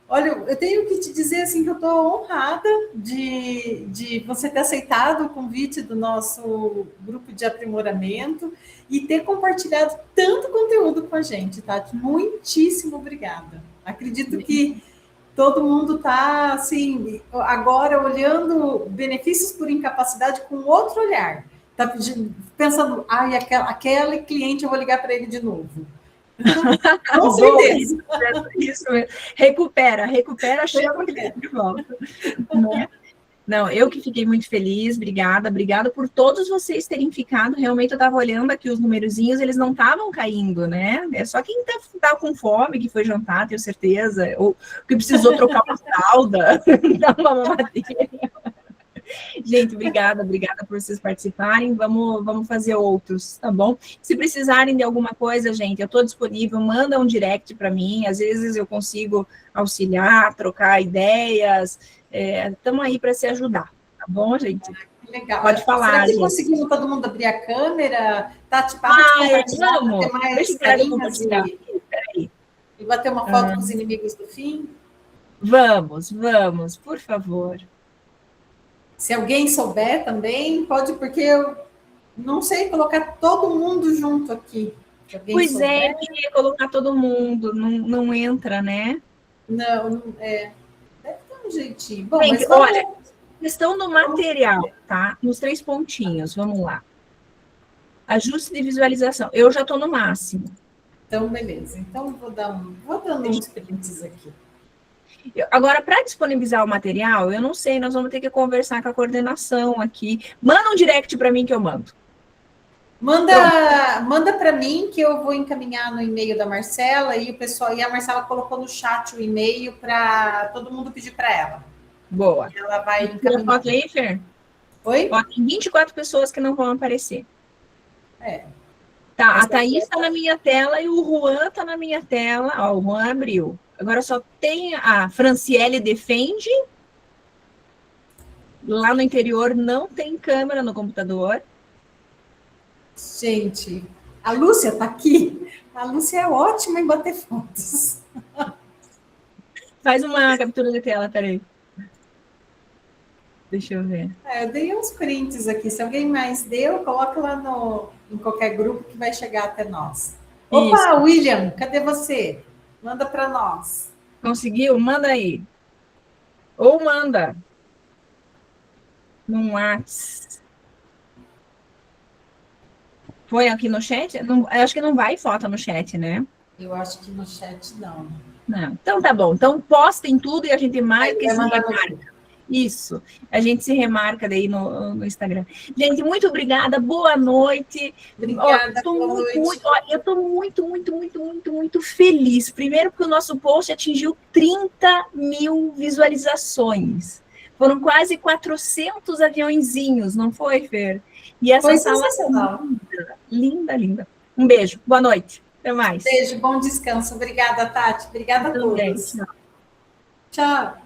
Speaker 2: Olha, eu tenho que te dizer, assim, que eu estou honrada de você ter aceitado o convite do nosso grupo de aprimoramento e ter compartilhado tanto conteúdo com a gente, Tati. Muitíssimo obrigada. Acredito que todo mundo está, assim, agora olhando benefícios por incapacidade com outro olhar. Está pensando, aquele cliente, eu vou ligar para ele de novo. Com certeza.
Speaker 1: Isso mesmo. Recupera, chama de volta. Não, eu que fiquei muito feliz, obrigada por todos vocês terem ficado. Realmente eu estava olhando aqui os numerozinhos, eles não estavam caindo, né? É só quem tá com fome, que foi jantar, tenho certeza, ou que precisou trocar uma fralda, dar uma mamadeira. Gente, obrigada por vocês participarem. Vamos fazer outros, tá bom? Se precisarem de alguma coisa, gente, eu estou disponível. Manda um direct para mim. Às vezes eu consigo auxiliar, trocar ideias. Estamos aí para se ajudar, tá bom, gente?
Speaker 2: Legal.
Speaker 1: Pode falar.
Speaker 2: Será que conseguimos todo mundo abrir a câmera? Tati, para de
Speaker 1: vamos.
Speaker 2: ter mais
Speaker 1: Deixa eu
Speaker 2: carinhas
Speaker 1: Peraí.
Speaker 2: E bater uma foto com os inimigos do fim?
Speaker 1: Vamos, por favor.
Speaker 2: Se alguém souber também, pode, porque eu não sei colocar todo mundo junto aqui.
Speaker 1: Pois souber, eu queria colocar todo mundo, não entra, né?
Speaker 2: Não, deve ter um jeitinho. Bom,
Speaker 1: mas olha, questão do material, tá? Nos 3 pontinhos, vamos lá. Ajuste de visualização, eu já estou no máximo.
Speaker 2: Então, beleza. Então, vou dando uns prints aqui.
Speaker 1: Agora, para disponibilizar o material, eu não sei, nós vamos ter que conversar com a coordenação aqui. Manda um direct para mim que eu mando.
Speaker 2: Manda para mim que eu vou encaminhar no e-mail da Marcela e a Marcela colocou no chat o e-mail para todo mundo pedir para ela.
Speaker 1: Boa.
Speaker 2: E ela vai encaminhar.
Speaker 1: Foto aí, Fer?
Speaker 2: Oi?
Speaker 1: Ó, tem 24 pessoas que não vão aparecer.
Speaker 2: Tá,
Speaker 1: a Thaís está na minha tela e o Juan está na minha tela. Ó, o Juan abriu. Agora só tem a Franciele defende. Lá no interior não tem câmera no computador.
Speaker 2: Gente, a Lúcia está aqui. A Lúcia é ótima em bater fotos.
Speaker 1: Faz uma captura de tela, peraí. Deixa eu ver.
Speaker 2: Eu dei uns prints aqui. Se alguém mais deu, coloca lá em qualquer grupo que vai chegar até nós. Opa, isso. William, cadê você? Manda para nós.
Speaker 1: Conseguiu? Manda aí. Ou manda. No WhatsApp. Foi aqui no chat? Não, eu acho que não vai foto no chat, né?
Speaker 2: Eu acho que no chat não.
Speaker 1: Não. Então tá bom. Então postem tudo e a gente marca e se remarca. Isso. A gente se remarca daí no Instagram. Gente, muito obrigada. Boa noite.
Speaker 2: Obrigada.
Speaker 1: Eu estou muito feliz. Primeiro porque o nosso post atingiu 30 mil visualizações. Foram quase 400 aviãozinhos, não foi, Fer? E essa sala linda. Um beijo. Boa noite. Até mais.
Speaker 2: Beijo, bom descanso. Obrigada, Tati. Obrigada a todos.
Speaker 1: Tchau.
Speaker 2: Tchau.